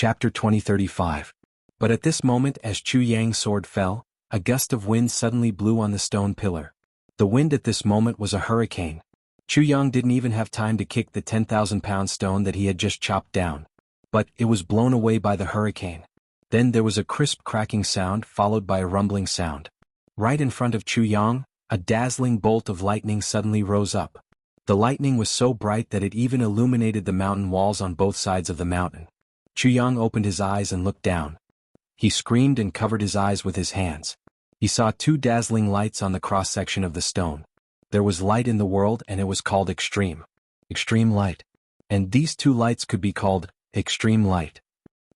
Chapter 2035. But at this moment as Chu Yang's sword fell, a gust of wind suddenly blew on the stone pillar. The wind at this moment was a hurricane. Chu Yang didn't even have time to kick the 10,000-pound stone that he had just chopped down. But it was blown away by the hurricane. Then there was a crisp cracking sound followed by a rumbling sound. Right in front of Chu Yang, a dazzling bolt of lightning suddenly rose up. The lightning was so bright that it even illuminated the mountain walls on both sides of the mountain. Chu Yang opened his eyes and looked down. He screamed and covered his eyes with his hands. He saw two dazzling lights on the cross-section of the stone. There was light in the world and it was called extreme. Extreme light. And these two lights could be called extreme light.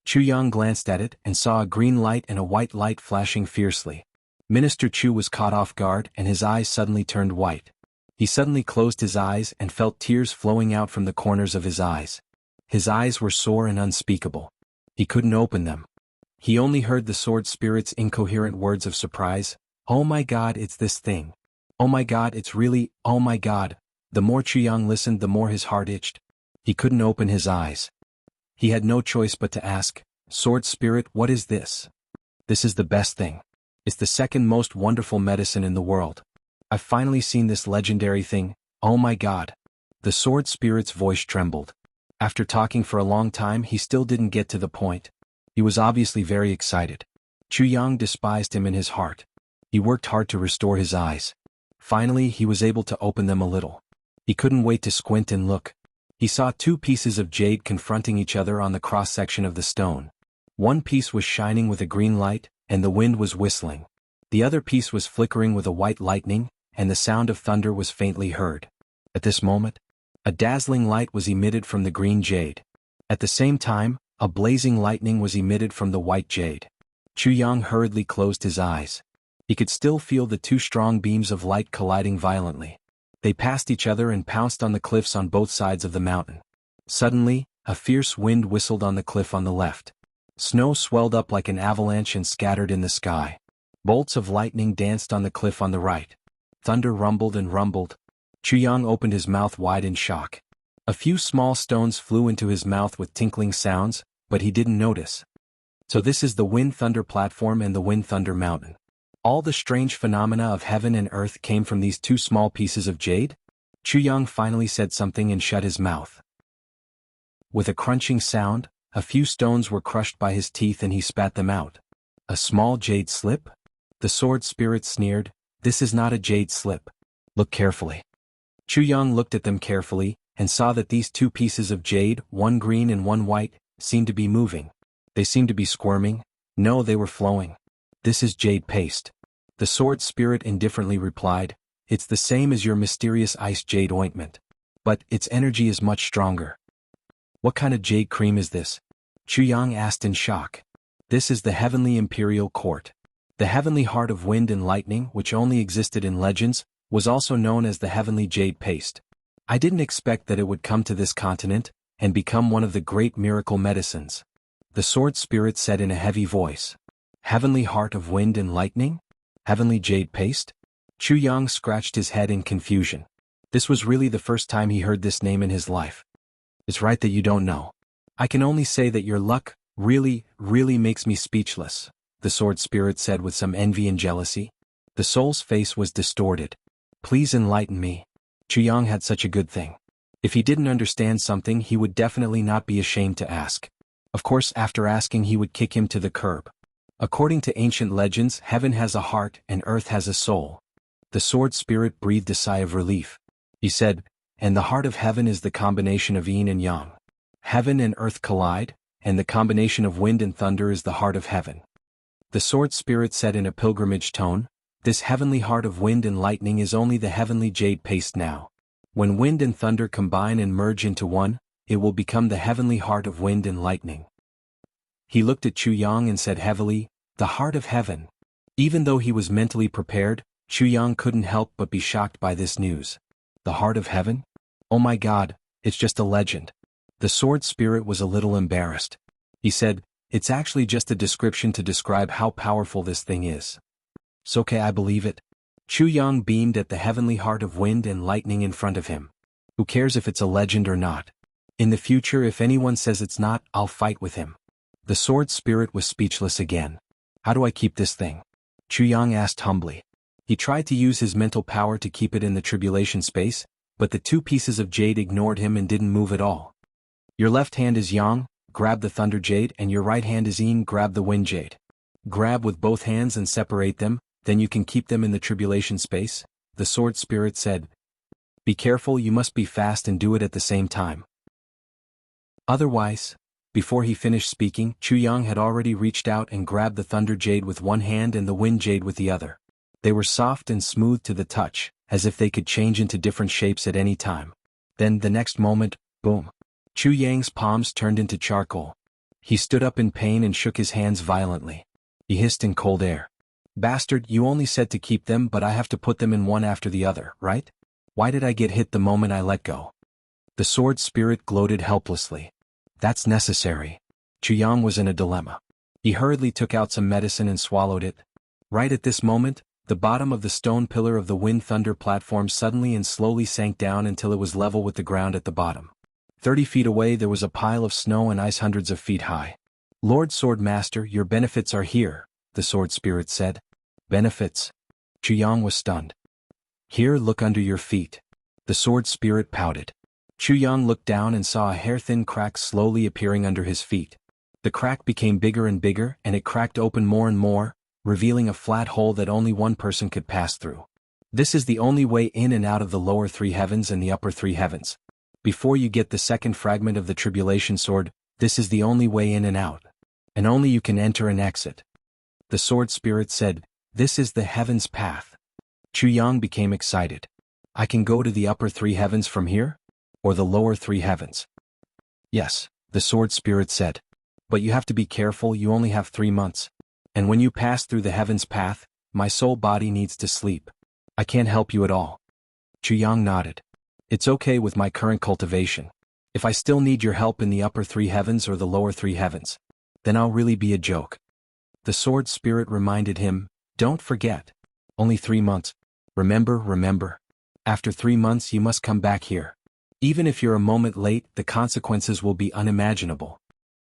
Chu Yang glanced at it and saw a green light and a white light flashing fiercely. Minister Chu was caught off guard and his eyes suddenly turned white. He suddenly closed his eyes and felt tears flowing out from the corners of his eyes. His eyes were sore and unspeakable. He couldn't open them. He only heard the sword spirit's incoherent words of surprise. "Oh my God, it's this thing. Oh my God, it's really, oh my God." The more Chu Yang listened, the more his heart itched. He couldn't open his eyes. He had no choice but to ask, "Sword spirit, what is this?" "This is the best thing. It's the second most wonderful medicine in the world. I've finally seen this legendary thing, oh my God." The sword spirit's voice trembled. After talking for a long time he still didn't get to the point. He was obviously very excited. Chu Yang despised him in his heart. He worked hard to restore his eyes. Finally he was able to open them a little. He couldn't wait to squint and look. He saw two pieces of jade confronting each other on the cross-section of the stone. One piece was shining with a green light, and the wind was whistling. The other piece was flickering with a white lightning, and the sound of thunder was faintly heard. At this moment, a dazzling light was emitted from the green jade. At the same time, a blazing lightning was emitted from the white jade. Chu Yang hurriedly closed his eyes. He could still feel the two strong beams of light colliding violently. They passed each other and pounced on the cliffs on both sides of the mountain. Suddenly, a fierce wind whistled on the cliff on the left. Snow swelled up like an avalanche and scattered in the sky. Bolts of lightning danced on the cliff on the right. Thunder rumbled and rumbled. Chu Yang opened his mouth wide in shock. A few small stones flew into his mouth with tinkling sounds, but he didn't notice. So this is the Wind Thunder Platform and the Wind Thunder Mountain. All the strange phenomena of heaven and earth came from these two small pieces of jade? Chu Yang finally said something and shut his mouth. With a crunching sound, a few stones were crushed by his teeth and he spat them out. "A small jade slip?" The sword spirit sneered. "This is not a jade slip. Look carefully." Chu Yang looked at them carefully, and saw that these two pieces of jade, one green and one white, seemed to be moving. They seemed to be squirming. No, they were flowing. "This is jade paste." The sword spirit indifferently replied, "It's the same as your mysterious ice jade ointment. But its energy is much stronger." "What kind of jade cream is this?" Chu Yang asked in shock. "This is the Heavenly Imperial Court. The Heavenly Heart of Wind and Lightning, which only existed in legends, was also known as the Heavenly Jade Paste. I didn't expect that it would come to this continent, and become one of the great miracle medicines." The sword spirit said in a heavy voice. "Heavenly Heart of Wind and Lightning? Heavenly Jade Paste?" Chu Yang scratched his head in confusion. This was really the first time he heard this name in his life. "It's right that you don't know. I can only say that your luck really makes me speechless," the sword spirit said with some envy and jealousy. The soul's face was distorted. "Please enlighten me." Chu Yang had such a good thing. If he didn't understand something he would definitely not be ashamed to ask. Of course after asking he would kick him to the curb. According to ancient legends, heaven has a heart and earth has a soul. The sword spirit breathed a sigh of relief. He said, "And the heart of heaven is the combination of yin and yang. Heaven and earth collide, and the combination of wind and thunder is the heart of heaven." The sword spirit said in a pilgrimage tone, "This heavenly heart of wind and lightning is only the heavenly jade paste now. When wind and thunder combine and merge into one, it will become the heavenly heart of wind and lightning." He looked at Chu Yang and said heavily, "The heart of heaven." Even though he was mentally prepared, Chu Yang couldn't help but be shocked by this news. The heart of heaven? Oh my God, it's just a legend. The sword spirit was a little embarrassed. He said, "It's actually just a description to describe how powerful this thing is." "So okay, I believe it." Chu Yang beamed at the heavenly heart of wind and lightning in front of him. "Who cares if it's a legend or not? In the future if anyone says it's not, I'll fight with him." The sword spirit was speechless again. How do I keep this thing? Chu Yang asked humbly. He tried to use his mental power to keep it in the tribulation space, but the two pieces of jade ignored him and didn't move at all. Your left hand is Yang, grab the thunder jade, and your right hand is Yin, grab the wind jade. Grab with both hands and separate them, then you can keep them in the tribulation space, the sword spirit said. Be careful, you must be fast and do it at the same time. Otherwise, before he finished speaking, Chu Yang had already reached out and grabbed the thunder jade with one hand and the wind jade with the other. They were soft and smooth to the touch, as if they could change into different shapes at any time. Then, the next moment, boom. Chu Yang's palms turned into charcoal. He stood up in pain and shook his hands violently. He hissed in cold air. Bastard, you only said to keep them, but I have to put them in one after the other, right? Why did I get hit the moment I let go? The sword spirit gloated helplessly. That's necessary. Chu Yang was in a dilemma. He hurriedly took out some medicine and swallowed it. Right at this moment, the bottom of the stone pillar of the wind thunder platform suddenly and slowly sank down until it was level with the ground at the bottom. 30 feet away there was a pile of snow and ice hundreds of feet high. Lord Sword Master, your benefits are here, the sword spirit said. Benefits? Chu Yang was stunned. Here, look under your feet. The sword spirit pouted. Chu Yang looked down and saw a hair-thin crack slowly appearing under his feet. The crack became bigger and bigger, and it cracked open more and more, revealing a flat hole that only one person could pass through. This is the only way in and out of the lower three heavens and the upper three heavens. Before you get the second fragment of the tribulation sword, this is the only way in and out. And only you can enter and exit. The sword spirit said, this is the heaven's path. Chu Yang became excited. I can go to the upper three heavens from here? Or the lower three heavens? Yes, the sword spirit said. But you have to be careful, you only have 3 months. And when you pass through the heaven's path, my soul body needs to sleep. I can't help you at all. Chu Yang nodded. It's okay with my current cultivation. If I still need your help in the upper three heavens or the lower three heavens, then I'll really be a joke. The sword spirit reminded him, don't forget. Only 3 months. Remember. After 3 months you must come back here. Even if you're a moment late, the consequences will be unimaginable.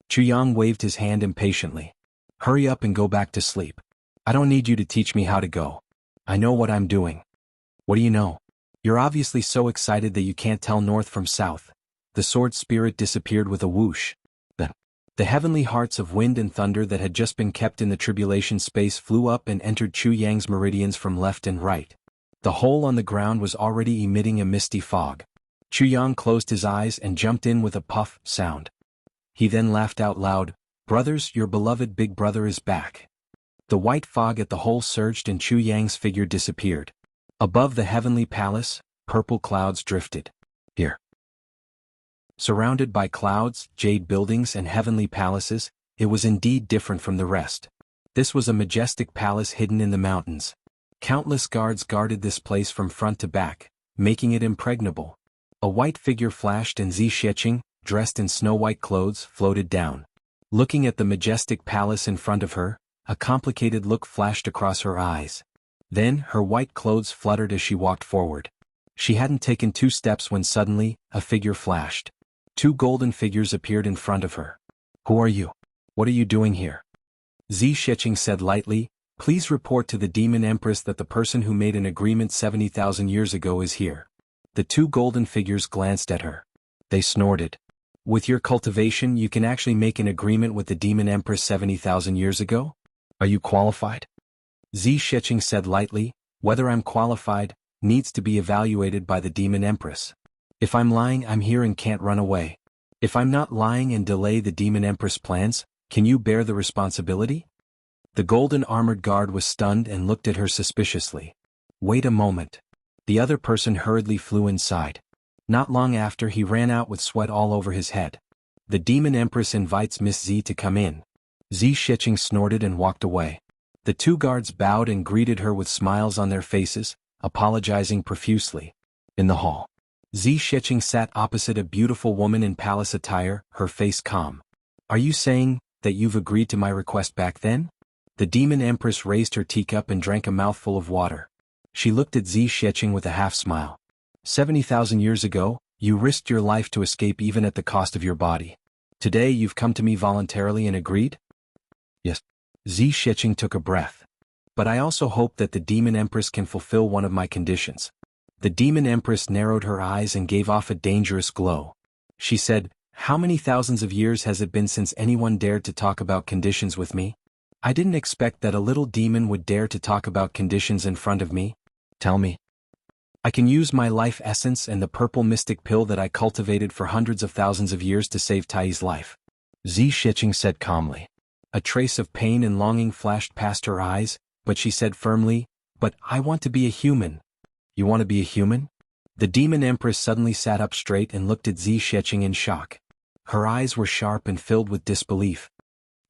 Chu Yang waved his hand impatiently. Hurry up and go back to sleep. I don't need you to teach me how to go. I know what I'm doing. What do you know? You're obviously so excited that you can't tell north from south. The sword spirit disappeared with a whoosh. The heavenly hearts of wind and thunder that had just been kept in the tribulation space flew up and entered Chu Yang's meridians from left and right. The hole on the ground was already emitting a misty fog. Chu Yang closed his eyes and jumped in with a puff sound. He then laughed out loud, brothers, your beloved big brother is back. The white fog at the hole surged and Chu Yang's figure disappeared. Above the heavenly palace, purple clouds drifted. Here. Surrounded by clouds, jade buildings and heavenly palaces, it was indeed different from the rest. This was a majestic palace hidden in the mountains. Countless guards guarded this place from front to back, making it impregnable. A white figure flashed and Zi Sheqing, dressed in snow-white clothes, floated down. Looking at the majestic palace in front of her, a complicated look flashed across her eyes. Then, her white clothes fluttered as she walked forward. She hadn't taken 2 steps when suddenly, a figure flashed. 2 golden figures appeared in front of her. Who are you? What are you doing here? Zi Sheqing said lightly, please report to the Demon Empress that the person who made an agreement 70,000 years ago is here. The 2 golden figures glanced at her. They snorted. With your cultivation you can actually make an agreement with the Demon Empress 70,000 years ago? Are you qualified? Zi Sheqing said lightly, whether I'm qualified, needs to be evaluated by the Demon Empress. If I'm lying, I'm here and can't run away. If I'm not lying and delay the Demon Empress plans, can you bear the responsibility? The golden armored guard was stunned and looked at her suspiciously. Wait a moment. The other person hurriedly flew inside. Not long after he ran out with sweat all over his head. The Demon Empress invites Miss Zi to come in. Zi Sheqing snorted and walked away. The 2 guards bowed and greeted her with smiles on their faces, apologizing profusely. In the hall, Zi Sheqing sat opposite a beautiful woman in palace attire, her face calm. Are you saying that you've agreed to my request back then? The Demon Empress raised her teacup and drank a mouthful of water. She looked at Zi Sheqing with a half-smile. 70,000 years ago, you risked your life to escape even at the cost of your body. Today you've come to me voluntarily and agreed? Yes. Zi Shiqing took a breath. But I also hope that the Demon Empress can fulfill one of my conditions. The Demon Empress narrowed her eyes and gave off a dangerous glow. She said, "How many thousands of years has it been since anyone dared to talk about conditions with me? I didn't expect that a little demon would dare to talk about conditions in front of me. Tell me. I can use my life essence and the purple mystic pill that I cultivated for hundreds of thousands of years to save Tai's life." Zi Shiqing said calmly. A trace of pain and longing flashed past her eyes, but she said firmly, "But I want to be a human." You want to be a human? The Demon Empress suddenly sat up straight and looked at Zi Shiqing in shock. Her eyes were sharp and filled with disbelief.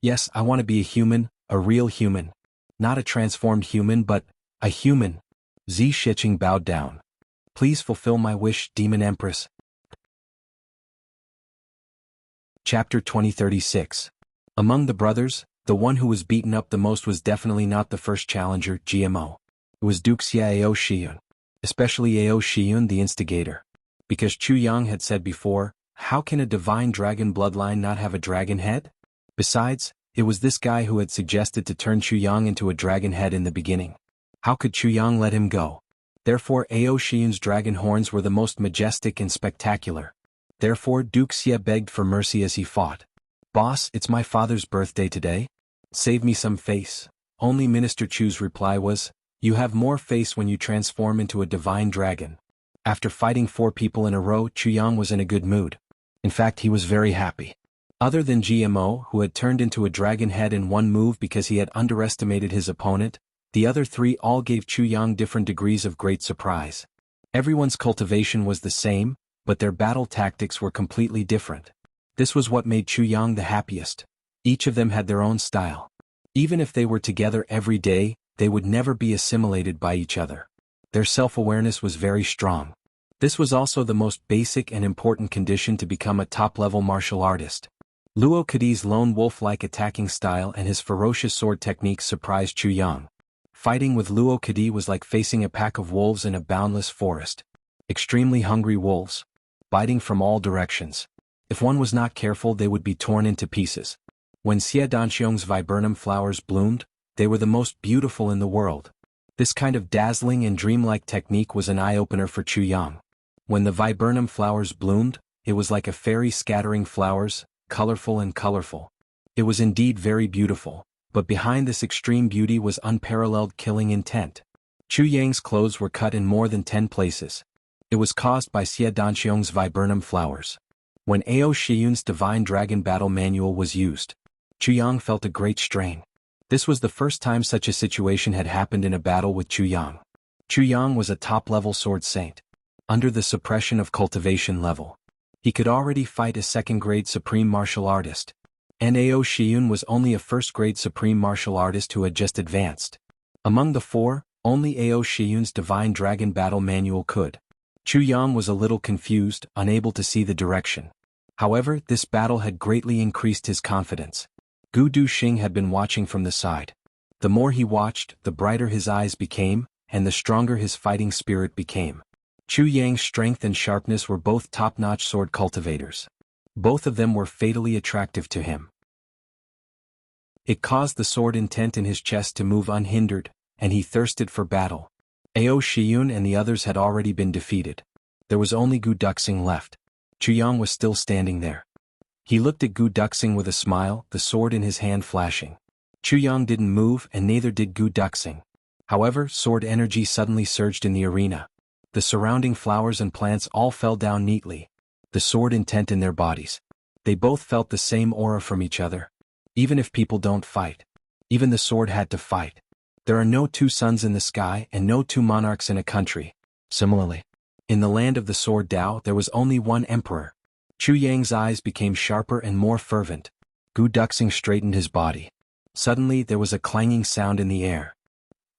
Yes, I want to be a human, a real human. Not a transformed human but, a human. Zi Shiqing bowed down. Please fulfill my wish, Demon Empress. Chapter 2036. Among the brothers, the one who was beaten up the most was definitely not the first challenger, GMO. It was Wuxia Ao Shiyun. Especially Ao Shiyun the instigator. Because Chu Yang had said before, how can a divine dragon bloodline not have a dragon head? Besides, it was this guy who had suggested to turn Chu Yang into a dragon head in the beginning. How could Chu Yang let him go? Therefore Ao Shiyun's dragon horns were the most majestic and spectacular. Therefore Wuxia begged for mercy as he fought. "Boss, it's my father's birthday today. Save me some face." Only Minister Chu's reply was, "You have more face when you transform into a divine dragon." After fighting 4 people in a row, Chu Yang was in a good mood. In fact, he was very happy. Other than GMO, who had turned into a dragon head in one move because he had underestimated his opponent, the other 3 all gave Chu Yang different degrees of great surprise. Everyone's cultivation was the same, but their battle tactics were completely different. This was what made Chu Yang the happiest. Each of them had their own style. Even if they were together every day, they would never be assimilated by each other. Their self-awareness was very strong. This was also the most basic and important condition to become a top-level martial artist. Luo Kadi's lone wolf-like attacking style and his ferocious sword techniques surprised Chu Yang. Fighting with Luo Kadi was like facing a pack of wolves in a boundless forest. Extremely hungry wolves. Biting from all directions. If one was not careful, they would be torn into pieces. When Xie Danxiong's viburnum flowers bloomed, they were the most beautiful in the world. This kind of dazzling and dreamlike technique was an eye-opener for Chu Yang. When the viburnum flowers bloomed, it was like a fairy scattering flowers, colorful and colorful. It was indeed very beautiful, but behind this extreme beauty was unparalleled killing intent. Chu Yang's clothes were cut in more than 10 places. It was caused by Xie Danxiong's viburnum flowers. When Ao Shiyun's Divine Dragon Battle Manual was used, Chu Yang felt a great strain. This was the first time such a situation had happened in a battle with Chu Yang. Chu Yang was a top-level sword saint. Under the suppression of cultivation level, he could already fight a second-grade supreme martial artist. And Ao Shiyun was only a first-grade supreme martial artist who had just advanced. Among the 4, only Ao Shiyun's Divine Dragon Battle Manual could. Chu Yang was a little confused, unable to see the direction. However, this battle had greatly increased his confidence. Gu Duxing had been watching from the side. The more he watched, the brighter his eyes became, and the stronger his fighting spirit became. Chu Yang's strength and sharpness were both top-notch sword cultivators. Both of them were fatally attractive to him. It caused the sword intent in his chest to move unhindered, and he thirsted for battle. Ao Shiyun and the others had already been defeated. There was only Gu Duxing left. Chu Yang was still standing there. He looked at Gu Duxing with a smile, the sword in his hand flashing. Chu Yang didn't move and neither did Gu Duxing. However, sword energy suddenly surged in the arena. The surrounding flowers and plants all fell down neatly. The sword intent in their bodies. They both felt the same aura from each other. Even if people don't fight. Even the sword had to fight. There are no 2 suns in the sky and no 2 monarchs in a country. Similarly, in the land of the sword Tao there was only one emperor. Chu Yang's eyes became sharper and more fervent. Gu Duxing straightened his body. Suddenly there was a clanging sound in the air.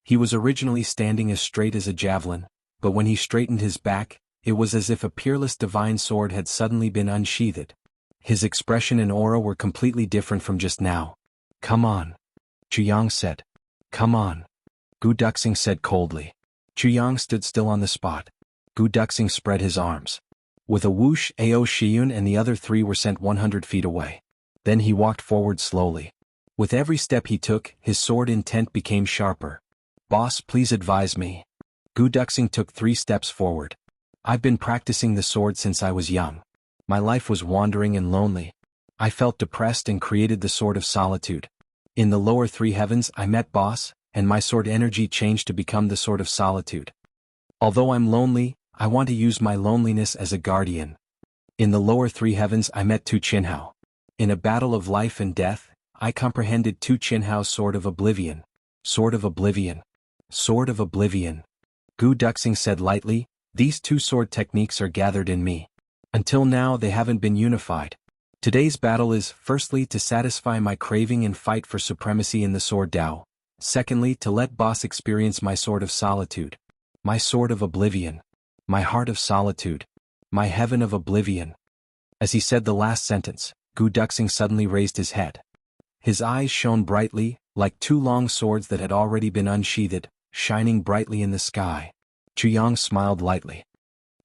He was originally standing as straight as a javelin, but when he straightened his back, it was as if a peerless divine sword had suddenly been unsheathed. His expression and aura were completely different from just now. "Come on," Chu Yang said. "Come on," Gu Duxing said coldly. Chu Yang stood still on the spot. Gu Duxing spread his arms. With a whoosh, Ao Shiyun and the other three were sent 100 feet away. Then he walked forward slowly. With every step he took, his sword intent became sharper. "Boss, please advise me." Gu Duxing took 3 steps forward. "I've been practicing the sword since I was young. My life was wandering and lonely. I felt depressed and created the Sword of Solitude. In the lower 3 heavens I met Boss, and my sword energy changed to become the Sword of Solitude. Although I'm lonely, I want to use my loneliness as a guardian. In the lower 3 heavens I met Tu Qinhao. In a battle of life and death, I comprehended Tu Qinhao's Sword of Oblivion. Sword of Oblivion. Sword of Oblivion." Gu Duxing said lightly, "These 2 sword techniques are gathered in me. Until now they haven't been unified. Today's battle is, firstly, to satisfy my craving and fight for supremacy in the Sword Dao. Secondly, to let Boss experience my Sword of Solitude. My Sword of Oblivion. My Heart of Solitude. My Heaven of Oblivion." As he said the last sentence, Gu Duxing suddenly raised his head. His eyes shone brightly, like 2 long swords that had already been unsheathed, shining brightly in the sky. Chu Yang smiled lightly.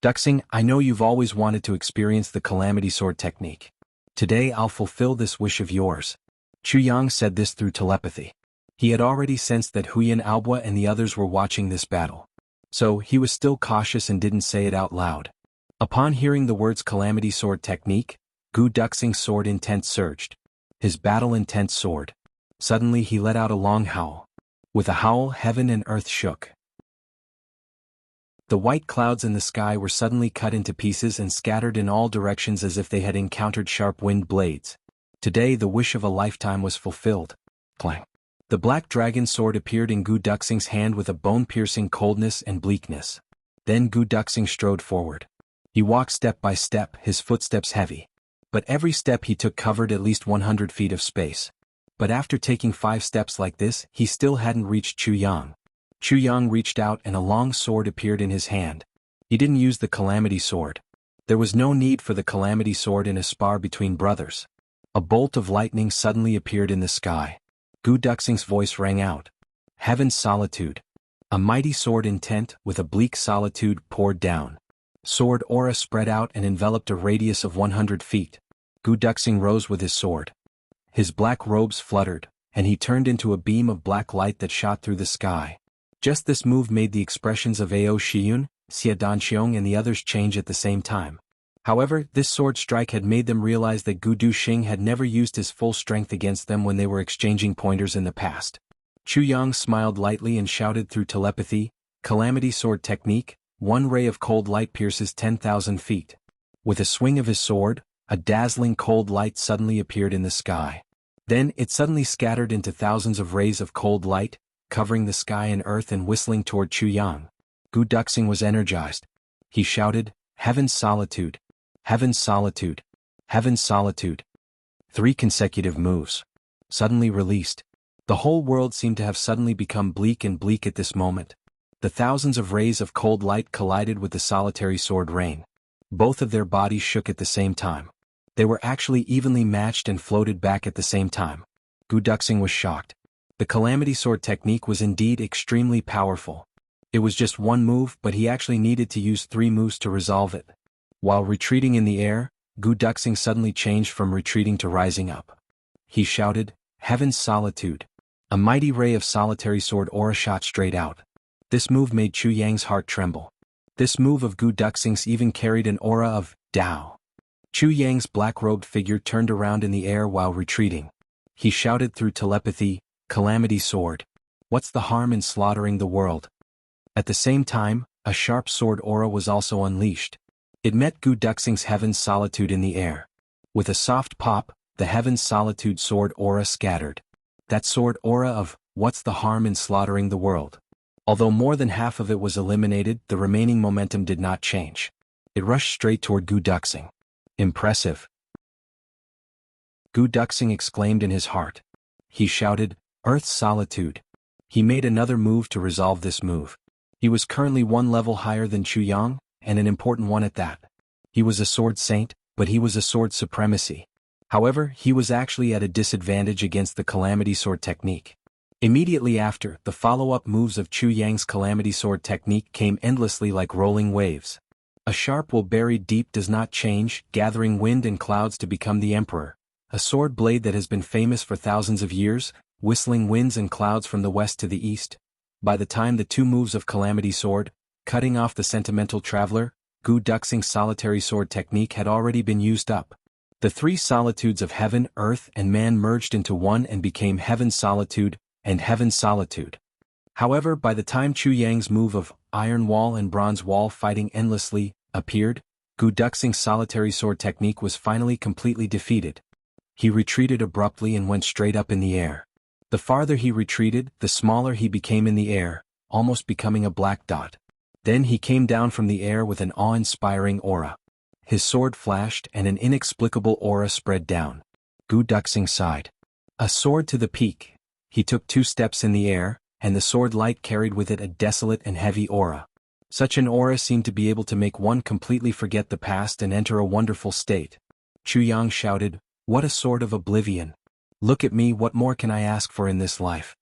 "Duxing, I know you've always wanted to experience the Calamity Sword technique. Today I'll fulfill this wish of yours." Chu Yang said this through telepathy. He had already sensed that Huyan Albua and the others were watching this battle. So, he was still cautious and didn't say it out loud. Upon hearing the words Calamity Sword technique, Gu Duxing's sword intent surged. His battle intent soared. Suddenly he let out a long howl. With a howl, heaven and earth shook. The white clouds in the sky were suddenly cut into pieces and scattered in all directions as if they had encountered sharp wind blades. Today the wish of a lifetime was fulfilled. Clang. The black dragon sword appeared in Gu Duxing's hand with a bone-piercing coldness and bleakness. Then Gu Duxing strode forward. He walked step by step, his footsteps heavy. But every step he took covered at least 100 feet of space. But after taking 5 steps like this, he still hadn't reached Chu Yang. Chu Yang reached out and a long sword appeared in his hand. He didn't use the Calamity Sword. There was no need for the Calamity Sword in a spar between brothers. A bolt of lightning suddenly appeared in the sky. Gu Duxing's voice rang out. "Heaven's Solitude." A mighty sword intent with a bleak solitude poured down. Sword aura spread out and enveloped a radius of 100 feet. Gu Duxing rose with his sword. His black robes fluttered, and he turned into a beam of black light that shot through the sky. Just this move made the expressions of Ao Shiyun, Xie Danxiong and the others change at the same time. However, this sword strike had made them realize that Gu Duxing had never used his full strength against them when they were exchanging pointers in the past. Chu Yang smiled lightly and shouted through telepathy, "Calamity Sword technique, 1 ray of cold light pierces 10,000 feet. With a swing of his sword, a dazzling cold light suddenly appeared in the sky. Then it suddenly scattered into thousands of rays of cold light, covering the sky and earth and whistling toward Chu Yang. Gu Duxing was energized. He shouted, "Heaven's Solitude! Heaven's Solitude! Heaven's Solitude!" 3 consecutive moves. Suddenly released. The whole world seemed to have suddenly become bleak and bleak at this moment. The thousands of rays of cold light collided with the solitary sword rain. Both of their bodies shook at the same time. They were actually evenly matched and floated back at the same time. Gu Duxing was shocked. The Calamity Sword technique was indeed extremely powerful. It was just 1 move, but he actually needed to use 3 moves to resolve it. While retreating in the air, Gu Duxing suddenly changed from retreating to rising up. He shouted, "Heaven's Solitude!" A mighty ray of solitary sword aura shot straight out. This move made Chu Yang's heart tremble. This move of Gu Duxing's even carried an aura of Dao. Chu Yang's black-robed figure turned around in the air while retreating. He shouted through telepathy, "Calamity Sword! What's the harm in slaughtering the world?" At the same time, a sharp sword aura was also unleashed. It met Gu Duxing's Heaven's Solitude in the air. With a soft pop, the Heaven's Solitude sword aura scattered. That sword aura of, "What's the harm in slaughtering the world?" Although more than half of it was eliminated, the remaining momentum did not change. It rushed straight toward Gu Duxing. "Impressive!" Gu Duxing exclaimed in his heart. He shouted, "Earth's Solitude!" He made another move to resolve this move. He was currently 1 level higher than Chu Yang, and an important one at that. He was a sword saint, but he was a sword supremacy. However, he was actually at a disadvantage against the Calamity Sword technique. Immediately after, the follow-up moves of Chu Yang's Calamity Sword technique came endlessly like rolling waves. A sharp will buried deep does not change, gathering wind and clouds to become the emperor. A sword blade that has been famous for thousands of years, whistling winds and clouds from the west to the east. By the time the two moves of Calamity Sword, cutting off the sentimental traveler, Gu Duxing's solitary sword technique had already been used up. The three solitudes of heaven, earth, and man merged into one and became Heaven's Solitude and Heaven's Solitude. However, by the time Chu Yang's move of Iron Wall and Bronze Wall fighting endlessly appeared, Gu Duxing's solitary sword technique was finally completely defeated. He retreated abruptly and went straight up in the air. The farther he retreated, the smaller he became in the air, almost becoming a black dot. Then he came down from the air with an awe-inspiring aura. His sword flashed and an inexplicable aura spread down. Gu Duxing sighed. A sword to the peak. He took 2 steps in the air, and the sword light carried with it a desolate and heavy aura. Such an aura seemed to be able to make one completely forget the past and enter a wonderful state. Chu Yang shouted, "What a sword of oblivion! Look at me, what more can I ask for in this life?"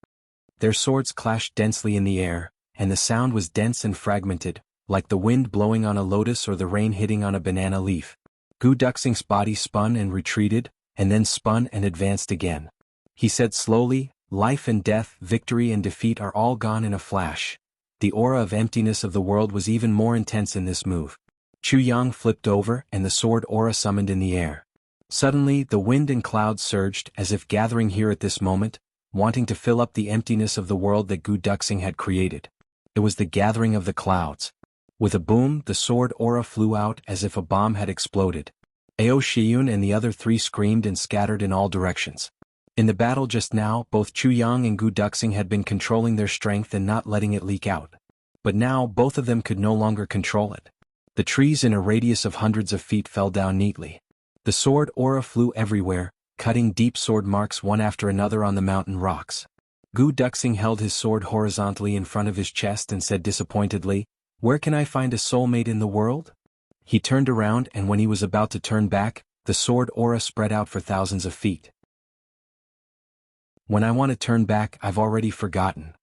Their swords clashed densely in the air, and the sound was dense and fragmented, like the wind blowing on a lotus or the rain hitting on a banana leaf. Gu Duxing's body spun and retreated, and then spun and advanced again. He said slowly, "Life and death, victory and defeat are all gone in a flash." The aura of emptiness of the world was even more intense in this move. Chu Yang flipped over and the sword aura summoned in the air. Suddenly, the wind and clouds surged as if gathering here at this moment, wanting to fill up the emptiness of the world that Gu Duxing had created. It was the gathering of the clouds. With a boom, the sword aura flew out as if a bomb had exploded. Ao Shiyun and the other 3 screamed and scattered in all directions. In the battle just now, both Chu Yang and Gu Duxing had been controlling their strength and not letting it leak out. But now, both of them could no longer control it. The trees in a radius of hundreds of feet fell down neatly. The sword aura flew everywhere, cutting deep sword marks one after another on the mountain rocks. Gu Duxing held his sword horizontally in front of his chest and said disappointedly, "Where can I find a soulmate in the world?" He turned around and when he was about to turn back, the sword aura spread out for thousands of feet. "When I want to turn back, I've already forgotten."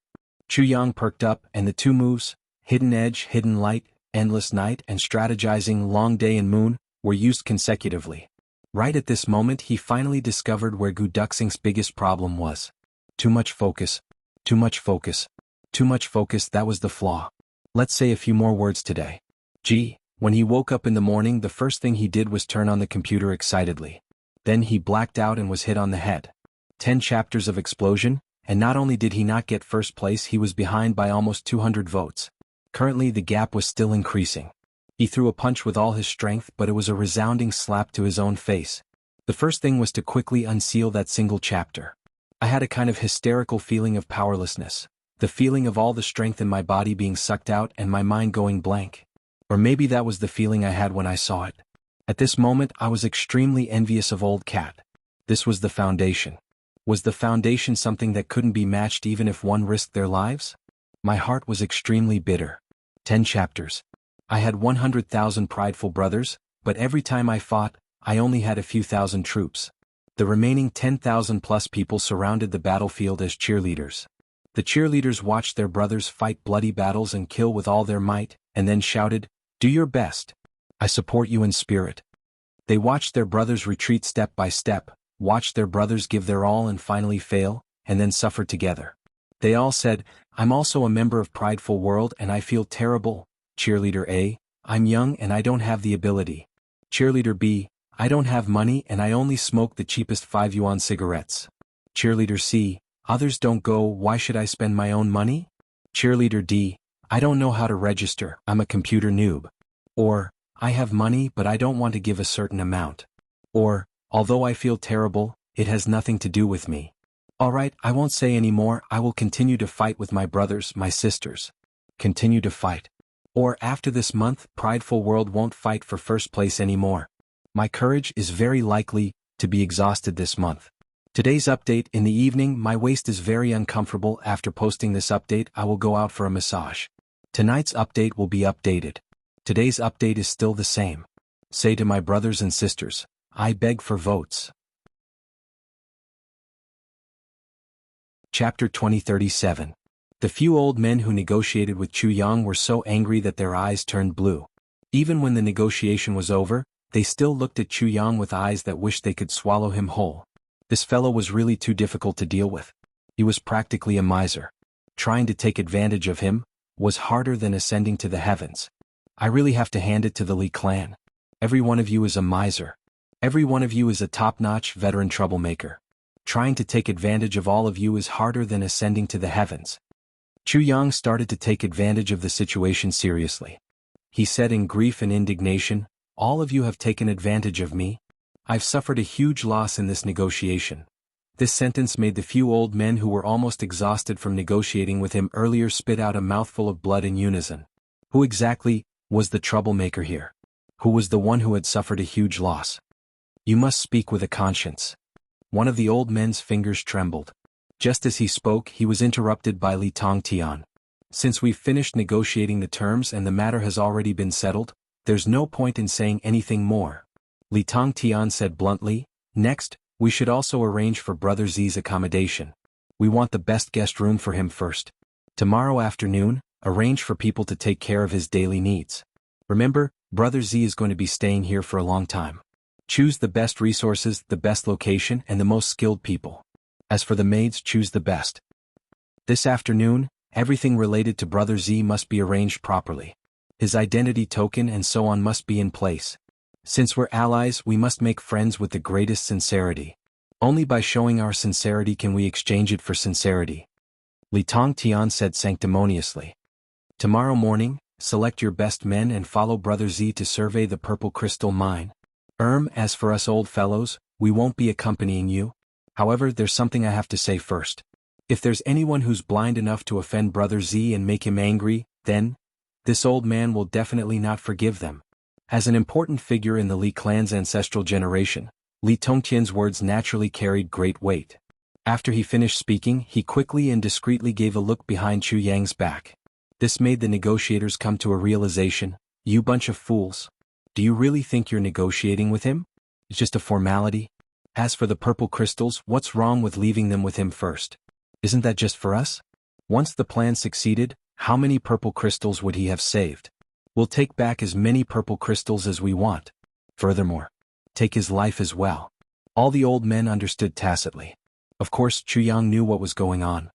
Chu Yang perked up and the 2 moves, Hidden Edge, Hidden Light, Endless Night and Strategizing Long Day and Moon, were used consecutively. Right at this moment he finally discovered where Gu Duxing's biggest problem was. Too much focus. Too much focus. Too much focus, that was the flaw. Let's say a few more words today. Gee, when he woke up in the morning the first thing he did was turn on the computer excitedly. Then he blacked out and was hit on the head. 10 chapters of explosion, and not only did he not get first place, he was behind by almost 200 votes. Currently the gap was still increasing. He threw a punch with all his strength, but it was a resounding slap to his own face. The first thing was to quickly unseal that single chapter. I had a kind of hysterical feeling of powerlessness. The feeling of all the strength in my body being sucked out and my mind going blank. Or maybe that was the feeling I had when I saw it. At this moment I was extremely envious of Old Cat. This was the foundation. Was the foundation something that couldn't be matched even if one risked their lives? My heart was extremely bitter. 10 chapters. I had 100,000 prideful brothers, but every time I fought, I only had a few thousand troops. The remaining 10,000 plus people surrounded the battlefield as cheerleaders. The cheerleaders watched their brothers fight bloody battles and kill with all their might, and then shouted, "Do your best. I support you in spirit." They watched their brothers retreat step by step, watched their brothers give their all and finally fail, and then suffer together. They all said, "I'm also a member of Prideful World and I feel terrible." Cheerleader A, "I'm young and I don't have the ability." Cheerleader B, "I don't have money and I only smoke the cheapest 5 yuan cigarettes." Cheerleader C, "Others don't go, why should I spend my own money?" Cheerleader D, "I don't know how to register, I'm a computer noob." Or, "I have money but I don't want to give a certain amount." Or, "Although I feel terrible, it has nothing to do with me. Alright, I won't say any more, I will continue to fight with my brothers, my sisters. Continue to fight. Or after this month, Prideful World won't fight for first place anymore. My courage is very likely to be exhausted this month. Today's update in the evening, my waist is very uncomfortable. After posting this update, I will go out for a massage. Tonight's update will be updated. Today's update is still the same. Say to my brothers and sisters, I beg for votes. Chapter 2037. The few old men who negotiated with Chu Yang were so angry that their eyes turned blue. Even when the negotiation was over, they still looked at Chu Yang with eyes that wished they could swallow him whole. This fellow was really too difficult to deal with. He was practically a miser. Trying to take advantage of him was harder than ascending to the heavens. I really have to hand it to the Li clan. Every one of you is a miser. Every one of you is a top-notch veteran troublemaker. Trying to take advantage of all of you is harder than ascending to the heavens. Chu Yang started to take advantage of the situation seriously. He said in grief and indignation, "All of you have taken advantage of me. I've suffered a huge loss in this negotiation." This sentence made the few old men who were almost exhausted from negotiating with him earlier spit out a mouthful of blood in unison. Who exactly was the troublemaker here? Who was the one who had suffered a huge loss? "You must speak with a conscience." One of the old men's fingers trembled. Just as he spoke, he was interrupted by Li Tongtian. "Since we've finished negotiating the terms and the matter has already been settled, there's no point in saying anything more," Li Tongtian said bluntly. "Next, we should also arrange for Brother Z's accommodation. We want the best guest room for him first. Tomorrow afternoon, arrange for people to take care of his daily needs. Remember, Brother Z is going to be staying here for a long time. Choose the best resources, the best location, and the most skilled people. As for the maids, choose the best. This afternoon, everything related to Brother Z must be arranged properly. His identity token and so on must be in place. Since we're allies, we must make friends with the greatest sincerity. Only by showing our sincerity can we exchange it for sincerity," Li Tongtian said sanctimoniously. "Tomorrow morning, select your best men and follow Brother Z to survey the purple crystal mine. As for us old fellows, we won't be accompanying you. However, there's something I have to say first. If there's anyone who's blind enough to offend Brother Z and make him angry, then this old man will definitely not forgive them." As an important figure in the Li clan's ancestral generation, Li Tongtian's words naturally carried great weight. After he finished speaking, he quickly and discreetly gave a look behind Chu Yang's back. This made the negotiators come to a realization. "You bunch of fools. Do you really think you're negotiating with him? It's just a formality. As for the purple crystals, what's wrong with leaving them with him first? Isn't that just for us? Once the plan succeeded, how many purple crystals would he have saved? We'll take back as many purple crystals as we want. Furthermore, take his life as well." All the old men understood tacitly. Of course, Chu Yang knew what was going on.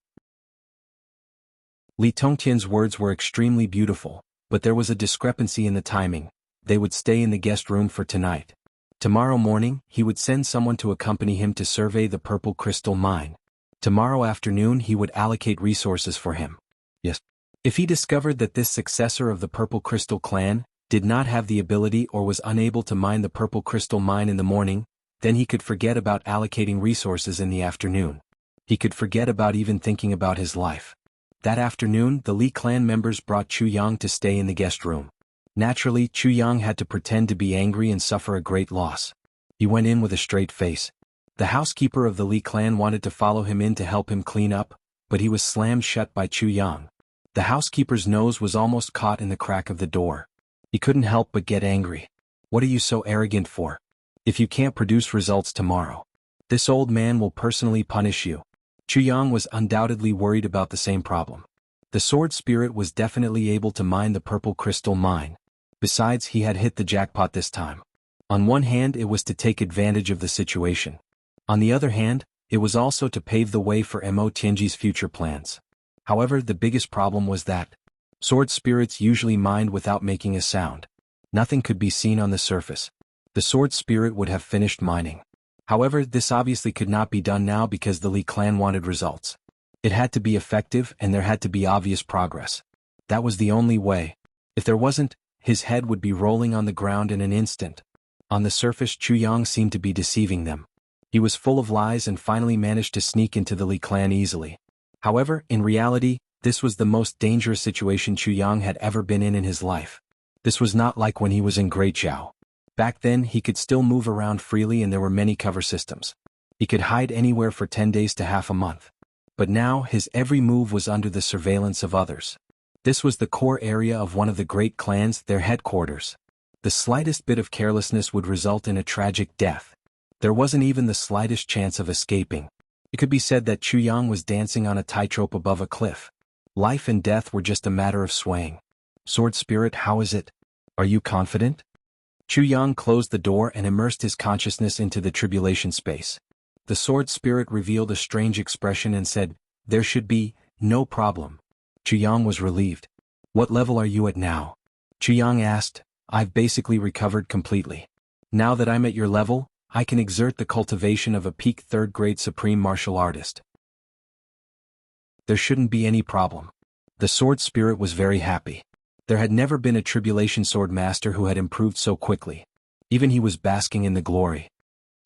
Li Tongtian's words were extremely beautiful, but there was a discrepancy in the timing. They would stay in the guest room for tonight. Tomorrow morning, he would send someone to accompany him to survey the purple crystal mine. Tomorrow afternoon he would allocate resources for him. Yes. If he discovered that this successor of the Purple Crystal clan did not have the ability or was unable to mine the Purple Crystal mine in the morning, then he could forget about allocating resources in the afternoon. He could forget about even thinking about his life. That afternoon, the Li clan members brought Chu Yang to stay in the guest room. Naturally, Chu Yang had to pretend to be angry and suffer a great loss. He went in with a straight face. The housekeeper of the Li clan wanted to follow him in to help him clean up, but he was slammed shut by Chu Yang. The housekeeper's nose was almost caught in the crack of the door. He couldn't help but get angry. "What are you so arrogant for? If you can't produce results tomorrow, this old man will personally punish you." Chu Yang was undoubtedly worried about the same problem. The sword spirit was definitely able to mine the purple crystal mine. Besides, he had hit the jackpot this time. On one hand, it was to take advantage of the situation. On the other hand, it was also to pave the way for Mo Tianji's future plans. However, the biggest problem was that sword spirits usually mined without making a sound. Nothing could be seen on the surface. The sword spirit would have finished mining. However, this obviously could not be done now because the Li clan wanted results. It had to be effective and there had to be obvious progress. That was the only way. If there wasn't, his head would be rolling on the ground in an instant. On the surface, Chu Yang seemed to be deceiving them. He was full of lies and finally managed to sneak into the Li clan easily. However, in reality, this was the most dangerous situation Chu Yang had ever been in his life. This was not like when he was in Guiqiao. Back then, he could still move around freely and there were many cover systems. He could hide anywhere for 10 days to half a month. But now, his every move was under the surveillance of others. This was the core area of one of the great clans, their headquarters. The slightest bit of carelessness would result in a tragic death. There wasn't even the slightest chance of escaping. It could be said that Chu Yang was dancing on a tightrope above a cliff. Life and death were just a matter of swaying. "Sword spirit, how is it? Are you confident? Chu Yang closed the door and immersed his consciousness into the tribulation space. The sword spirit revealed a strange expression and said, "There should be no problem." Chu Yang was relieved. "What level are you at now?" Chu Yang asked. "I've basically recovered completely. Now that I'm at your level, I can exert the cultivation of a peak third-grade supreme martial artist. There shouldn't be any problem." The sword spirit was very happy. There had never been a tribulation sword master who had improved so quickly. Even he was basking in the glory.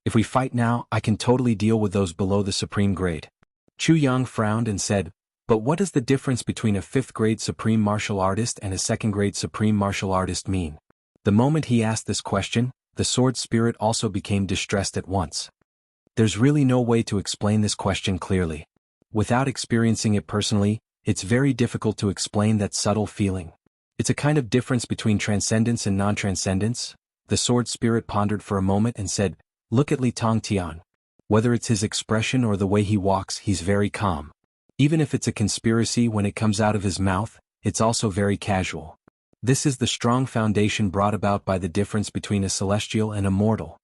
"If we fight now, I can totally deal with those below the supreme grade." Chu Yang frowned and said, "But what does the difference between a 5th-grade supreme martial artist and a 2nd-grade supreme martial artist mean?" The moment he asked this question, the sword spirit also became distressed at once. There's really no way to explain this question clearly. Without experiencing it personally, it's very difficult to explain that subtle feeling. It's a kind of difference between transcendence and non-transcendence. The sword spirit pondered for a moment and said, "Look at Li Tongtian. Whether it's his expression or the way he walks, he's very calm. Even if it's a conspiracy when it comes out of his mouth, it's also very casual. This is the strong foundation brought about by the difference between a celestial and a mortal.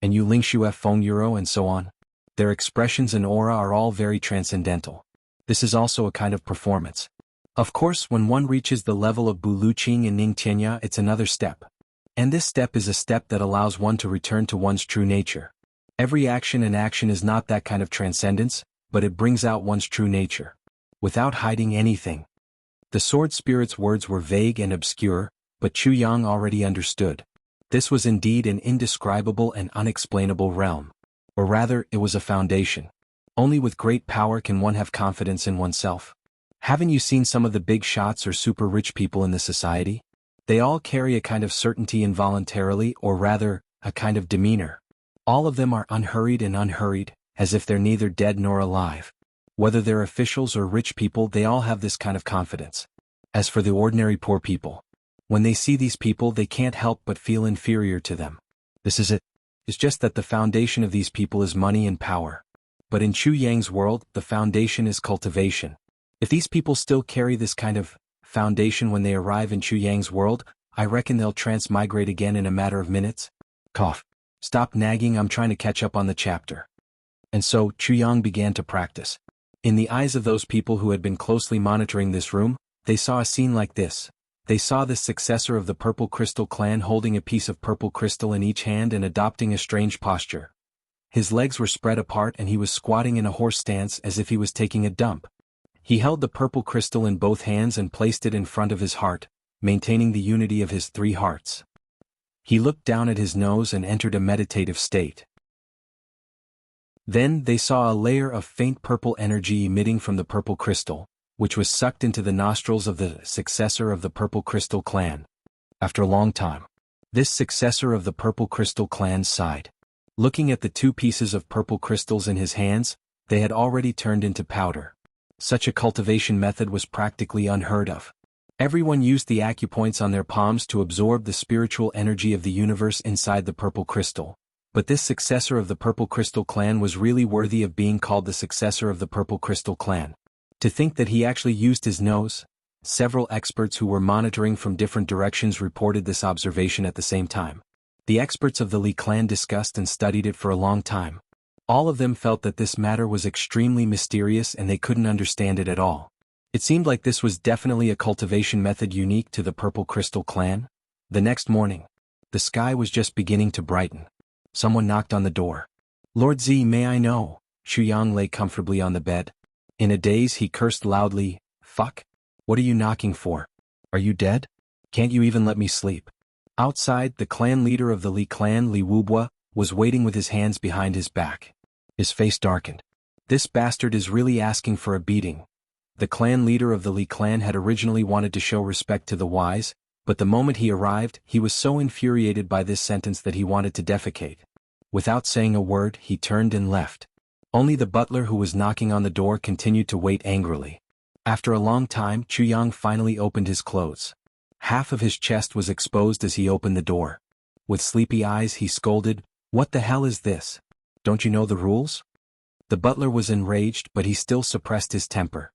And Yu Lingxue Feng Euro and so on. Their expressions and aura are all very transcendental. This is also a kind of performance. Of course, when one reaches the level of Bu Luqing and Ning Tianya, it's another step. And this step is a step that allows one to return to one's true nature. Every action and action is not that kind of transcendence, but it brings out one's true nature. Without hiding anything." The sword spirit's words were vague and obscure, but Chu Yang already understood. This was indeed an indescribable and unexplainable realm. Or rather, it was a foundation. Only with great power can one have confidence in oneself. Haven't you seen some of the big shots or super rich people in the society? They all carry a kind of certainty involuntarily, or rather, a kind of demeanor. All of them are unhurried, as if they're neither dead nor alive. Whether they're officials or rich people, they all have this kind of confidence. As for the ordinary poor people, when they see these people, they can't help but feel inferior to them. This is it. It's just that the foundation of these people is money and power. But in Chu Yang's world, the foundation is cultivation. If these people still carry this kind of foundation when they arrive in Chu Yang's world, I reckon they'll transmigrate again in a matter of minutes. Cough. Stop nagging, I'm trying to catch up on the chapter. And so, Chu Yang began to practice. In the eyes of those people who had been closely monitoring this room, they saw a scene like this. They saw this successor of the Purple Crystal clan holding a piece of purple crystal in each hand and adopting a strange posture. His legs were spread apart and he was squatting in a horse stance as if he was taking a dump. He held the purple crystal in both hands and placed it in front of his heart, maintaining the unity of his 3 hearts. He looked down at his nose and entered a meditative state. Then they saw a layer of faint purple energy emitting from the purple crystal, which was sucked into the nostrils of the successor of the Purple Crystal clan. After a long time, this successor of the Purple Crystal clan sighed. Looking at the 2 pieces of purple crystals in his hands, they had already turned into powder. Such a cultivation method was practically unheard of. Everyone used the acupoints on their palms to absorb the spiritual energy of the universe inside the purple crystal. But this successor of the Purple Crystal clan was really worthy of being called the successor of the Purple Crystal clan. To think that he actually used his nose. Several experts who were monitoring from different directions reported this observation at the same time. The experts of the Li clan discussed and studied it for a long time. All of them felt that this matter was extremely mysterious and they couldn't understand it at all. It seemed like this was definitely a cultivation method unique to the Purple Crystal clan. The next morning, the sky was just beginning to brighten. Someone knocked on the door. "Lord Z, may I know?" Chu Yang lay comfortably on the bed. In a daze he cursed loudly, "Fuck? What are you knocking for? Are you dead? Can't you even let me sleep?" Outside, the clan leader of the Li clan, Li Wubua, was waiting with his hands behind his back. His face darkened. This bastard is really asking for a beating. The clan leader of the Li clan had originally wanted to show respect to the wise, but the moment he arrived, he was so infuriated by this sentence that he wanted to defecate. Without saying a word, he turned and left. Only the butler who was knocking on the door continued to wait angrily. After a long time, Chu Yang finally opened his clothes. Half of his chest was exposed as he opened the door. With sleepy eyes he scolded, "What the hell is this? Don't you know the rules?" The butler was enraged, but he still suppressed his temper.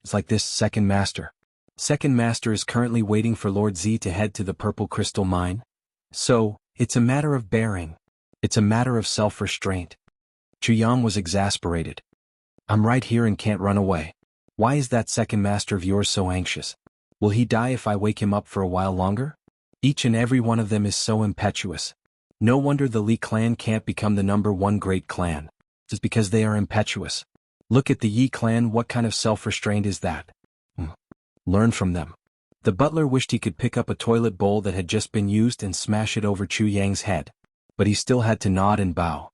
"It's like this, second master. Second Master is currently waiting for Lord Z to head to the Purple Crystal Mine. So, it's a matter of bearing. It's a matter of self-restraint. Chuyang was exasperated. I'm right here and can't run away. Why is that Second Master of yours so anxious? Will he die if I wake him up for a while longer? Each and every one of them is so impetuous. No wonder the Li clan can't become the #1 great clan. It's because they are impetuous. Look at the Yi clan, what kind of self-restraint is that? Learn from them. The butler wished he could pick up a toilet bowl that had just been used and smash it over Chu Yang's head. But he still had to nod and bow.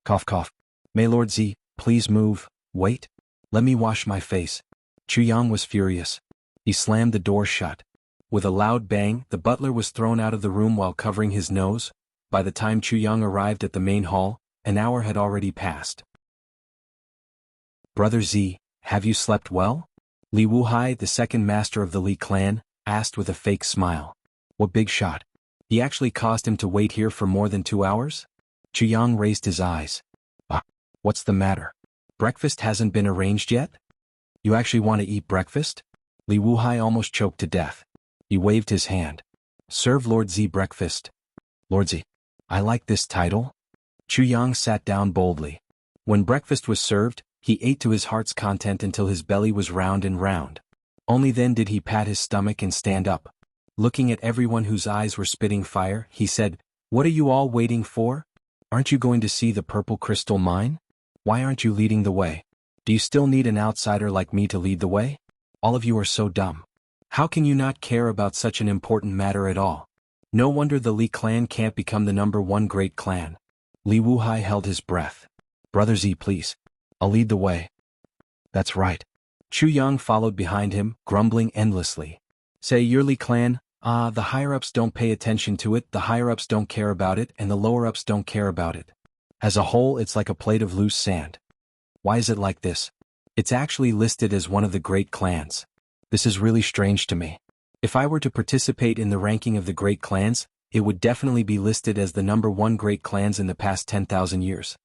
Cough cough. May Lord Z, please move. Wait. Let me wash my face. Chu Yang was furious. He slammed the door shut. With a loud bang, the butler was thrown out of the room while covering his nose. By the time Chu Yang arrived at the main hall, an hour had already passed. Brother Z, have you slept well? Li Wuhai, the second master of the Li clan, asked with a fake smile. What big shot. He actually caused him to wait here for more than 2 hours? Chu Yang raised his eyes. What's the matter? Breakfast hasn't been arranged yet? You actually want to eat breakfast? Li Wuhai almost choked to death. He waved his hand. Serve Lord Z breakfast. Lord Z, I like this title. Chu Yang sat down boldly. When breakfast was served, he ate to his heart's content until his belly was round and round. Only then did he pat his stomach and stand up. Looking at everyone whose eyes were spitting fire, he said, What are you all waiting for? Aren't you going to see the Purple Crystal Mine? Why aren't you leading the way? Do you still need an outsider like me to lead the way? All of you are so dumb. How can you not care about such an important matter at all? No wonder the Li clan can't become the #1 great clan. Li Wuhai held his breath. Brother Z, please. I'll lead the way. That's right. Chu Yang followed behind him, grumbling endlessly. Say your Li clan, the higher-ups don't pay attention to it, the higher-ups don't care about it, and the lower-ups don't care about it. As a whole, it's like a plate of loose sand. Why is it like this? It's actually listed as one of the great clans. This is really strange to me. If I were to participate in the ranking of the great clans, it would definitely be listed as the #1 great clans in the past 10,000 years.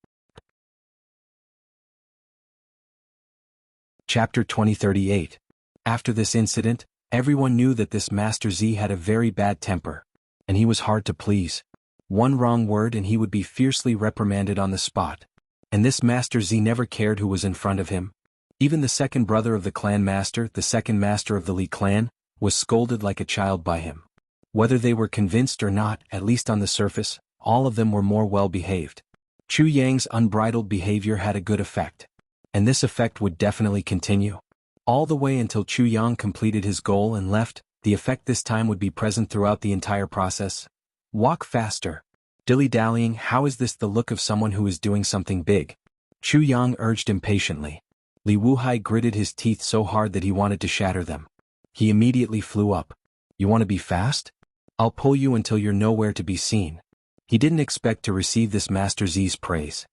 Chapter 2038. After this incident, everyone knew that this Master Z had a very bad temper, and he was hard to please. One wrong word and he would be fiercely reprimanded on the spot. And this Master Z never cared who was in front of him. Even the second brother of the clan master, the second master of the Li clan, was scolded like a child by him. Whether they were convinced or not, at least on the surface, all of them were more well-behaved. Chu Yang's unbridled behavior had a good effect. And this effect would definitely continue. All the way until Chu Yang completed his goal and left, the effect this time would be present throughout the entire process. Walk faster. Dilly-dallying, how is this the look of someone who is doing something big? Chu Yang urged impatiently. Li Wuhai gritted his teeth so hard that he wanted to shatter them. He immediately flew up. You want to be fast? I'll pull you until you're nowhere to be seen. He didn't expect to receive this Master Z's praise.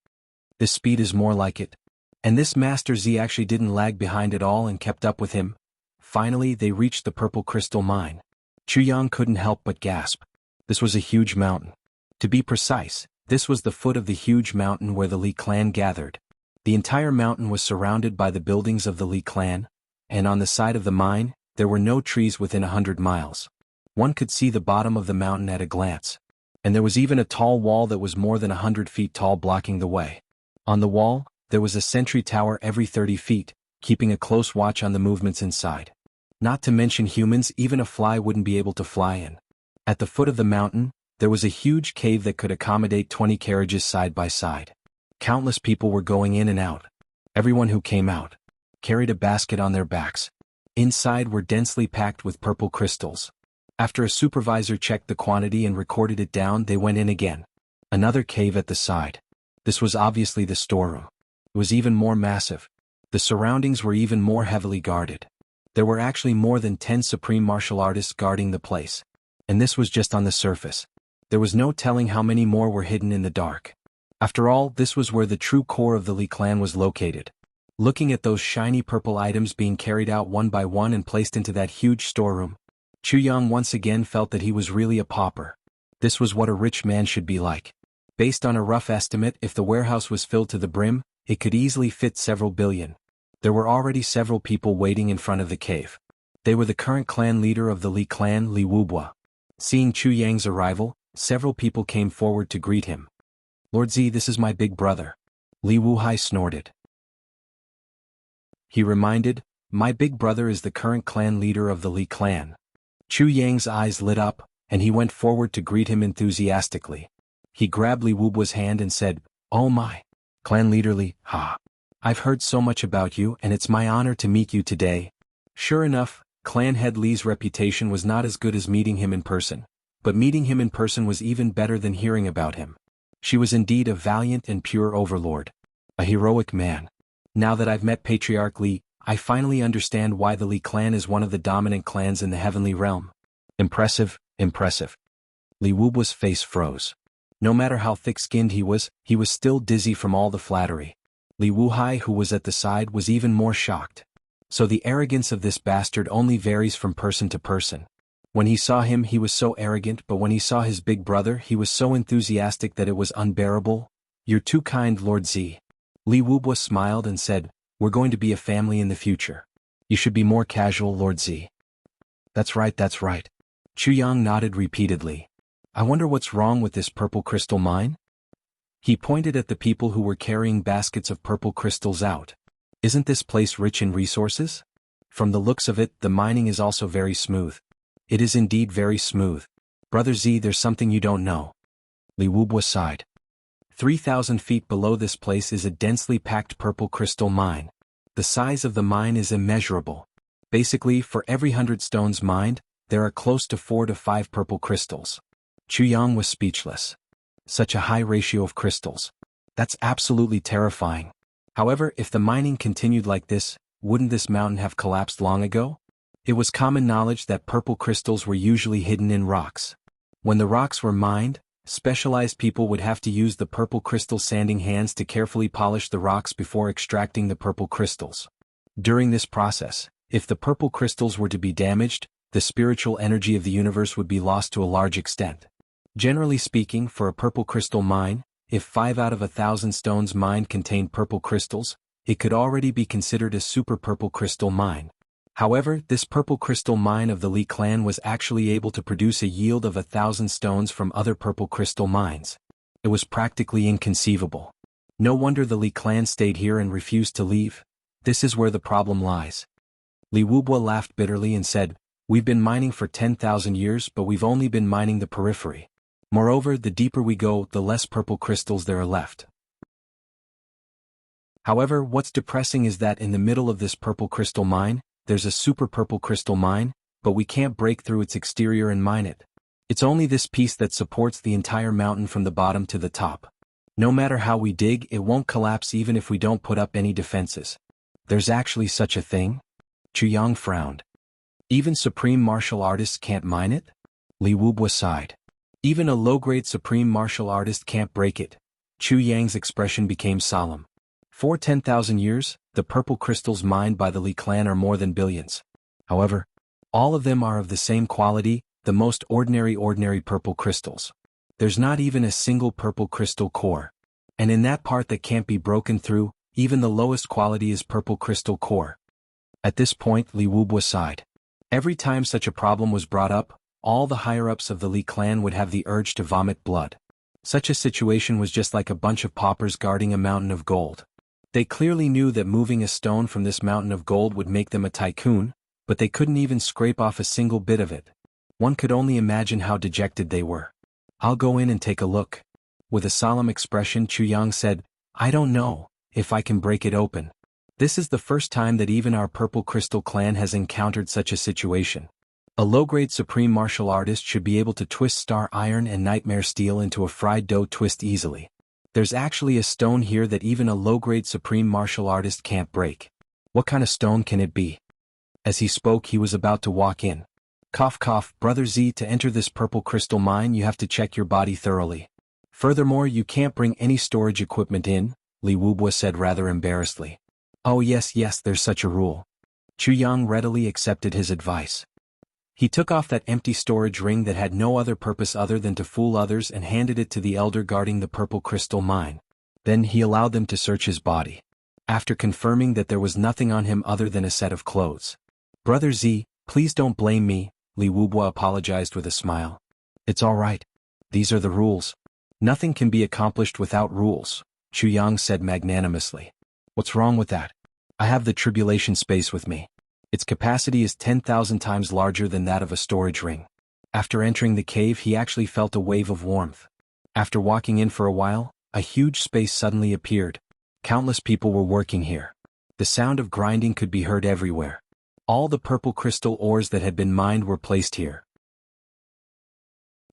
This speed is more like it. And this Master Z actually didn't lag behind at all and kept up with him. Finally, they reached the Purple Crystal Mine. Chu Yang couldn't help but gasp. This was a huge mountain. To be precise, this was the foot of the huge mountain where the Li clan gathered. The entire mountain was surrounded by the buildings of the Li clan, and on the side of the mine, there were no trees within 100 miles. One could see the bottom of the mountain at a glance. And there was even a tall wall that was more than 100 feet tall blocking the way. On the wall, there was a sentry tower every 30 feet, keeping a close watch on the movements inside. Not to mention humans, even a fly wouldn't be able to fly in. At the foot of the mountain, there was a huge cave that could accommodate 20 carriages side by side. Countless people were going in and out. Everyone who came out carried a basket on their backs. Inside were densely packed with purple crystals. After a supervisor checked the quantity and recorded it down, they went in again. Another cave at the side. This was obviously the storeroom. It was even more massive. The surroundings were even more heavily guarded. There were actually more than 10 supreme martial artists guarding the place. And this was just on the surface. There was no telling how many more were hidden in the dark. After all, this was where the true core of the Li clan was located. Looking at those shiny purple items being carried out one by one and placed into that huge storeroom, Chu Yang once again felt that he was really a pauper. This was what a rich man should be like. Based on a rough estimate, if the warehouse was filled to the brim, it could easily fit several billion. There were already several people waiting in front of the cave. They were the current clan leader of the Li clan, Li Wubua. Seeing Chu Yang's arrival, several people came forward to greet him. "Lord Z, this is my big brother." Li Wuhai snorted. He reminded, "My big brother is the current clan leader of the Li clan." Chu Yang's eyes lit up, and he went forward to greet him enthusiastically. He grabbed Li Wubua's hand and said, "Oh my! Clan leader Li, ha! I've heard so much about you and it's my honor to meet you today." Sure enough, clan head Li's reputation was not as good as meeting him in person, but meeting him in person was even better than hearing about him. She was indeed a valiant and pure overlord. A heroic man. Now that I've met Patriarch Li, I finally understand why the Li clan is one of the dominant clans in the heavenly realm. Impressive, impressive. Li Wubua's face froze. No matter how thick-skinned he was still dizzy from all the flattery. Li Wuhai, who was at the side, was even more shocked. So the arrogance of this bastard only varies from person to person. When he saw him he was so arrogant, but when he saw his big brother he was so enthusiastic that it was unbearable. "You're too kind, Lord Z." Li Wubua smiled and said, "We're going to be a family in the future. You should be more casual, Lord Z." That's right, that's right. Chu Yang nodded repeatedly. "I wonder what's wrong with this purple crystal mine?" He pointed at the people who were carrying baskets of purple crystals out. "Isn't this place rich in resources? From the looks of it, the mining is also very smooth." "It is indeed very smooth. Brother Z, there's something you don't know." Li Wubua sighed. 3,000 feet below this place is a densely packed purple crystal mine. The size of the mine is immeasurable. Basically, for every 100 stones mined, there are close to 4 to 5 purple crystals. Chu Yang was speechless. Such a high ratio of crystals. That's absolutely terrifying. However, if the mining continued like this, wouldn't this mountain have collapsed long ago? It was common knowledge that purple crystals were usually hidden in rocks. When the rocks were mined, specialized people would have to use the purple crystal sanding hands to carefully polish the rocks before extracting the purple crystals. During this process, if the purple crystals were to be damaged, the spiritual energy of the universe would be lost to a large extent. Generally speaking, for a purple crystal mine, if 5 out of 1,000 stones mined contained purple crystals, it could already be considered a super purple crystal mine. However, this purple crystal mine of the Li clan was actually able to produce a yield of 1,000 stones from other purple crystal mines. It was practically inconceivable. No wonder the Li clan stayed here and refused to leave. This is where the problem lies. Li Wubua laughed bitterly and said, "We've been mining for 10,000 years, but we've only been mining the periphery. Moreover, the deeper we go, the less purple crystals there are left. However, what's depressing is that in the middle of this purple crystal mine, there's a super purple crystal mine, but we can't break through its exterior and mine it. It's only this piece that supports the entire mountain from the bottom to the top. No matter how we dig, it won't collapse even if we don't put up any defenses." "There's actually such a thing?" Chu Yang frowned. "Even supreme martial artists can't mine it?" Li Wubua sighed. "Even a low-grade supreme martial artist can't break it." Chu Yang's expression became solemn. For 10,000 years, the purple crystals mined by the Li clan are more than billions. However, all of them are of the same quality, the most ordinary purple crystals. There's not even a single purple crystal core. And in that part that can't be broken through, even the lowest quality is purple crystal core. At this point, Li Wubua sighed. Every time such a problem was brought up, all the higher-ups of the Li clan would have the urge to vomit blood. Such a situation was just like a bunch of paupers guarding a mountain of gold. They clearly knew that moving a stone from this mountain of gold would make them a tycoon, but they couldn't even scrape off a single bit of it. One could only imagine how dejected they were. "I'll go in and take a look." With a solemn expression, Chu Yang said, "I don't know if I can break it open. This is the first time that even our purple crystal clan has encountered such a situation. A low-grade supreme martial artist should be able to twist star iron and nightmare steel into a fried dough twist easily. There's actually a stone here that even a low-grade supreme martial artist can't break. What kind of stone can it be?" As he spoke, he was about to walk in. "Cough cough, Brother Z, to enter this purple crystal mine you have to check your body thoroughly. Furthermore, you can't bring any storage equipment in," Li Wubua said rather embarrassedly. "Oh yes, there's such a rule." Chu Yang readily accepted his advice. He took off that empty storage ring that had no other purpose other than to fool others and handed it to the elder guarding the purple crystal mine. Then he allowed them to search his body. After confirming that there was nothing on him other than a set of clothes. "Brother Z, Please don't blame me, Li Wubua apologized with a smile. It's all right. These are the rules. Nothing can be accomplished without rules, Chu Yang said magnanimously. What's wrong with that? I have the tribulation space with me. Its capacity is 10,000 times larger than that of a storage ring. After entering the cave, he actually felt a wave of warmth. After walking in for a while, a huge space suddenly appeared. Countless people were working here. The sound of grinding could be heard everywhere. All the purple crystal ores that had been mined were placed here.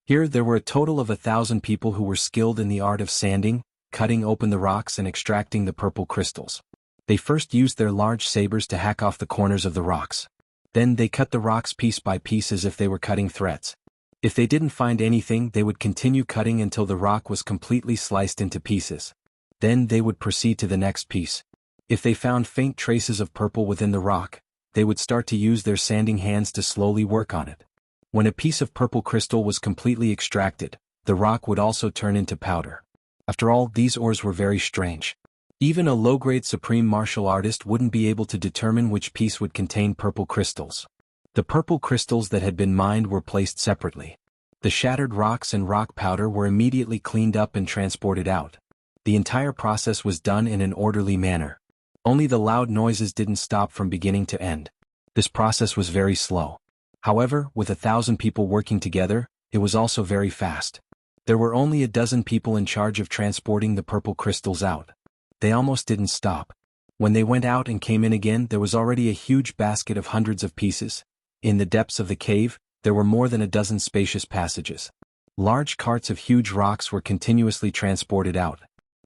Here there were a total of 1,000 people who were skilled in the art of sanding, cutting open the rocks and extracting the purple crystals. They first used their large sabers to hack off the corners of the rocks. Then they cut the rocks piece by piece as if they were cutting threads. If they didn't find anything, they would continue cutting until the rock was completely sliced into pieces. Then they would proceed to the next piece. If they found faint traces of purple within the rock, they would start to use their sanding hands to slowly work on it. When a piece of purple crystal was completely extracted, the rock would also turn into powder. After all, these ores were very strange. Even a low-grade supreme martial artist wouldn't be able to determine which piece would contain purple crystals. The purple crystals that had been mined were placed separately. The shattered rocks and rock powder were immediately cleaned up and transported out. The entire process was done in an orderly manner. Only the loud noises didn't stop from beginning to end. This process was very slow. However, with 1,000 people working together, it was also very fast. There were only a dozen people in charge of transporting the purple crystals out. They almost didn't stop. When they went out and came in again, there was already a huge basket of hundreds of pieces. In the depths of the cave, there were more than a dozen spacious passages. Large carts of huge rocks were continuously transported out.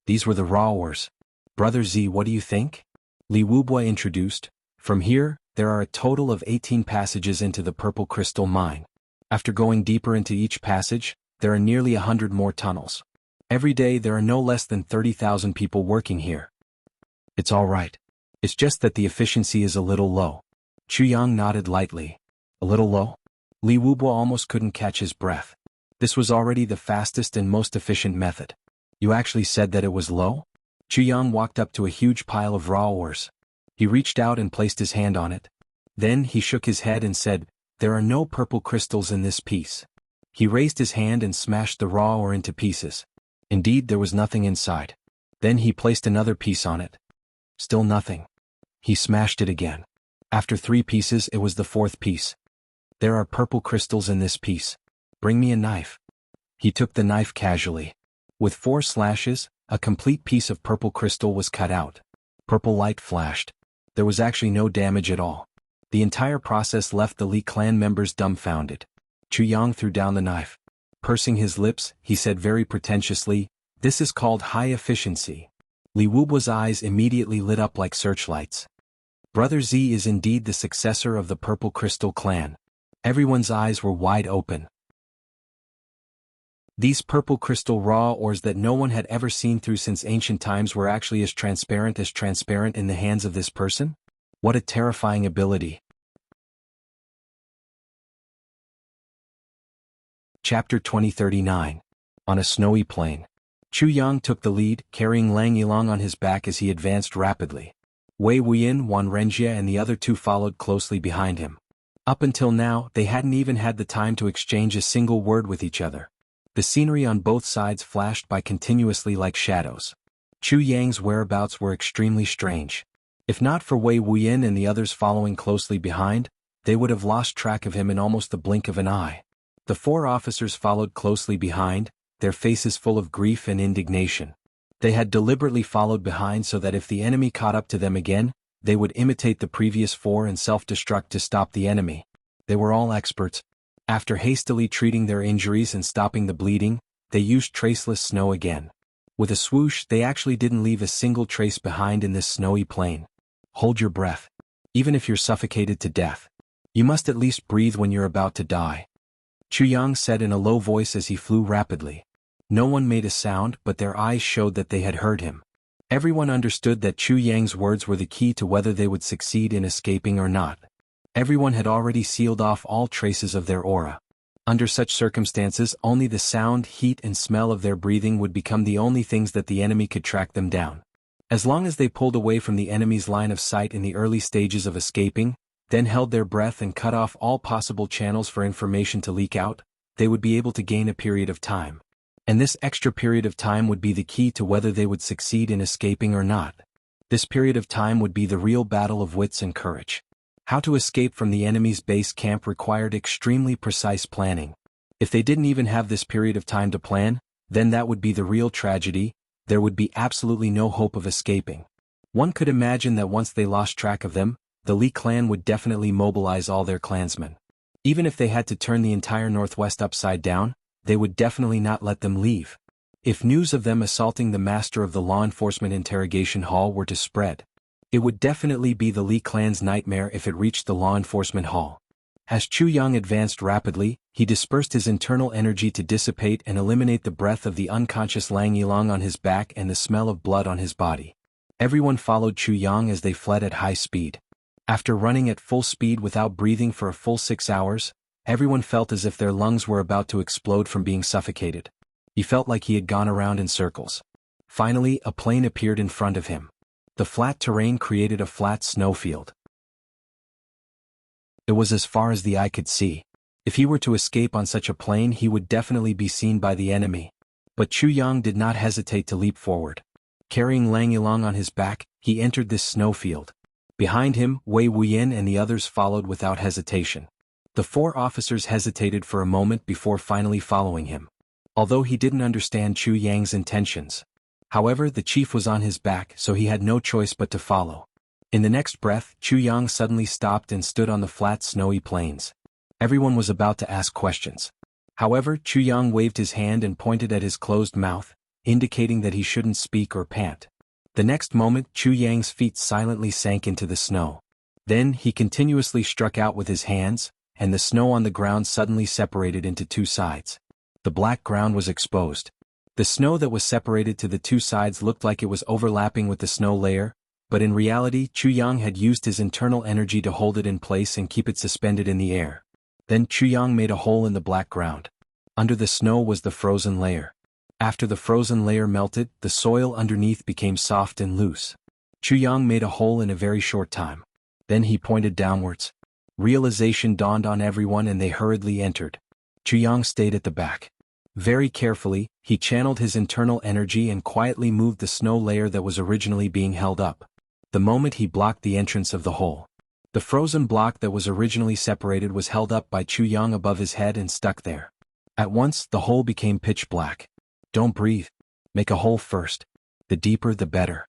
These were the raw ores. Brother Z, what do you think? Li Wubua introduced. From here, there are a total of 18 passages into the purple crystal mine. After going deeper into each passage, there are nearly 100 more tunnels. Every day there are no less than 30,000 people working here. It's all right. It's just that the efficiency is a little low. Chu Yang nodded lightly. A little low? Li Wubua almost couldn't catch his breath. This was already the fastest and most efficient method. You actually said that it was low? Chu Yang walked up to a huge pile of raw ores. He reached out and placed his hand on it. Then he shook his head and said, "There are no purple crystals in this piece." He raised his hand and smashed the raw ore into pieces. Indeed, there was nothing inside. Then he placed another piece on it. Still nothing. He smashed it again. After 3 pieces, it was the 4th piece. There are purple crystals in this piece. Bring me a knife. He took the knife casually. With 4 slashes, a complete piece of purple crystal was cut out. Purple light flashed. There was actually no damage at all. The entire process left the Li clan members dumbfounded. Chu Yang threw down the knife. Pursing his lips, he said very pretentiously, "This is called high efficiency." Li Wubua's eyes immediately lit up like searchlights. Brother Z is indeed the successor of the Purple Crystal clan. Everyone's eyes were wide open. These purple crystal raw ores that no one had ever seen through since ancient times were actually as transparent in the hands of this person? What a terrifying ability. Chapter 2039. On a snowy plain. Chu Yang took the lead, carrying Lang Yilong on his back as he advanced rapidly. Wei Wuyin, Wan Renjia and the other 2 followed closely behind him. Up until now, they hadn't even had the time to exchange a single word with each other. The scenery on both sides flashed by continuously like shadows. Chu Yang's whereabouts were extremely strange. If not for Wei Wuyin and the others following closely behind, they would have lost track of him in almost the blink of an eye. The 4 officers followed closely behind, their faces full of grief and indignation. They had deliberately followed behind so that if the enemy caught up to them again, they would imitate the previous 4 and self-destruct to stop the enemy. They were all experts. After hastily treating their injuries and stopping the bleeding, they used traceless snow again. With a swoosh, they actually didn't leave a single trace behind in this snowy plain. Hold your breath. Even if you're suffocated to death, you must at least breathe when you're about to die. Chu Yang said in a low voice as he flew rapidly. No one made a sound, but their eyes showed that they had heard him. Everyone understood that Chu Yang's words were the key to whether they would succeed in escaping or not. Everyone had already sealed off all traces of their aura. Under such circumstances, only the sound, heat and smell of their breathing would become the only things that the enemy could track them down. As long as they pulled away from the enemy's line of sight in the early stages of escaping, then held their breath and cut off all possible channels for information to leak out, they would be able to gain a period of time. And this extra period of time would be the key to whether they would succeed in escaping or not. This period of time would be the real battle of wits and courage. How to escape from the enemy's base camp required extremely precise planning. If they didn't even have this period of time to plan, then that would be the real tragedy. There would be absolutely no hope of escaping. One could imagine that once they lost track of them, the Li clan would definitely mobilize all their clansmen. Even if they had to turn the entire northwest upside down, they would definitely not let them leave. If news of them assaulting the master of the law enforcement interrogation hall were to spread, it would definitely be the Li clan's nightmare if it reached the law enforcement hall. As Chu Yang advanced rapidly, he dispersed his internal energy to dissipate and eliminate the breath of the unconscious Lang Yilong on his back and the smell of blood on his body. Everyone followed Chu Yang as they fled at high speed. After running at full speed without breathing for a full 6 hours, everyone felt as if their lungs were about to explode from being suffocated. He felt like he had gone around in circles. Finally, a plane appeared in front of him. The flat terrain created a flat snowfield. It was as far as the eye could see. If he were to escape on such a plane, he would definitely be seen by the enemy. But Chu Yang did not hesitate to leap forward. Carrying Lang Yilong on his back, he entered this snowfield. Behind him, Wei Wuyin and the others followed without hesitation. The 4 officers hesitated for a moment before finally following him. Although he didn't understand Chu Yang's intentions. However, the chief was on his back, so he had no choice but to follow. In the next breath, Chu Yang suddenly stopped and stood on the flat snowy plains. Everyone was about to ask questions. However, Chu Yang waved his hand and pointed at his closed mouth, indicating that he shouldn't speak or pant. The next moment, Chu Yang's feet silently sank into the snow. Then, he continuously struck out with his hands, and the snow on the ground suddenly separated into 2 sides. The black ground was exposed. The snow that was separated to the 2 sides looked like it was overlapping with the snow layer, but in reality, Chu Yang had used his internal energy to hold it in place and keep it suspended in the air. Then Chu Yang made a hole in the black ground. Under the snow was the frozen layer. After the frozen layer melted, the soil underneath became soft and loose. Chu Yang made a hole in a very short time. Then he pointed downwards. Realization dawned on everyone and they hurriedly entered. Chu Yang stayed at the back. Very carefully, he channeled his internal energy and quietly moved the snow layer that was originally being held up. The moment he blocked the entrance of the hole, the frozen block that was originally separated was held up by Chu Yang above his head and stuck there. At once, the hole became pitch black. Don't breathe. Make a hole first. The deeper the better.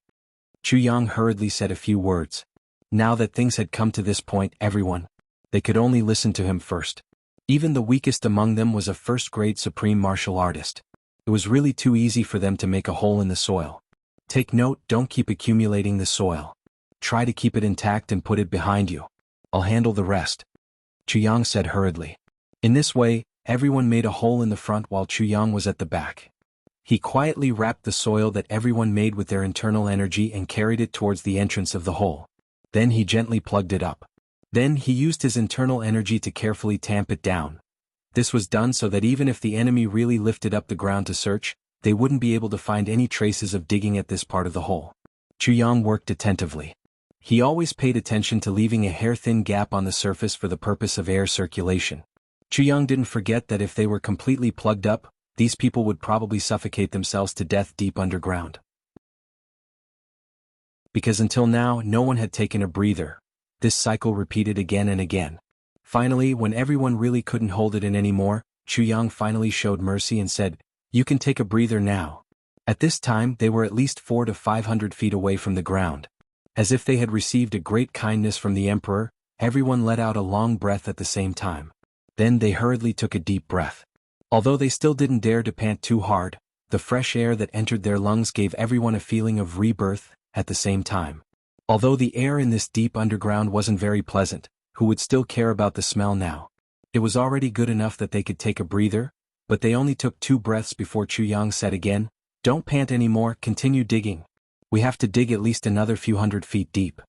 Chu Yang hurriedly said a few words. Now that things had come to this point, they could only listen to him first. Even the weakest among them was a first-grade supreme martial artist. It was really too easy for them to make a hole in the soil. Take note, don't keep accumulating the soil. Try to keep it intact and put it behind you. I'll handle the rest. Chu Yang said hurriedly. In this way, everyone made a hole in the front while Chu Yang was at the back. He quietly wrapped the soil that everyone made with their internal energy and carried it towards the entrance of the hole. Then he gently plugged it up. Then he used his internal energy to carefully tamp it down. This was done so that even if the enemy really lifted up the ground to search, they wouldn't be able to find any traces of digging at this part of the hole. Chu Yang worked attentively. He always paid attention to leaving a hair-thin gap on the surface for the purpose of air circulation. Chu Yang didn't forget that if they were completely plugged up, these people would probably suffocate themselves to death deep underground. Because until now, no one had taken a breather. This cycle repeated again and again. Finally, when everyone really couldn't hold it in anymore, Chu Yang finally showed mercy and said, "You can take a breather now." At this time, they were at least 400 to 500 feet away from the ground. As if they had received a great kindness from the emperor, everyone let out a long breath at the same time. Then they hurriedly took a deep breath. Although they still didn't dare to pant too hard, the fresh air that entered their lungs gave everyone a feeling of rebirth at the same time. Although the air in this deep underground wasn't very pleasant, who would still care about the smell now? It was already good enough that they could take a breather, but they only took 2 breaths before Chu Yang said again, "Don't pant anymore, continue digging. We have to dig at least another few hundred feet deep."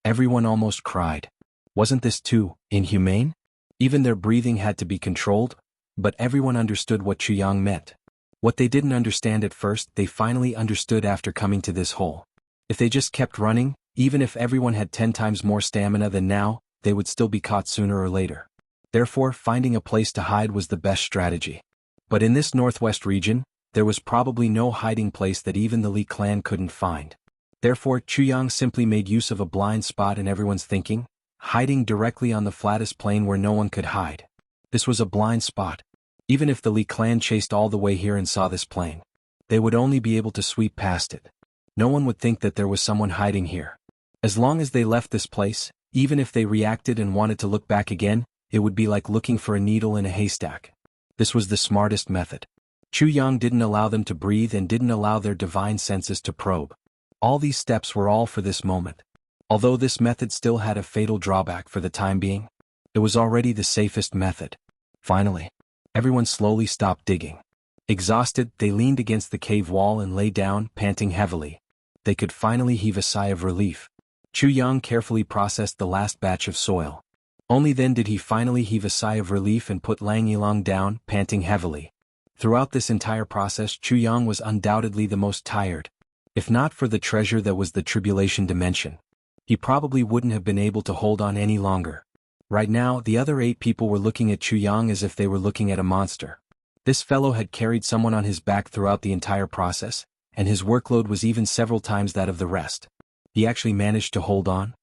Everyone almost cried. Wasn't this too inhumane? Even their breathing had to be controlled, but everyone understood what Chu Yang meant. What they didn't understand at first, they finally understood after coming to this hole. If they just kept running, even if everyone had 10 times more stamina than now, they would still be caught sooner or later. Therefore, finding a place to hide was the best strategy. But in this northwest region, there was probably no hiding place that even the Li clan couldn't find. Therefore, Chuyang simply made use of a blind spot in everyone's thinking, hiding directly on the flattest plain where no one could hide. This was a blind spot. Even if the Li clan chased all the way here and saw this plain, they would only be able to sweep past it. No one would think that there was someone hiding here. As long as they left this place, even if they reacted and wanted to look back again, it would be like looking for a needle in a haystack. This was the smartest method. Chuyang didn't allow them to breathe and didn't allow their divine senses to probe. All these steps were all for this moment. Although this method still had a fatal drawback for the time being, it was already the safest method. Finally, everyone slowly stopped digging. Exhausted, they leaned against the cave wall and lay down, panting heavily. They could finally heave a sigh of relief. Chuyang carefully processed the last batch of soil. Only then did he finally heave a sigh of relief and put Lang Yilong down, panting heavily. Throughout this entire process, Chuyang was undoubtedly the most tired. If not for the treasure that was the tribulation dimension, he probably wouldn't have been able to hold on any longer. Right now, the other 8 people were looking at Chuyang as if they were looking at a monster. This fellow had carried someone on his back throughout the entire process, and his workload was even several times that of the rest. He actually managed to hold on.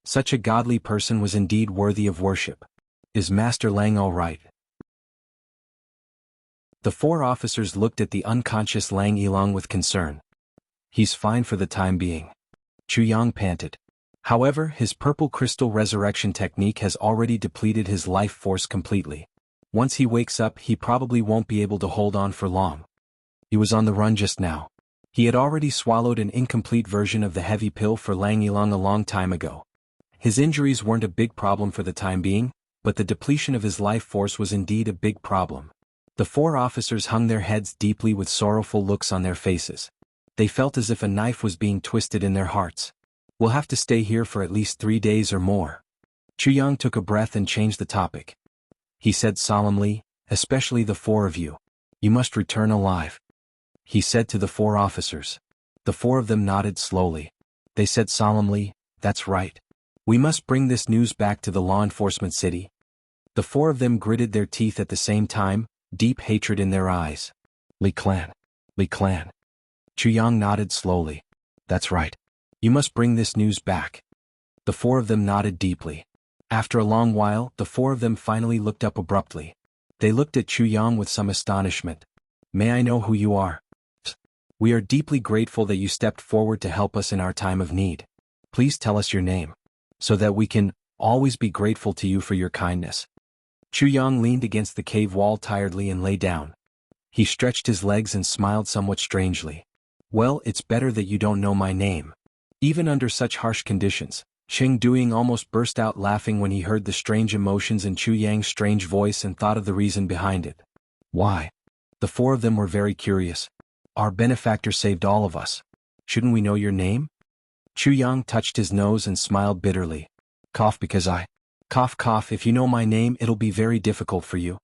Such a godly person was indeed worthy of worship. Is Master Lang all right? The 4 officers looked at the unconscious Lang Yilong with concern. He's fine for the time being. Chuyang panted. However, his purple crystal resurrection technique has already depleted his life force completely. Once he wakes up, he probably won't be able to hold on for long. He was on the run just now. He had already swallowed an incomplete version of the heavy pill for Lang Yilong a long time ago. His injuries weren't a big problem for the time being, but the depletion of his life force was indeed a big problem. The 4 officers hung their heads deeply with sorrowful looks on their faces. They felt as if a knife was being twisted in their hearts. We'll have to stay here for at least 3 days or more. Chuyang took a breath and changed the topic. He said solemnly, especially the 4 of you. You must return alive. He said to the 4 officers. The 4 of them nodded slowly. They said solemnly, that's right. We must bring this news back to the law enforcement city. The 4 of them gritted their teeth at the same time, deep hatred in their eyes. Li clan. Li clan. Chuyang nodded slowly. That's right. You must bring this news back. The 4 of them nodded deeply. After a long while, the 4 of them finally looked up abruptly. They looked at Chuyang with some astonishment. May I know who you are? We are deeply grateful that you stepped forward to help us in our time of need. Please tell us your name, so that we can always be grateful to you for your kindness. Chuyang leaned against the cave wall tiredly and lay down. He stretched his legs and smiled somewhat strangely. Well, it's better that you don't know my name. Even under such harsh conditions, Cheng Duing almost burst out laughing when he heard the strange emotions in Chuyang's strange voice and thought of the reason behind it. Why? The 4 of them were very curious. Our benefactor saved all of us. Shouldn't we know your name? Chuyang touched his nose and smiled bitterly. Cough because I... Cough, if you know my name it'll be very difficult for you.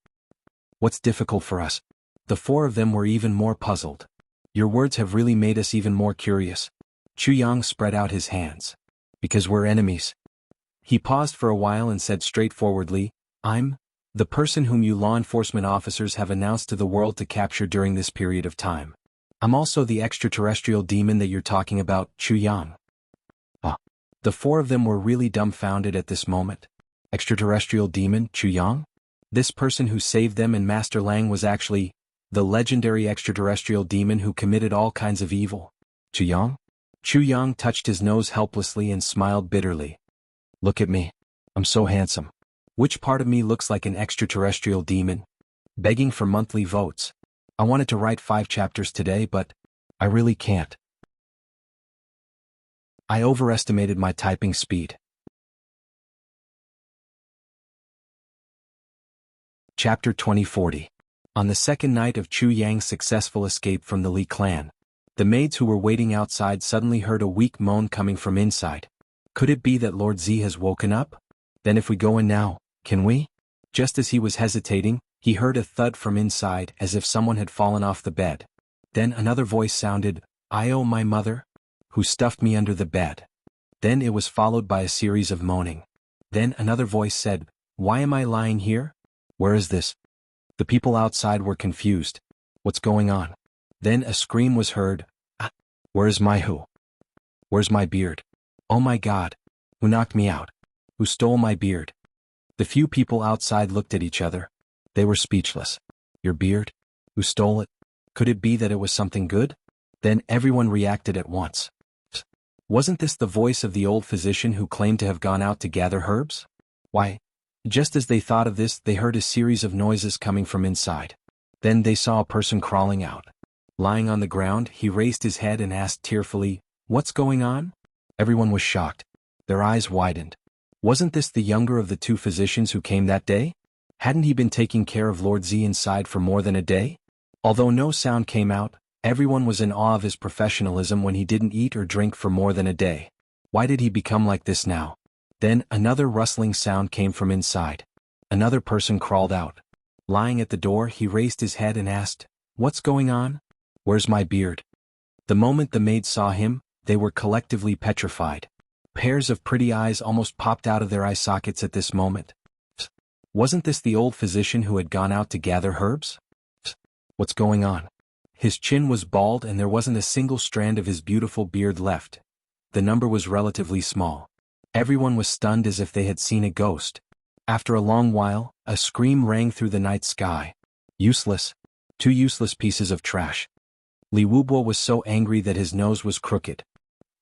What's difficult for us? The 4 of them were even more puzzled. Your words have really made us even more curious. Chuyang spread out his hands. Because we're enemies. He paused for a while and said straightforwardly, I'm the person whom you law enforcement officers have announced to the world to capture during this period of time. I'm also the extraterrestrial demon that you're talking about, Chuyang. The 4 of them were really dumbfounded at this moment. Extraterrestrial demon, Chuyang? This person who saved them and Master Lang was actually the legendary extraterrestrial demon who committed all kinds of evil. Chuyang? Chuyang touched his nose helplessly and smiled bitterly. Look at me. I'm so handsome. Which part of me looks like an extraterrestrial demon? Begging for monthly votes. I wanted to write 5 chapters today, but I really can't. I overestimated my typing speed. Chapter 2040. On the second night of Chu Yang's successful escape from the Li clan, the maids who were waiting outside suddenly heard a weak moan coming from inside. Could it be that Lord Z has woken up? Then if we go in now, can we? Just as he was hesitating, he heard a thud from inside as if someone had fallen off the bed. Then another voice sounded, I owe my mother, who stuffed me under the bed. Then it was followed by a series of moaning. Then another voice said, "Why am I lying here? Where is this?" The people outside were confused. What's going on? Then a scream was heard. "Ah, where is my who? Where's my beard? Oh my God! Who knocked me out? Who stole my beard?" The few people outside looked at each other. They were speechless. Your beard? Who stole it? Could it be that it was something good? Then everyone reacted at once. Wasn't this the voice of the old physician who claimed to have gone out to gather herbs? Why, just as they thought of this, they heard a series of noises coming from inside. Then they saw a person crawling out. Lying on the ground, he raised his head and asked tearfully, "What's going on?" Everyone was shocked. Their eyes widened. Wasn't this the younger of the two physicians who came that day? Hadn't he been taking care of Lord Z inside for more than a day? Although no sound came out, everyone was in awe of his professionalism when he didn't eat or drink for more than a day. Why did he become like this now? Then another rustling sound came from inside. Another person crawled out. Lying at the door, he raised his head and asked, "What's going on? Where's my beard?" The moment the maids saw him, they were collectively petrified. Pairs of pretty eyes almost popped out of their eye sockets at this moment. Wasn't this the old physician who had gone out to gather herbs? What's going on? His chin was bald and there wasn't a single strand of his beautiful beard left. The number was relatively small. Everyone was stunned as if they had seen a ghost. After a long while, a scream rang through the night sky. Useless. Two useless pieces of trash. Li Wubo was so angry that his nose was crooked.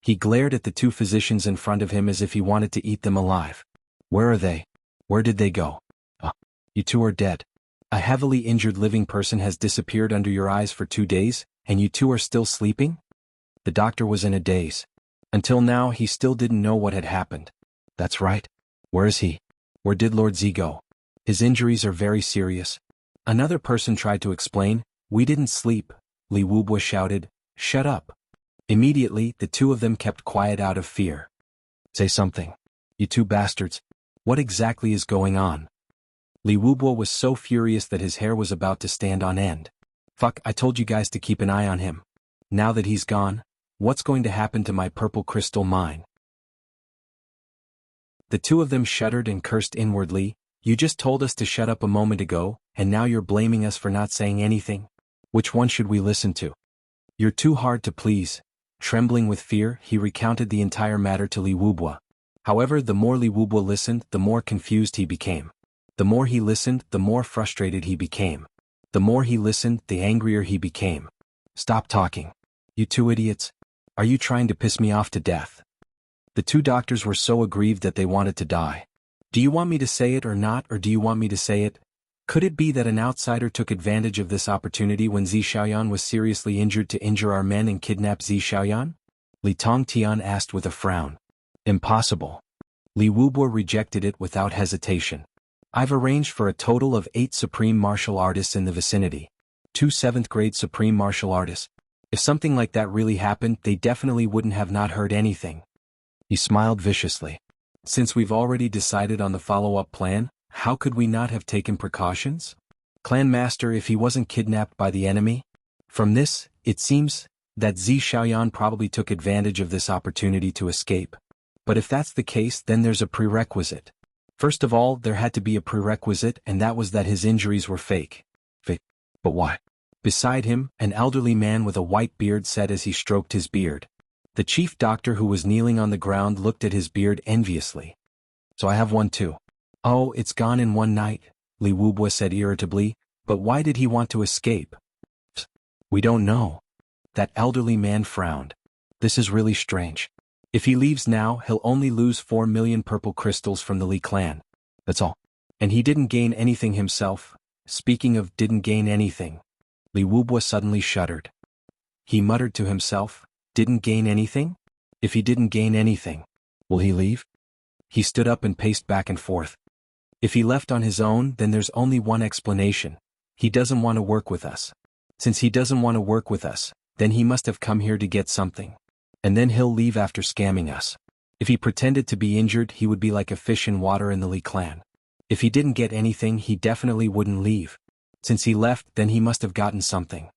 He glared at the two physicians in front of him as if he wanted to eat them alive. Where are they? Where did they go? You two are dead. A heavily injured living person has disappeared under your eyes for 2 days, and you two are still sleeping? The doctor was in a daze. Until now, he still didn't know what had happened. That's right. Where is he? Where did Lord Z go? His injuries are very serious. Another person tried to explain. We didn't sleep. Li Wubo shouted. Shut up. Immediately, the two of them kept quiet out of fear. Say something. You two bastards. What exactly is going on? Li Wubo was so furious that his hair was about to stand on end. Fuck, I told you guys to keep an eye on him. Now that he's gone, what's going to happen to my purple crystal mine? The two of them shuddered and cursed inwardly. You just told us to shut up a moment ago, and now you're blaming us for not saying anything. Which one should we listen to? You're too hard to please. Trembling with fear, he recounted the entire matter to Li Wubo. However, the more Li Wubo listened, the more confused he became. The more he listened, the more frustrated he became. The more he listened, the angrier he became. Stop talking. You two idiots. Are you trying to piss me off to death? The two doctors were so aggrieved that they wanted to die. Do you want me to say it or not, or do you want me to say it? Could it be that an outsider took advantage of this opportunity when Zi Xiaoyan was seriously injured to injure our men and kidnap Zi Xiaoyan? Li Tongtian asked with a frown. Impossible. Li Wubo rejected it without hesitation. I've arranged for a total of 8 supreme martial artists in the vicinity. 2 7th-grade supreme martial artists. If something like that really happened, they definitely wouldn't have not heard anything. He smiled viciously. Since we've already decided on the follow-up plan, how could we not have taken precautions? Clan Master, if he wasn't kidnapped by the enemy? From this, it seems that Zi Xiaoyan probably took advantage of this opportunity to escape. But if that's the case, then there's a prerequisite. First of all, there had to be a prerequisite, and that was that his injuries were fake. Fake. But why? Beside him, an elderly man with a white beard said as he stroked his beard. The chief doctor who was kneeling on the ground looked at his beard enviously. So I have one too. Oh, it's gone in one night, Li Wubo said irritably, but why did he want to escape? We don't know. That elderly man frowned. This is really strange. If he leaves now, he'll only lose 4 million purple crystals from the Li clan. That's all. And he didn't gain anything himself. Speaking of didn't gain anything. Li Wubo suddenly shuddered. He muttered to himself, didn't gain anything? If he didn't gain anything, will he leave? He stood up and paced back and forth. If he left on his own, then there's only one explanation. He doesn't want to work with us. Since he doesn't want to work with us, then he must have come here to get something. And then he'll leave after scamming us. If he pretended to be injured, he would be like a fish in water in the Li clan. If he didn't get anything, he definitely wouldn't leave. Since he left, then he must have gotten something.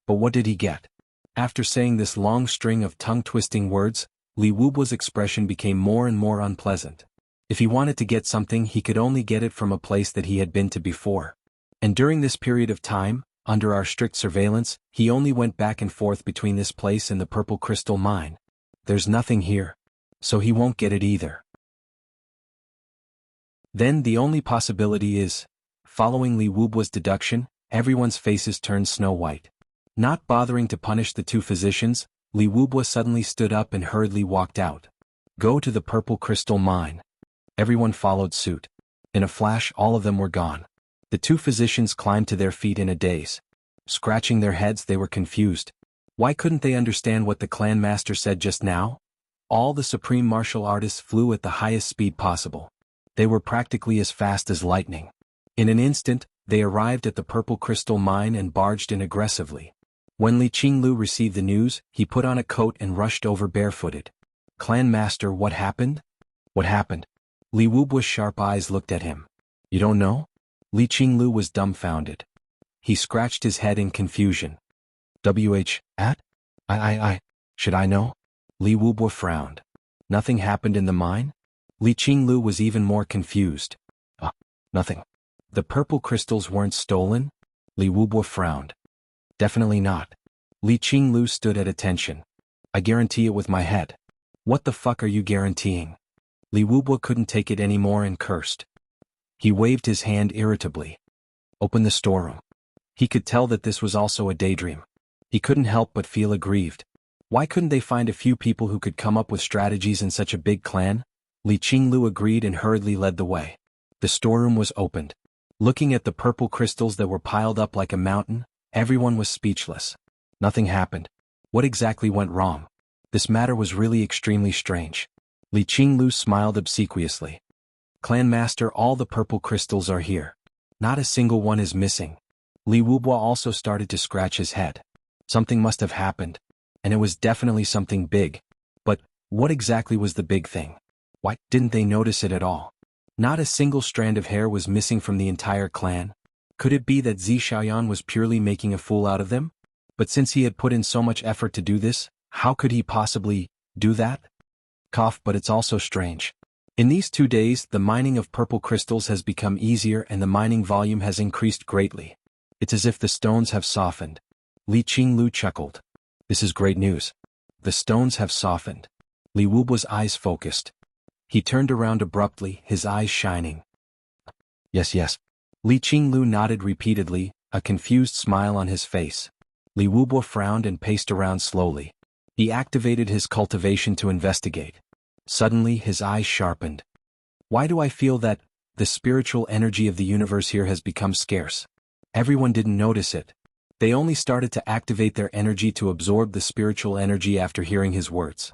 But what did he get? After saying this long string of tongue-twisting words, Li Wubo's expression became more and more unpleasant. If he wanted to get something, he could only get it from a place that he had been to before. And during this period of time, under our strict surveillance, he only went back and forth between this place and the purple crystal mine. There's nothing here. So he won't get it either. Then the only possibility is, following Li Wubua's deduction, everyone's faces turned snow white. Not bothering to punish the two physicians, Li Wubua suddenly stood up and hurriedly walked out. Go to the purple crystal mine. Everyone followed suit. In a flash, all of them were gone. The two physicians climbed to their feet in a daze. Scratching their heads, they were confused. Why couldn't they understand what the clan master said just now? All the supreme martial artists flew at the highest speed possible. They were practically as fast as lightning. In an instant, they arrived at the purple crystal mine and barged in aggressively. When Li Qinglu received the news, he put on a coat and rushed over barefooted. Clan master, what happened? What happened? Li Wubua's sharp eyes looked at him. You don't know? Li Qinglu was dumbfounded. He scratched his head in confusion. Should I know? Li Wubua frowned. Nothing happened in the mine? Li Qinglu was even more confused. Nothing. The purple crystals weren't stolen? Li Wubua frowned. Definitely not. Li Qinglu stood at attention. I guarantee it with my head. What the fuck are you guaranteeing? Li Wubua couldn't take it anymore and cursed. He waved his hand irritably. Open the storeroom. He could tell that this was also a daydream. He couldn't help but feel aggrieved. Why couldn't they find a few people who could come up with strategies in such a big clan? Li Qinglu agreed and hurriedly led the way. The storeroom was opened. Looking at the purple crystals that were piled up like a mountain, everyone was speechless. Nothing happened. What exactly went wrong? This matter was really extremely strange. Li Qinglu smiled obsequiously. Clan master, all the purple crystals are here. Not a single one is missing. Li Wubua also started to scratch his head. Something must have happened. And it was definitely something big. But what exactly was the big thing? Why didn't they notice it at all? Not a single strand of hair was missing from the entire clan. Could it be that Zi Xiaoyan was purely making a fool out of them? But since he had put in so much effort to do this, how could he possibly do that? But it's also strange. In these 2 days, the mining of purple crystals has become easier and the mining volume has increased greatly. It's as if the stones have softened. Li Qinglu chuckled. This is great news. The stones have softened. Li Wubua's eyes focused. He turned around abruptly, his eyes shining. Yes. Li Qinglu nodded repeatedly, a confused smile on his face. Li Wubua frowned and paced around slowly. He activated his cultivation to investigate. Suddenly his eyes sharpened. Why do I feel that the spiritual energy of the universe here has become scarce? Everyone didn't notice it. They only started to activate their energy to absorb the spiritual energy after hearing his words.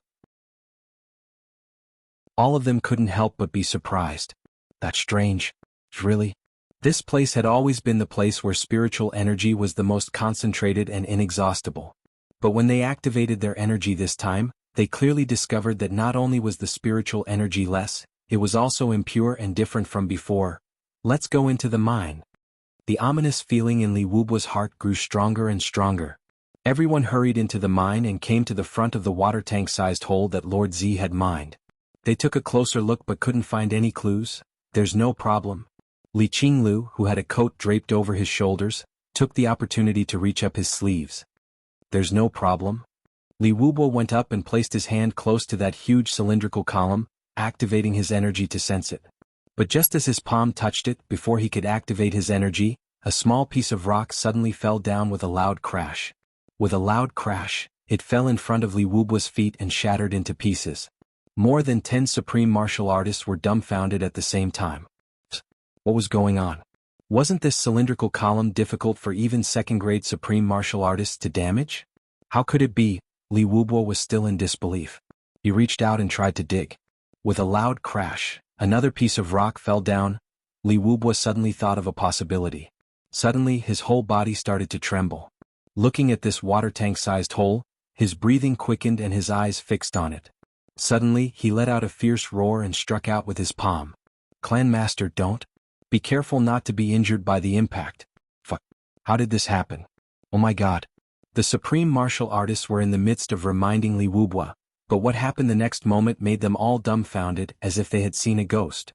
All of them couldn't help but be surprised. That's strange. Really? This place had always been the place where spiritual energy was the most concentrated and inexhaustible. But when they activated their energy this time, they clearly discovered that not only was the spiritual energy less, it was also impure and different from before. Let's go into the mine. The ominous feeling in Li Wubua's heart grew stronger and stronger. Everyone hurried into the mine and came to the front of the water tank-sized hole that Lord Zi had mined. They took a closer look but couldn't find any clues. There's no problem. Li Qinglu, who had a coat draped over his shoulders, took the opportunity to reach up his sleeves. There's no problem. Li Wubua went up and placed his hand close to that huge cylindrical column, activating his energy to sense it. But just as his palm touched it, before he could activate his energy, a small piece of rock suddenly fell down with a loud crash. With a loud crash, it fell in front of Li Wubua's feet and shattered into pieces. More than 10 supreme martial artists were dumbfounded at the same time. What was going on? Wasn't this cylindrical column difficult for even second-grade supreme martial artists to damage? How could it be? Li Wubua was still in disbelief. He reached out and tried to dig. With a loud crash, another piece of rock fell down. Li Wubua suddenly thought of a possibility. Suddenly, his whole body started to tremble. Looking at this water tank-sized hole, his breathing quickened and his eyes fixed on it. Suddenly, he let out a fierce roar and struck out with his palm. Clan Master, don't. Be careful not to be injured by the impact. Fuck. How did this happen? Oh my god. The supreme martial artists were in the midst of reminding Li Wubua. But what happened the next moment made them all dumbfounded, as if they had seen a ghost.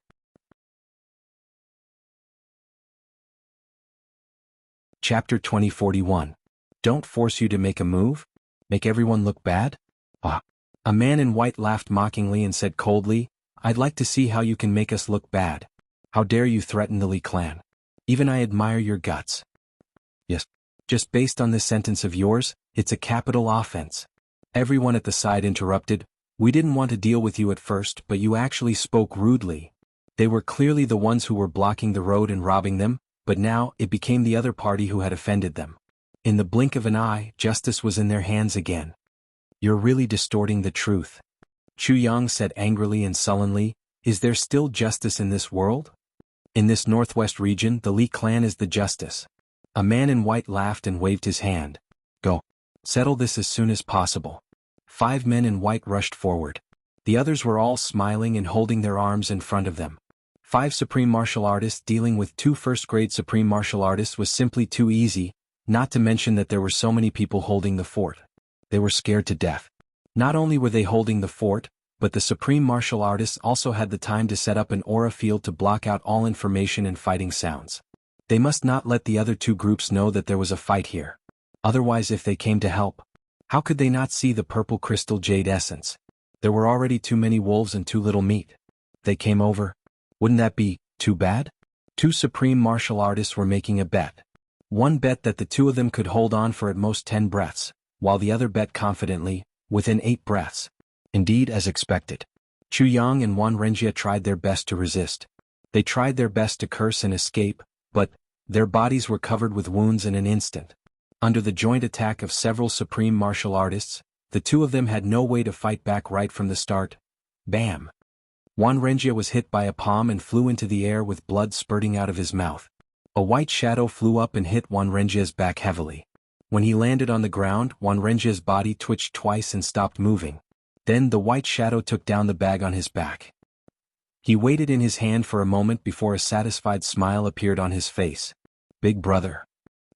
Chapter 2041. Don't force you to make a move? Make everyone look bad? Ah. A man in white laughed mockingly and said coldly, I'd like to see how you can make us look bad. How dare you threaten the Li clan? Even I admire your guts. Yes. Just based on this sentence of yours, it's a capital offense. Everyone at the side interrupted, we didn't want to deal with you at first, but you actually spoke rudely. They were clearly the ones who were blocking the road and robbing them, but now it became the other party who had offended them. In the blink of an eye, justice was in their hands again. You're really distorting the truth. Chu Yang said angrily and sullenly, is there still justice in this world? In this northwest region, the Li clan is the justice. A man in white laughed and waved his hand. Go. Settle this as soon as possible. 5 men in white rushed forward. The others were all smiling and holding their arms in front of them. 5 supreme martial artists dealing with 2 first-grade supreme martial artists was simply too easy, not to mention that there were so many people holding the fort. They were scared to death. Not only were they holding the fort, but the supreme martial artists also had the time to set up an aura field to block out all information and fighting sounds. They must not let the other 2 groups know that there was a fight here. Otherwise, if they came to help, how could they not see the purple crystal jade essence? There were already too many wolves and too little meat. They came over. Wouldn't that be too bad? 2 supreme martial artists were making a bet. One bet that the 2 of them could hold on for at most 10 breaths, while the other bet confidently, within 8 breaths. Indeed, as expected. Chu Yang and Wan Renjia tried their best to resist. They tried their best to curse and escape, but their bodies were covered with wounds in an instant. Under the joint attack of several supreme martial artists, the 2 of them had no way to fight back right from the start. Bam! Wan Renjia was hit by a palm and flew into the air with blood spurting out of his mouth. A white shadow flew up and hit Wan Renjia's back heavily. When he landed on the ground, Wan Renjia's body twitched twice and stopped moving. Then the white shadow took down the bag on his back. He waited in his hand for a moment before a satisfied smile appeared on his face. Big brother.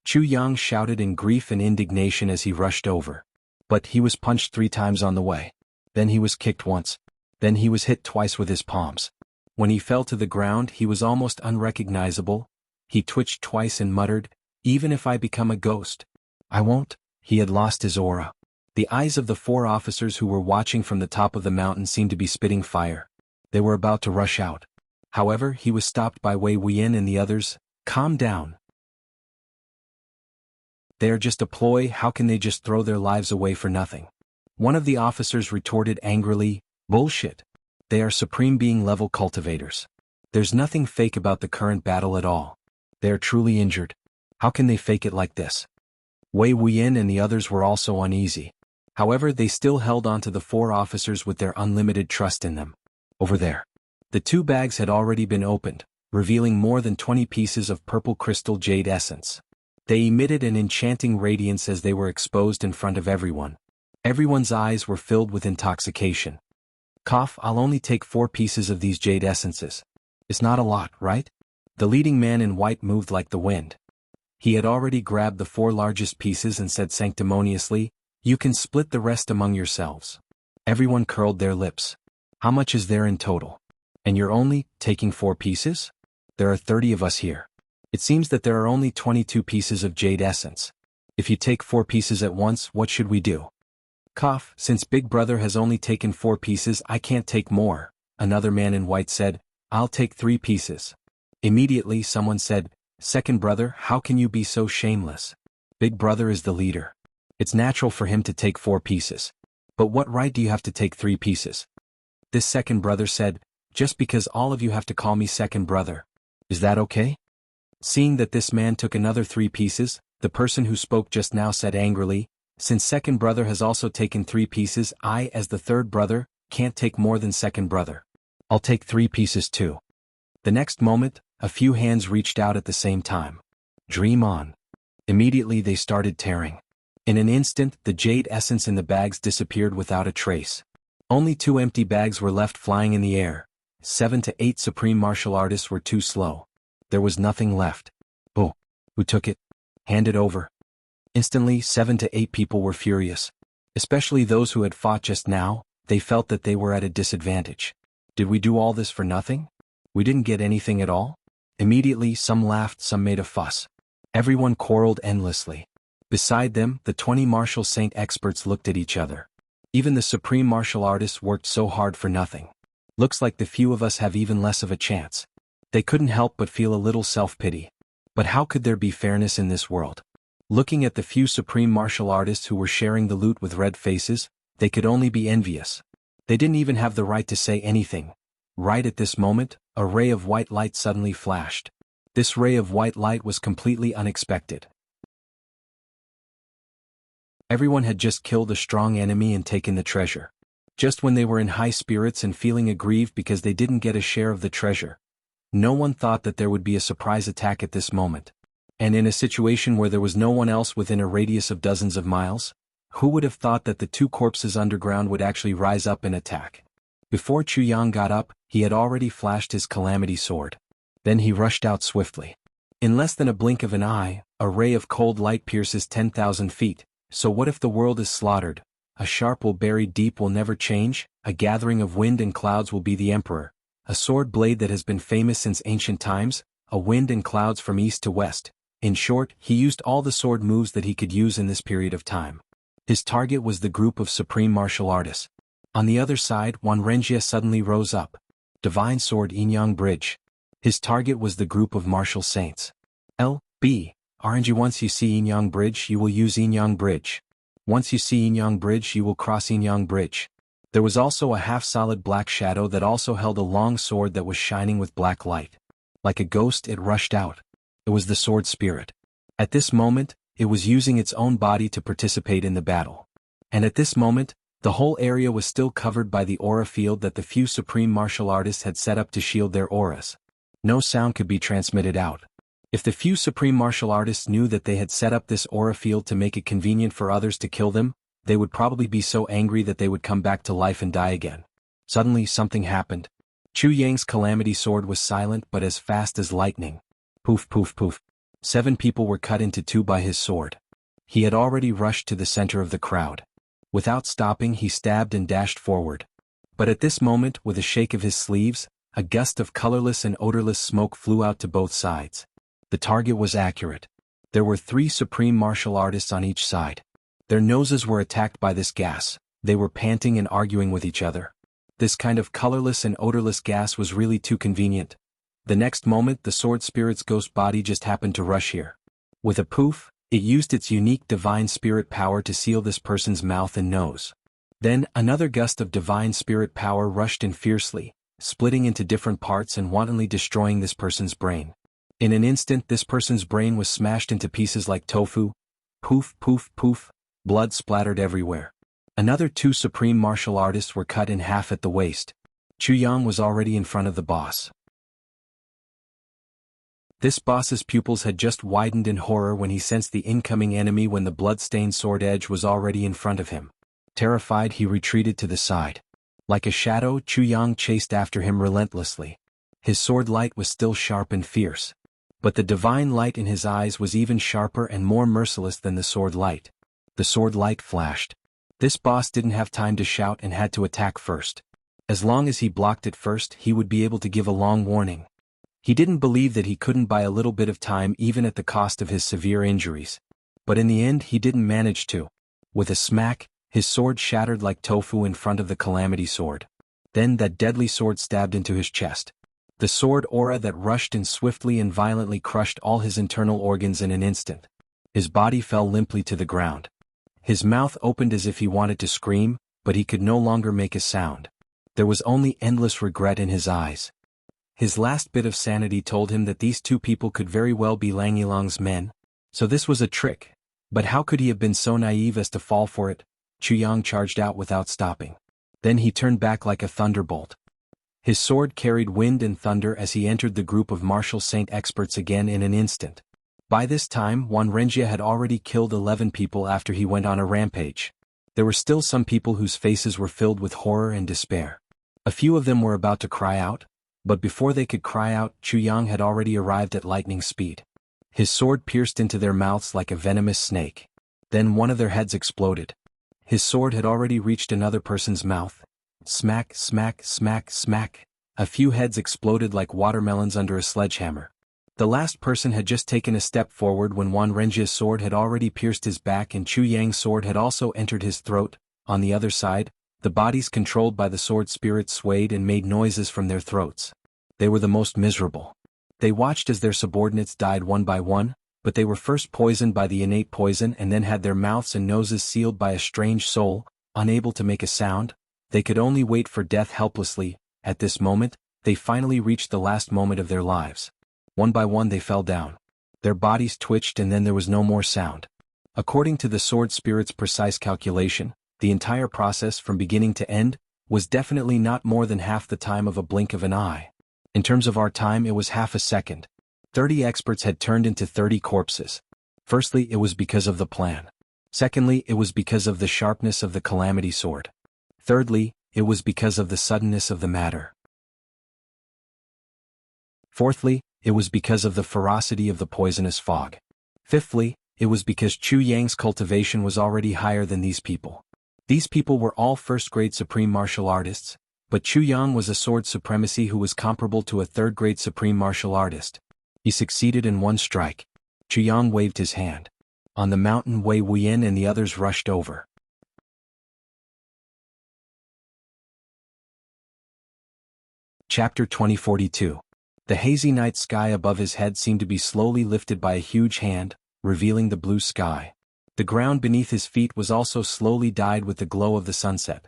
Chu Yang shouted in grief and indignation as he rushed over. But he was punched 3 times on the way. Then he was kicked once. Then he was hit twice with his palms. When he fell to the ground, he was almost unrecognizable. He twitched twice and muttered, even if I become a ghost, I won't. He had lost his aura. The eyes of the 4 officers who were watching from the top of the mountain seemed to be spitting fire. They were about to rush out. However, he was stopped by Wei Wuyan and the others. Calm down. They are just a ploy, how can they just throw their lives away for nothing? One of the officers retorted angrily, bullshit. They are supreme being level cultivators. There's nothing fake about the current battle at all. They are truly injured. How can they fake it like this? Wei Wuyan and the others were also uneasy. However, they still held on to the 4 officers with their unlimited trust in them. Over there. The 2 bags had already been opened, revealing more than 20 pieces of purple crystal jade essence. They emitted an enchanting radiance as they were exposed in front of everyone. Everyone's eyes were filled with intoxication. Cough, I'll only take 4 pieces of these jade essences. It's not a lot, right? The leading man in white moved like the wind. He had already grabbed the 4 largest pieces and said sanctimoniously, you can split the rest among yourselves. Everyone curled their lips. How much is there in total? And you're only taking 4 pieces? There are 30 of us here. It seems that there are only 22 pieces of jade essence. If you take 4 pieces at once, what should we do? Cough, since Big Brother has only taken 4 pieces, I can't take more. Another man in white said, I'll take 3 pieces. Immediately someone said, Second brother, how can you be so shameless? Big Brother is the leader. It's natural for him to take 4 pieces. But what right do you have to take 3 pieces? This second brother said, just because all of you have to call me second brother. Is that okay? Seeing that this man took another 3 pieces, the person who spoke just now said angrily, since second brother has also taken 3 pieces, I, as the third brother, can't take more than second brother. I'll take 3 pieces too. The next moment, a few hands reached out at the same time. Dream on. Immediately they started tearing. In an instant, the jade essence in the bags disappeared without a trace. Only 2 empty bags were left flying in the air. 7 to 8 supreme martial artists were too slow. There was nothing left. Oh, who took it? Hand it over. Instantly, 7 to 8 people were furious. Especially those who had fought just now, They felt that they were at a disadvantage. Did we do all this for nothing? We didn't get anything at all? Immediately, some laughed, some made a fuss. Everyone quarreled endlessly. Beside them, the 20 martial saint experts looked at each other. Even the supreme martial artists worked so hard for nothing. Looks like the few of us have even less of a chance. They couldn't help but feel a little self-pity. But how could there be fairness in this world? Looking at the few supreme martial artists who were sharing the loot with red faces, they could only be envious. They didn't even have the right to say anything. Right at this moment, a ray of white light suddenly flashed. This ray of white light was completely unexpected. Everyone had just killed a strong enemy and taken the treasure. Just when they were in high spirits and feeling aggrieved because they didn't get a share of the treasure. No one thought that there would be a surprise attack at this moment. And in a situation where there was no one else within a radius of dozens of miles, who would have thought that the two corpses underground would actually rise up and attack? Before Chu Yang got up, he had already flashed his calamity sword. Then he rushed out swiftly. In less than a blink of an eye, a ray of cold light pierces 10,000 feet. So what if the world is slaughtered? A sharp will buried deep will never change, a gathering of wind and clouds will be the emperor. A sword blade that has been famous since ancient times, a wind and clouds from east to west. In short, he used all the sword moves that he could use in this period of time. His target was the group of supreme martial artists. On the other side, Wan Renjie suddenly rose up. Divine Sword Yin-Yang Bridge. His target was the group of martial saints. L.B. RNG. Once you see Yin-Yang Bridge, you will use Yin-Yang Bridge. Once you see Yin-Yang Bridge, you will cross Yin-Yang Bridge. There was also a half-solid black shadow that also held a long sword that was shining with black light. Like a ghost, it rushed out. It was the sword spirit. At this moment, it was using its own body to participate in the battle. And at this moment, the whole area was still covered by the aura field that the few supreme martial artists had set up to shield their auras. No sound could be transmitted out. If the few supreme martial artists knew that they had set up this aura field to make it convenient for others to kill them, they would probably be so angry that they would come back to life and die again. Suddenly something happened. Chu Yang's calamity sword was silent but as fast as lightning. Poof poof poof. 7 people were cut into 2 by his sword. He had already rushed to the center of the crowd. Without stopping, he stabbed and dashed forward. But at this moment, with a shake of his sleeves, a gust of colorless and odorless smoke flew out to both sides. The target was accurate. There were 3 supreme martial artists on each side. Their noses were attacked by this gas. They were panting and arguing with each other. This kind of colorless and odorless gas was really too convenient. The next moment, the sword spirit's ghost body just happened to rush here. With a poof, it used its unique divine spirit power to seal this person's mouth and nose. Then, another gust of divine spirit power rushed in fiercely, splitting into different parts and wantonly destroying this person's brain. In an instant, this person's brain was smashed into pieces like tofu. Poof, poof, poof. Blood splattered everywhere. Another 2 supreme martial artists were cut in half at the waist. Chu Yang was already in front of the boss. This boss's pupils had just widened in horror when he sensed the incoming enemy when the blood-stained sword edge was already in front of him. Terrified, he retreated to the side. Like a shadow, Chu Yang chased after him relentlessly. His sword light was still sharp and fierce. But the divine light in his eyes was even sharper and more merciless than the sword light. The sword light flashed. This boss didn't have time to shout and had to attack first. As long as he blocked it first, he would be able to give a long warning. He didn't believe that he couldn't buy a little bit of time even at the cost of his severe injuries. But in the end, he didn't manage to. With a smack, his sword shattered like tofu in front of the calamity sword. Then that deadly sword stabbed into his chest. The sword aura that rushed in swiftly and violently crushed all his internal organs in an instant. His body fell limply to the ground. His mouth opened as if he wanted to scream, but he could no longer make a sound. There was only endless regret in his eyes. His last bit of sanity told him that these 2 people could very well be Lang Yilong's men. So this was a trick. But how could he have been so naive as to fall for it? Chu Yang charged out without stopping. Then he turned back like a thunderbolt. His sword carried wind and thunder as he entered the group of martial saint experts again in an instant. By this time, Wan Renjie had already killed 11 people after he went on a rampage. There were still some people whose faces were filled with horror and despair. A few of them were about to cry out, but before they could cry out, Chu Yang had already arrived at lightning speed. His sword pierced into their mouths like a venomous snake. Then one of their heads exploded. His sword had already reached another person's mouth. Smack, smack, smack, smack. A few heads exploded like watermelons under a sledgehammer. The last person had just taken a step forward when Wan Renjia's sword had already pierced his back and Chu Yang's sword had also entered his throat. On the other side, the bodies controlled by the sword spirits swayed and made noises from their throats. They were the most miserable. They watched as their subordinates died one by one, but they were first poisoned by the innate poison and then had their mouths and noses sealed by a strange soul, unable to make a sound. They could only wait for death helplessly. At this moment, they finally reached the last moment of their lives. One by one they fell down. Their bodies twitched and then there was no more sound. According to the sword spirit's precise calculation, the entire process from beginning to end was definitely not more than half the time of a blink of an eye. In terms of our time, it was half a second. 30 experts had turned into 30 corpses. Firstly, it was because of the plan. Secondly, it was because of the sharpness of the calamity sword. Thirdly, it was because of the suddenness of the matter. Fourthly, it was because of the ferocity of the poisonous fog. Fifthly, it was because Chu Yang's cultivation was already higher than these people. These people were all first-grade supreme martial artists, but Chu Yang was a sword supremacy who was comparable to a third-grade supreme martial artist. He succeeded in one strike. Chu Yang waved his hand. On the mountain, Wei Wuyin and the others rushed over. Chapter 2042. The hazy night sky above his head seemed to be slowly lifted by a huge hand, revealing the blue sky. The ground beneath his feet was also slowly dyed with the glow of the sunset.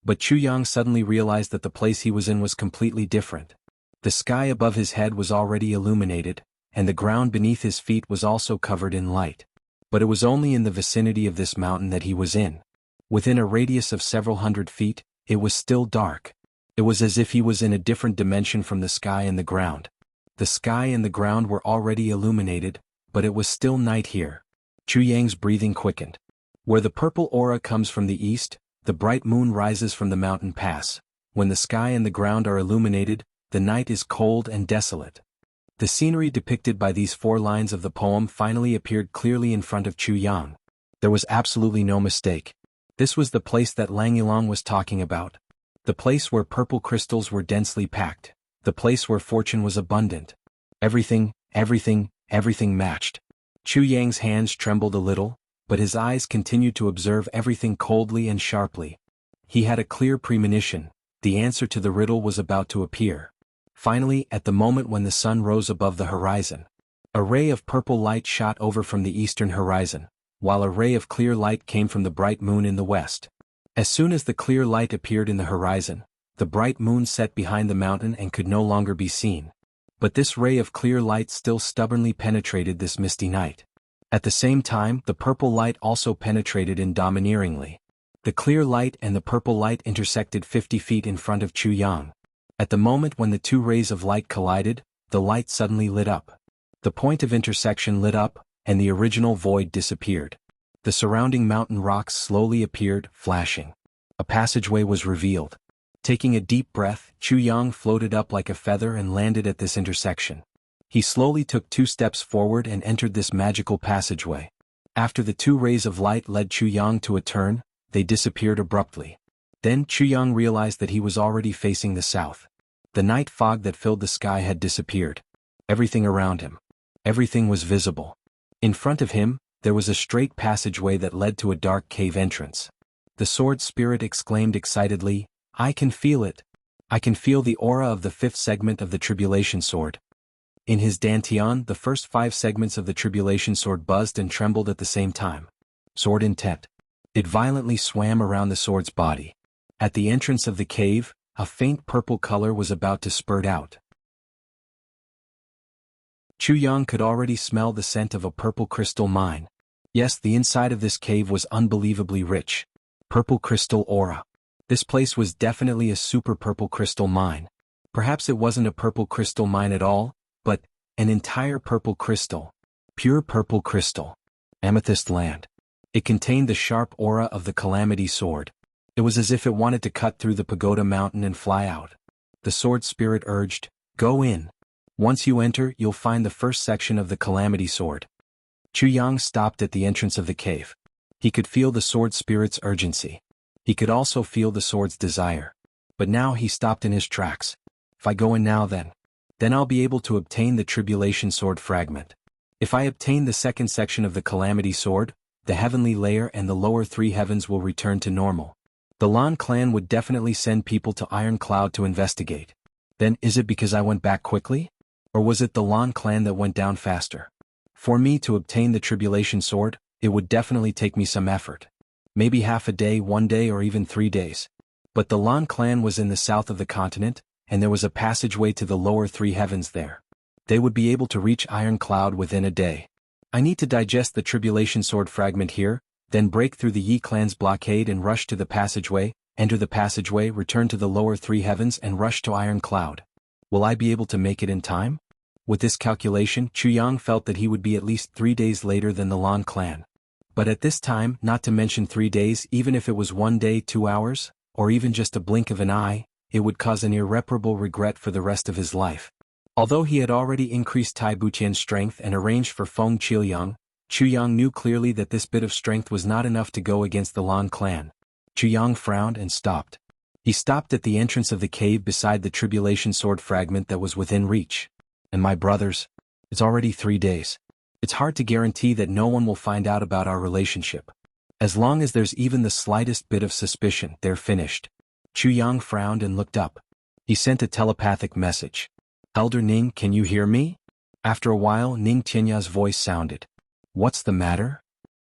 But Chu Yang suddenly realized that the place he was in was completely different. The sky above his head was already illuminated, and the ground beneath his feet was also covered in light. But it was only in the vicinity of this mountain that he was in. Within a radius of several hundred feet, it was still dark. It was as if he was in a different dimension from the sky and the ground. The sky and the ground were already illuminated, but it was still night here. Chu Yang's breathing quickened. Where the purple aura comes from the east, the bright moon rises from the mountain pass. When the sky and the ground are illuminated, the night is cold and desolate. The scenery depicted by these 4 lines of the poem finally appeared clearly in front of Chu Yang. There was absolutely no mistake. This was the place that Lang Yilong was talking about. The place where purple crystals were densely packed. The place where fortune was abundant. Everything matched. Chu Yang's hands trembled a little, but his eyes continued to observe everything coldly and sharply. He had a clear premonition. The answer to the riddle was about to appear. Finally, at the moment when the sun rose above the horizon, a ray of purple light shot over from the eastern horizon, while a ray of clear light came from the bright moon in the west. As soon as the clear light appeared in the horizon, the bright moon set behind the mountain and could no longer be seen. But this ray of clear light still stubbornly penetrated this misty night. At the same time, the purple light also penetrated in domineeringly. The clear light and the purple light intersected 50 feet in front of Chu Yang. At the moment when the 2 rays of light collided, the light suddenly lit up. The point of intersection lit up, and the original void disappeared. The surrounding mountain rocks slowly appeared, flashing. A passageway was revealed. Taking a deep breath, Chu Yang floated up like a feather and landed at this intersection. He slowly took 2 steps forward and entered this magical passageway. After the 2 rays of light led Chu Yang to a turn, they disappeared abruptly. Then Chu Yang realized that he was already facing the south. The night fog that filled the sky had disappeared. Everything around him. Everything was visible. In front of him, there was a straight passageway that led to a dark cave entrance. The sword spirit exclaimed excitedly, "I can feel it. I can feel the aura of the 5th segment of the tribulation sword." In his dantian, the first 5 segments of the tribulation sword buzzed and trembled at the same time. Sword intent. It violently swam around the sword's body. At the entrance of the cave, a faint purple color was about to spurt out. Chu Yang could already smell the scent of a purple crystal mine. Yes, the inside of this cave was unbelievably rich. Purple crystal aura. This place was definitely a super purple crystal mine. Perhaps it wasn't a purple crystal mine at all, but an entire purple crystal. Pure purple crystal. Amethyst land. It contained the sharp aura of the calamity sword. It was as if it wanted to cut through the pagoda mountain and fly out. The sword spirit urged, "Go in. Once you enter, you'll find the first section of the calamity sword." Chu Yang stopped at the entrance of the cave. He could feel the sword spirit's urgency. He could also feel the sword's desire. But now he stopped in his tracks. If I go in now then I'll be able to obtain the Tribulation Sword fragment. If I obtain the second section of the Calamity Sword, the heavenly layer and the lower three heavens will return to normal. The Lan clan would definitely send people to Iron Cloud to investigate. Then is it because I went back quickly? Or was it the Lan clan that went down faster? For me to obtain the Tribulation Sword, it would definitely take me some effort. Maybe half a day, 1 day, or even 3 days. But the Lan clan was in the south of the continent, and there was a passageway to the lower three heavens there. They would be able to reach Iron Cloud within a day. I need to digest the Tribulation Sword fragment here, then break through the Yi clan's blockade and rush to the passageway, enter the passageway, return to the lower three heavens and rush to Iron Cloud. Will I be able to make it in time? With this calculation, Chuyang felt that he would be at least 3 days later than the Lan clan. But at this time, not to mention 3 days, even if it was 1 day, 2 hours, or even just a blink of an eye, it would cause an irreparable regret for the rest of his life. Although he had already increased Tai Buqian's strength and arranged for Feng Qiuyang, Chuyang knew clearly that this bit of strength was not enough to go against the Lan clan. Chuyang frowned and stopped. He stopped at the entrance of the cave beside the Tribulation Sword fragment that was within reach. And my brothers, it's already 3 days. It's hard to guarantee that no one will find out about our relationship. As long as there's even the slightest bit of suspicion, they're finished. Chuyang frowned and looked up. He sent a telepathic message. Elder Ning, can you hear me? After a while, Ning Tianya's voice sounded. What's the matter?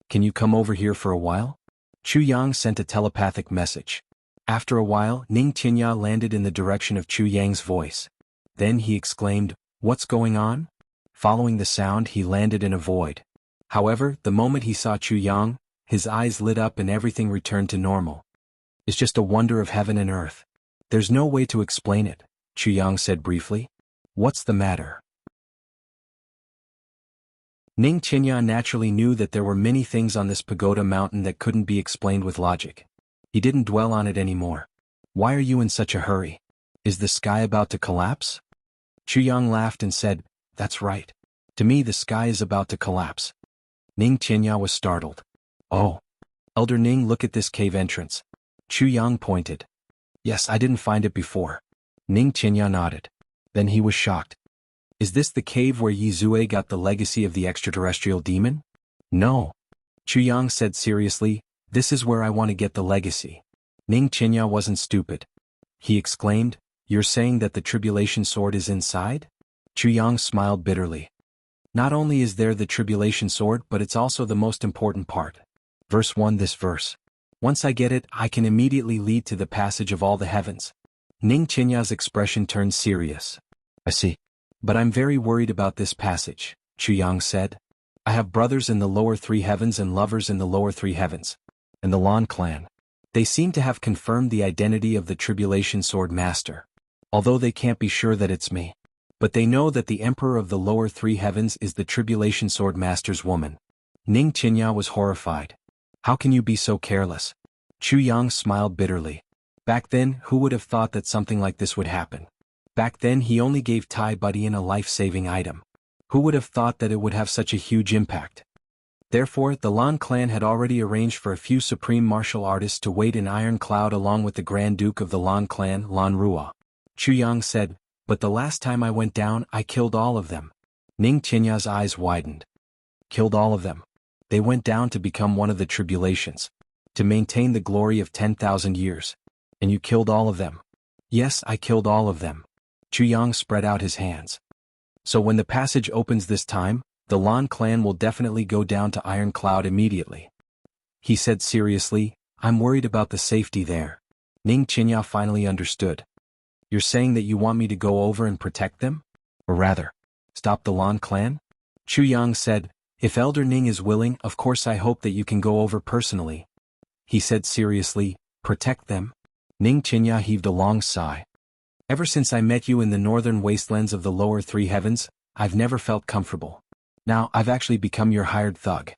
Can you come over here for a while? Chuyang sent a telepathic message. After a while, Ning Tianya landed in the direction of Chuyang's voice. Then he exclaimed, "What's going on?" Following the sound, he landed in a void. However, the moment he saw Chuyang, his eyes lit up and everything returned to normal. It's just a wonder of heaven and earth. There's no way to explain it, Chuyang said briefly. What's the matter? Ning Tianya naturally knew that there were many things on this pagoda mountain that couldn't be explained with logic. He didn't dwell on it anymore. Why are you in such a hurry? Is the sky about to collapse? Chuyang laughed and said, That's right. To me the sky is about to collapse. Ning Tianya was startled. Oh. Elder Ning, look at this cave entrance. Chuyang pointed. Yes, I didn't find it before. Ning Tianya nodded. Then he was shocked. Is this the cave where Yi Zue got the legacy of the extraterrestrial demon? No. Chuyang said seriously, this is where I want to get the legacy. Ning Tianya wasn't stupid. He exclaimed, You're saying that the Tribulation Sword is inside? Chuyang smiled bitterly. Not only is there the Tribulation Sword, but it's also the most important part. Verse 1. This verse. Once I get it, I can immediately lead to the passage of all the heavens. Ning Tianya's expression turned serious. I see. But I'm very worried about this passage, Chuyang said. I have brothers in the lower 3 heavens and lovers in the lower 3 heavens. And the Lan clan. They seem to have confirmed the identity of the Tribulation Sword Master. Although they can't be sure that it's me. But they know that the Emperor of the lower 3 heavens is the Tribulation Sword Master's woman. Ning Tianya was horrified. How can you be so careless? Chuyang smiled bitterly. Back then, who would have thought that something like this would happen? Back then he only gave Tai Budian a life-saving item. Who would have thought that it would have such a huge impact? Therefore, the Lan clan had already arranged for a few supreme martial artists to wait in Iron Cloud along with the Grand Duke of the Lan clan, Lan Rua. Chuyang said, But the last time I went down, I killed all of them. Ning Tianya's eyes widened. Killed all of them. They went down to become one of the tribulations. To maintain the glory of 10,000 years. And you killed all of them. Yes, I killed all of them. Chuyang spread out his hands. So when the passage opens this time, the Lan clan will definitely go down to Iron Cloud immediately. He said seriously, I'm worried about the safety there. Ning Tianya finally understood. You're saying that you want me to go over and protect them? Or rather, stop the Lan clan? Chuyang said, If Elder Ning is willing, of course I hope that you can go over personally. He said seriously, protect them? Ning Tianya heaved a long sigh. Ever since I met you in the northern wastelands of the lower 3 heavens, I've never felt comfortable. Now I've actually become your hired thug.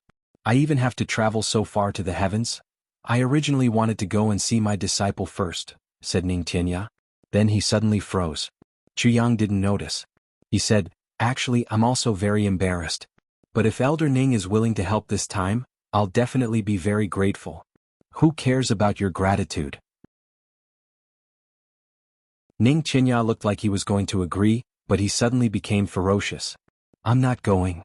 I even have to travel so far to the heavens? I originally wanted to go and see my disciple first, said Ning Tianya. Then he suddenly froze. Chuyang didn't notice. He said, Actually, I'm also very embarrassed. But if Elder Ning is willing to help this time, I'll definitely be very grateful. Who cares about your gratitude? Ning Qinya looked like he was going to agree, but he suddenly became ferocious. I'm not going.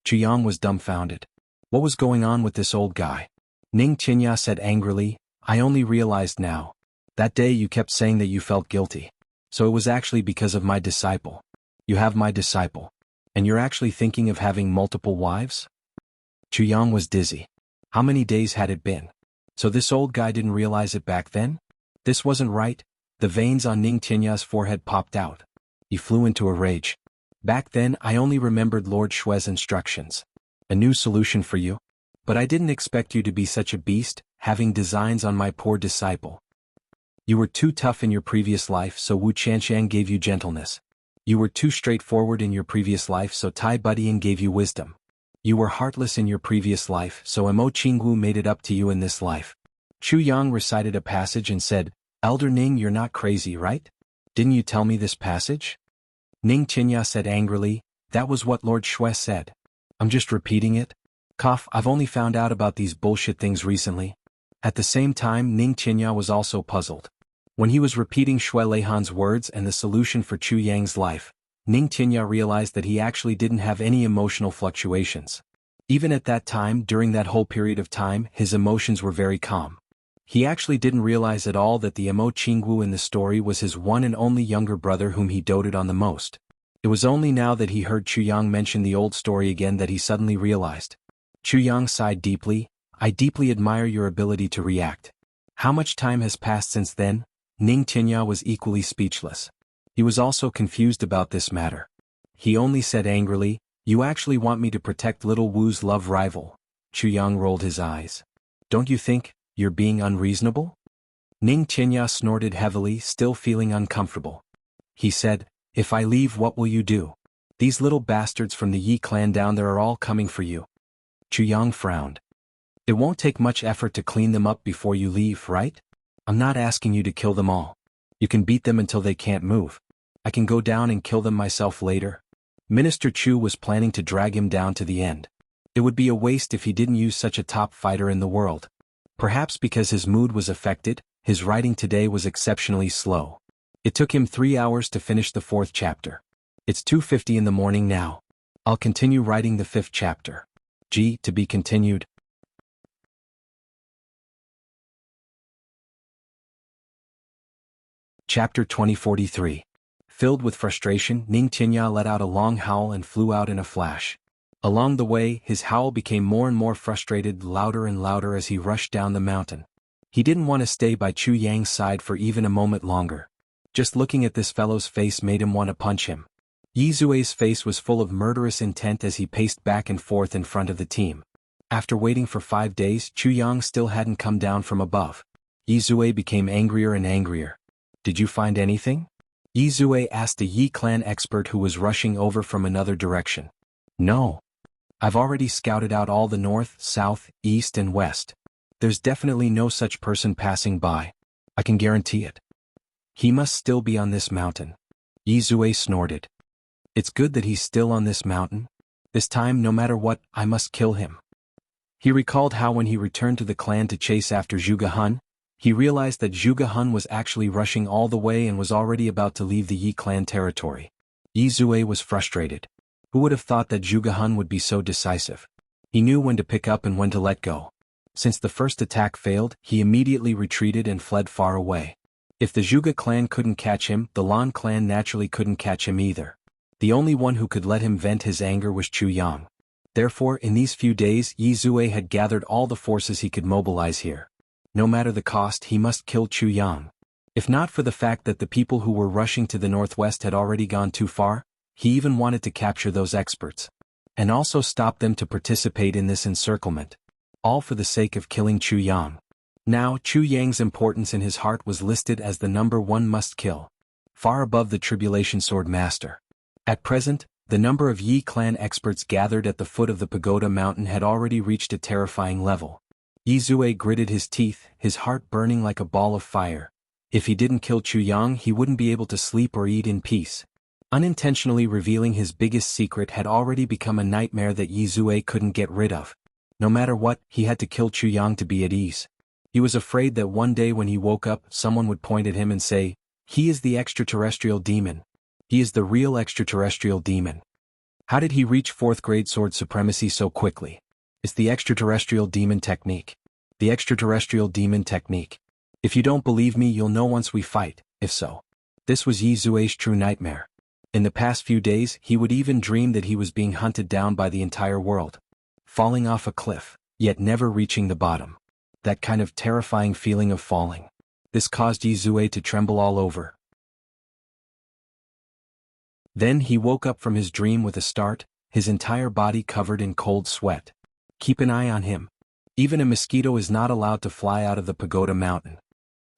Chu Yang was dumbfounded. What was going on with this old guy? Ning Qinya said angrily, I only realized now. That day you kept saying that you felt guilty. So it was actually because of my disciple. You have my disciple. And you're actually thinking of having multiple wives? Chu Yang was dizzy. How many days had it been? So this old guy didn't realize it back then? This wasn't right. The veins on Ning Qinya's forehead popped out. He flew into a rage. Back then I only remembered Lord Shui's instructions. A new solution for you? But I didn't expect you to be such a beast, having designs on my poor disciple. You were too tough in your previous life, so Wu Qianxiang gave you gentleness. You were too straightforward in your previous life, so Tai Budian gave you wisdom. You were heartless in your previous life, so Mo Qingwu made it up to you in this life. Chu Yang recited a passage and said, Elder Ning, you're not crazy, right? Didn't you tell me this passage? Ning Qinya said angrily, that was what Lord Shui said. I'm just repeating it. Cough, I've only found out about these bullshit things recently. At the same time, Ning Qinya was also puzzled. When he was repeating Shui Leihan's words and the solution for Chu Yang's life, Ning Qinya realized that he actually didn't have any emotional fluctuations. Even at that time, during that whole period of time, his emotions were very calm. He actually didn't realize at all that the Mo Qingwu in the story was his one and only younger brother whom he doted on the most. It was only now that he heard Chu Yang mention the old story again that he suddenly realized. Chu Yang sighed deeply, I deeply admire your ability to react. How much time has passed since then? Ning Qinya was equally speechless. He was also confused about this matter. He only said angrily, you actually want me to protect little Wu's love rival? Chu Yang rolled his eyes. Don't you think you're being unreasonable? Ning Qinya snorted heavily, still feeling uncomfortable. He said, if I leave, what will you do? These little bastards from the Yi clan down there are all coming for you. Chu Yang frowned. It won't take much effort to clean them up before you leave, right? I'm not asking you to kill them all. You can beat them until they can't move. I can go down and kill them myself later. Minister Chu was planning to drag him down to the end. It would be a waste if he didn't use such a top fighter in the world. Perhaps because his mood was affected, his writing today was exceptionally slow. It took him 3 hours to finish the 4th chapter. It's 2:50 in the morning now. I'll continue writing the 5th chapter. G. To be continued. Chapter 2043. Filled with frustration, Ning Qinya let out a long howl and flew out in a flash. Along the way, his howl became more and more frustrated, louder and louder as he rushed down the mountain. He didn't want to stay by Chu Yang's side for even a moment longer. Just looking at this fellow's face made him want to punch him. Yi Zue's face was full of murderous intent as he paced back and forth in front of the team. After waiting for 5 days, Chu Yang still hadn't come down from above. Yi Zue became angrier and angrier. Did you find anything? Yi Zue asked a Yi clan expert who was rushing over from another direction. No. I've already scouted out all the north, south, east and west. There's definitely no such person passing by. I can guarantee it. He must still be on this mountain. Yi Zue snorted. It's good that he's still on this mountain. This time, no matter what, I must kill him. He recalled how when he returned to the clan to chase after Zhuge Han, he realized that Zhuge Han was actually rushing all the way and was already about to leave the Yi clan territory. Yi Zue was frustrated. Who would have thought that Zhuge Han would be so decisive? He knew when to pick up and when to let go. Since the first attack failed, he immediately retreated and fled far away. If the Zhuge clan couldn't catch him, the Lan clan naturally couldn't catch him either. The only one who could let him vent his anger was Chu Yang. Therefore, in these few days, Yi Zue had gathered all the forces he could mobilize here. No matter the cost, he must kill Chu Yang. If not for the fact that the people who were rushing to the northwest had already gone too far, he even wanted to capture those experts. And also stop them to participate in this encirclement. All for the sake of killing Chu Yang. Now, Chu Yang's importance in his heart was listed as the number 1 must kill. Far above the Tribulation Sword Master. At present, the number of Yi clan experts gathered at the foot of the Pagoda Mountain had already reached a terrifying level. Yi Zue gritted his teeth, his heart burning like a ball of fire. If he didn't kill Chu Yang, he wouldn't be able to sleep or eat in peace. Unintentionally revealing his biggest secret had already become a nightmare that Yi Zue couldn't get rid of. No matter what, he had to kill Chu Yang to be at ease. He was afraid that one day when he woke up, someone would point at him and say, He is the extraterrestrial demon. He is the real extraterrestrial demon. How did he reach 4th grade sword supremacy so quickly? It's the extraterrestrial demon technique. The extraterrestrial demon technique. If you don't believe me, you'll know once we fight, if so. This was Yi Zue's true nightmare. In the past few days, he would even dream that he was being hunted down by the entire world. Falling off a cliff, yet never reaching the bottom. That kind of terrifying feeling of falling. This caused Yi Zue to tremble all over. Then he woke up from his dream with a start, his entire body covered in cold sweat. Keep an eye on him. Even a mosquito is not allowed to fly out of the pagoda mountain.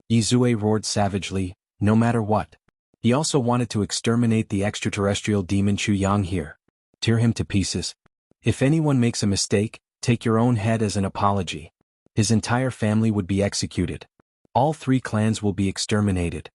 Yi Zue roared savagely, no matter what. He also wanted to exterminate the extraterrestrial demon Chu Yang here. Tear him to pieces. If anyone makes a mistake, take your own head as an apology. His entire family would be executed. All 3 clans will be exterminated.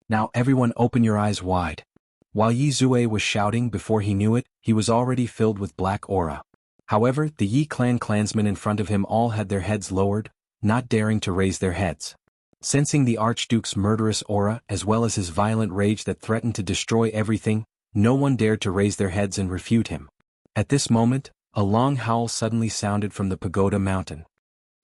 Now everyone open your eyes wide. While Yi Zue was shouting, before he knew it, he was already filled with black aura. However, the Yi clan clansmen in front of him all had their heads lowered, not daring to raise their heads. Sensing the Archduke's murderous aura as well as his violent rage that threatened to destroy everything, no one dared to raise their heads and refute him. At this moment, a long howl suddenly sounded from the pagoda mountain.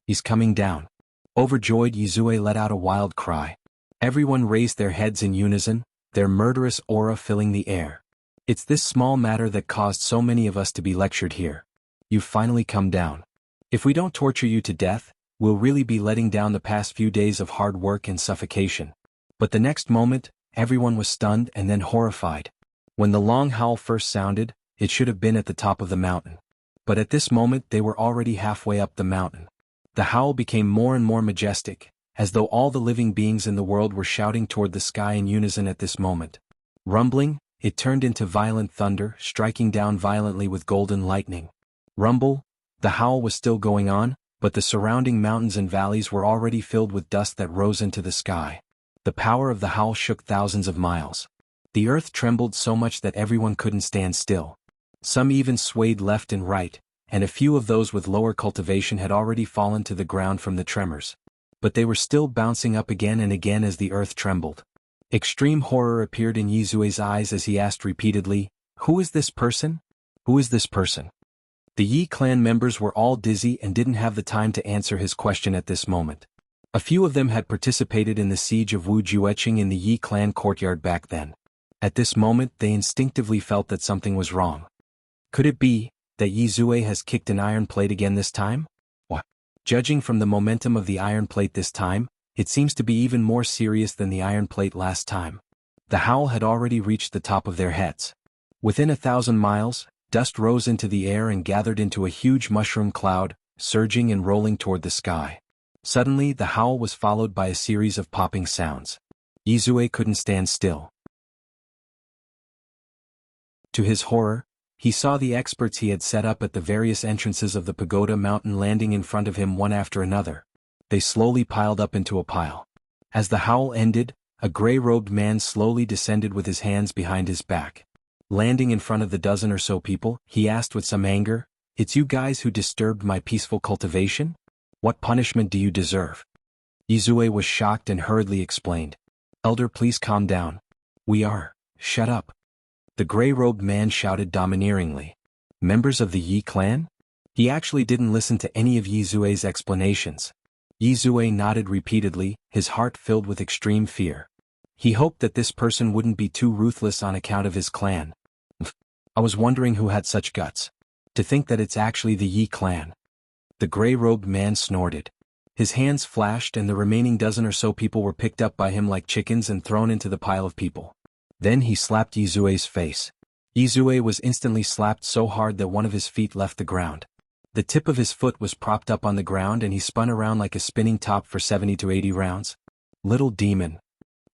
He's coming down. Overjoyed, Yi Zue let out a wild cry. Everyone raised their heads in unison, their murderous aura filling the air. It's this small matter that caused so many of us to be lectured here. You've finally come down. If we don't torture you to death, we'll really be letting down the past few days of hard work and suffocation. But the next moment, everyone was stunned and then horrified. When the long howl first sounded, it should have been at the top of the mountain. But at this moment they were already halfway up the mountain. The howl became more and more majestic, as though all the living beings in the world were shouting toward the sky in unison at this moment. Rumbling, it turned into violent thunder, striking down violently with golden lightning. Rumble, the howl was still going on, but the surrounding mountains and valleys were already filled with dust that rose into the sky. The power of the howl shook thousands of miles. The earth trembled so much that everyone couldn't stand still. Some even swayed left and right, and a few of those with lower cultivation had already fallen to the ground from the tremors. But they were still bouncing up again and again as the earth trembled. Extreme horror appeared in Yi Zue's eyes as he asked repeatedly, "Who is this person? Who is this person?" The Yi clan members were all dizzy and didn't have the time to answer his question at this moment. A few of them had participated in the siege of Wu Jueqing in the Yi clan courtyard back then. At this moment they instinctively felt that something was wrong. Could it be that Yi Zue has kicked an iron plate again this time? What? Judging from the momentum of the iron plate this time, it seems to be even more serious than the iron plate last time. The howl had already reached the top of their heads. Within 1,000 miles, dust rose into the air and gathered into a huge mushroom cloud, surging and rolling toward the sky. Suddenly the howl was followed by a series of popping sounds. Yi Zue couldn't stand still. To his horror, he saw the experts he had set up at the various entrances of the pagoda mountain landing in front of him one after another. They slowly piled up into a pile. As the howl ended, a gray-robed man slowly descended with his hands behind his back. Landing in front of the dozen or so people, he asked with some anger, "It's you guys who disturbed my peaceful cultivation? What punishment do you deserve?" Yi Zue was shocked and hurriedly explained, "Elder, please calm down. Shut up." The gray-robed man shouted domineeringly, "Members of the Yi clan?" He actually didn't listen to any of Yi Zue's explanations. Yi Zue nodded repeatedly, his heart filled with extreme fear. He hoped that this person wouldn't be too ruthless on account of his clan. I was wondering who had such guts. To think that it's actually the Yi clan. The gray-robed man snorted. His hands flashed and the remaining dozen or so people were picked up by him like chickens and thrown into the pile of people. Then he slapped Yi Zue's face. Yi Zue was instantly slapped so hard that one of his feet left the ground. The tip of his foot was propped up on the ground and he spun around like a spinning top for 70 to 80 rounds. "Little demon."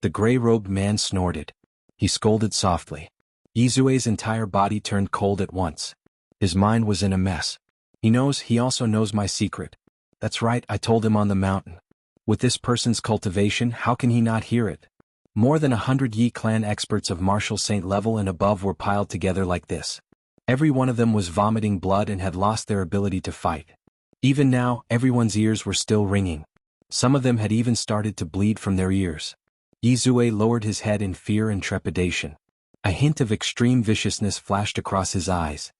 The gray-robed man snorted. He scolded softly. Yi Zue's entire body turned cold at once. His mind was in a mess. He also knows my secret. That's right, I told him on the mountain. With this person's cultivation, how can he not hear it? More than 100 Yi clan experts of martial saint level and above were piled together like this. Every one of them was vomiting blood and had lost their ability to fight. Even now, everyone's ears were still ringing. Some of them had even started to bleed from their ears. Yi Zue lowered his head in fear and trepidation. A hint of extreme viciousness flashed across his eyes.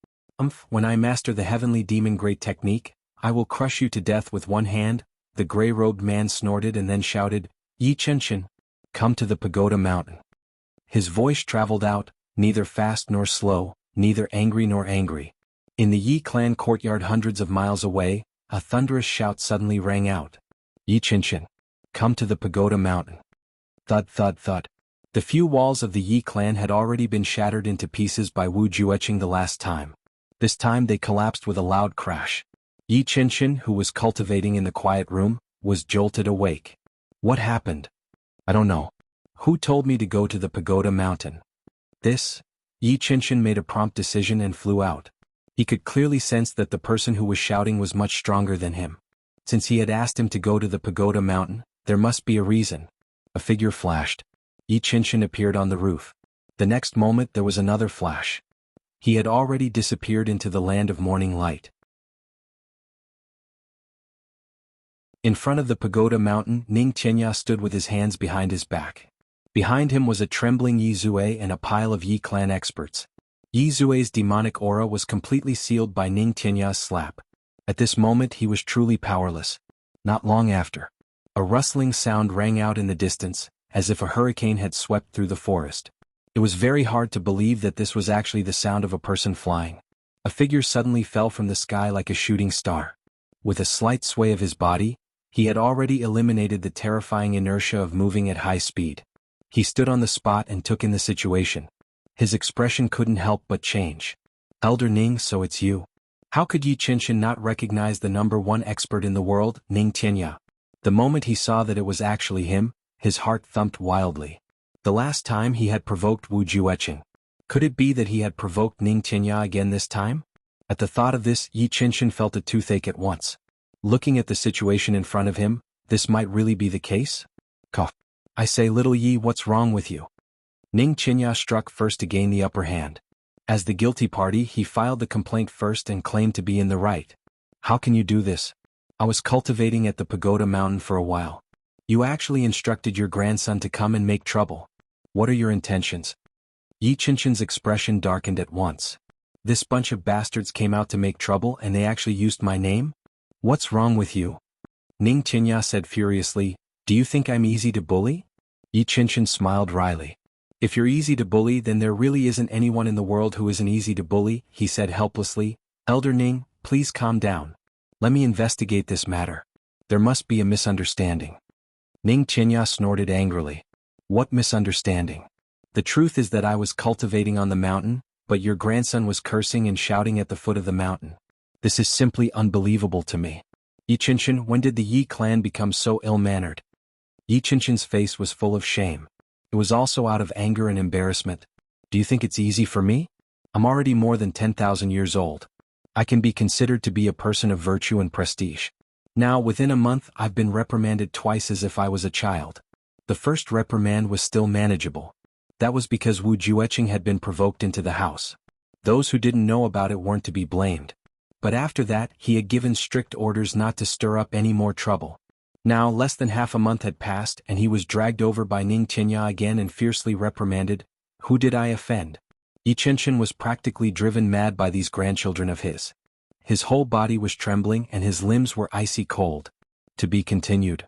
When I master the heavenly demon great technique, I will crush you to death with one hand, the gray-robed man snorted and then shouted, Yi Qinshan, come to the pagoda mountain. His voice traveled out, neither fast nor slow, neither angry nor angry. In the Yi clan courtyard hundreds of miles away, a thunderous shout suddenly rang out. Yi Qinshan, come to the pagoda mountain. Thud thud thud. The few walls of the Yi clan had already been shattered into pieces by Wu Jueqing the last time. This time they collapsed with a loud crash. Yi Qinshan, who was cultivating in the quiet room, was jolted awake. What happened? I don't know. Who told me to go to the pagoda mountain? This? Yi Qinshan made a prompt decision and flew out. He could clearly sense that the person who was shouting was much stronger than him. Since he had asked him to go to the pagoda mountain, there must be a reason. A figure flashed. Yi Qinshan appeared on the roof. The next moment there was another flash. He had already disappeared into the land of morning light. In front of the pagoda mountain, Ning Qianya stood with his hands behind his back. Behind him was a trembling Yi Zue and a pile of Yi clan experts. Yi Zue's demonic aura was completely sealed by Ning Qianya's slap. At this moment he was truly powerless. Not long after, a rustling sound rang out in the distance, as if a hurricane had swept through the forest. It was very hard to believe that this was actually the sound of a person flying. A figure suddenly fell from the sky like a shooting star. With a slight sway of his body, he had already eliminated the terrifying inertia of moving at high speed. He stood on the spot and took in the situation. His expression couldn't help but change. Elder Ning, so it's you. How could Yi Qinshan not recognize the #1 expert in the world, Ning Qianya? The moment he saw that it was actually him, his heart thumped wildly. The last time he had provoked Wu Jueqing. Could it be that he had provoked Ning Qianya again this time? At the thought of this, Yi Qinshan felt a toothache at once. Looking at the situation in front of him, this might really be the case? Cough. I say, little Yi, what's wrong with you? Ning Qianya struck first to gain the upper hand. As the guilty party, he filed the complaint first and claimed to be in the right. How can you do this? I was cultivating at the pagoda mountain for a while. You actually instructed your grandson to come and make trouble. What are your intentions? Yi Qinshan's expression darkened at once. This bunch of bastards came out to make trouble and they actually used my name? What's wrong with you? Ning Qianya said furiously, do you think I'm easy to bully? Yi Qinshan smiled wryly. If you're easy to bully, then there really isn't anyone in the world who isn't easy to bully, he said helplessly. Elder Ning, please calm down. Let me investigate this matter. There must be a misunderstanding. Ning Qianya snorted angrily. What misunderstanding? The truth is that I was cultivating on the mountain, but your grandson was cursing and shouting at the foot of the mountain. This is simply unbelievable to me. Yi Qinshan, when did the Yi clan become so ill-mannered? Yi Qinshan's face was full of shame. It was also out of anger and embarrassment. Do you think it's easy for me? I'm already more than 10,000 years old. I can be considered to be a person of virtue and prestige. Now, within a month, I've been reprimanded twice as if I was a child. The first reprimand was still manageable. That was because Wu Jueqing had been provoked into the house. Those who didn't know about it weren't to be blamed. But after that, he had given strict orders not to stir up any more trouble. Now, less than half a month had passed and he was dragged over by Ning Qianya again and fiercely reprimanded. Who did I offend? Yi Qinshan was practically driven mad by these grandchildren of his. His whole body was trembling and his limbs were icy cold. To be continued.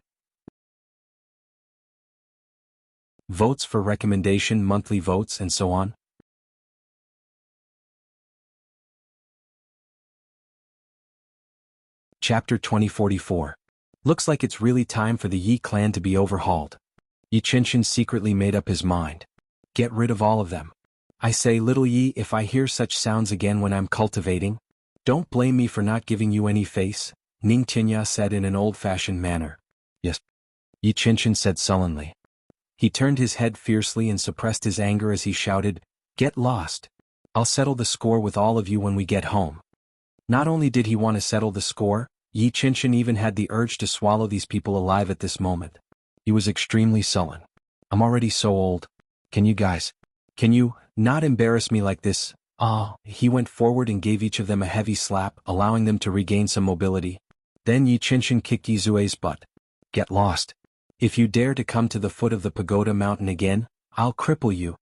Votes for recommendation, monthly votes, and so on. Chapter 2044. Looks like it's really time for the Yi clan to be overhauled. Yi Qinshan secretly made up his mind. Get rid of all of them. I say, little Yi, if I hear such sounds again when I'm cultivating, don't blame me for not giving you any face, Ning Qianya said in an old-fashioned manner. Yes, Yi Qinshan said sullenly. He turned his head fiercely and suppressed his anger as he shouted, get lost. I'll settle the score with all of you when we get home. Not only did he want to settle the score, Yi Qinshan even had the urge to swallow these people alive at this moment. He was extremely sullen. I'm already so old. Can you not embarrass me like this? He went forward and gave each of them a heavy slap, allowing them to regain some mobility. Then Yi Qinshan kicked Yi Zue's butt. Get lost. If you dare to come to the foot of the pagoda mountain again, I'll cripple you.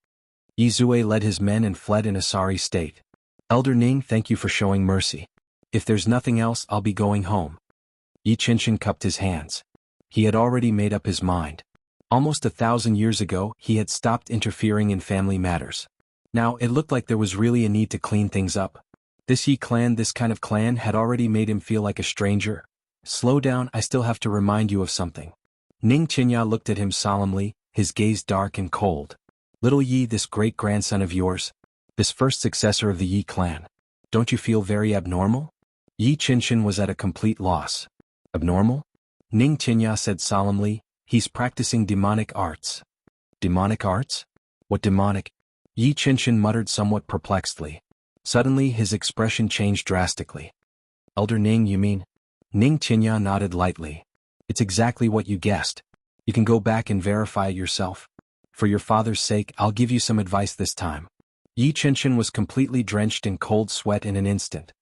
Yizue led his men and fled in a sorry state. Elder Ning, thank you for showing mercy. If there's nothing else, I'll be going home. Yi Qinshan cupped his hands. He had already made up his mind. Almost 1,000 years ago, he had stopped interfering in family matters. Now, it looked like there was really a need to clean things up. This Yi clan, this kind of clan, had already made him feel like a stranger. Slow down, I still have to remind you of something. Ning Qinya looked at him solemnly, his gaze dark and cold. Little Yi, this great-grandson of yours, this first successor of the Yi clan, don't you feel very abnormal? Yi Qinshan was at a complete loss. Abnormal? Ning Qinya said solemnly, he's practicing demonic arts. Demonic arts? What demonic? Yi Qinshan muttered somewhat perplexedly. Suddenly his expression changed drastically. Elder Ning, you mean? Ning Qinya nodded lightly. It's exactly what you guessed. You can go back and verify it yourself. For your father's sake, I'll give you some advice this time. Yi Qinshan was completely drenched in cold sweat in an instant.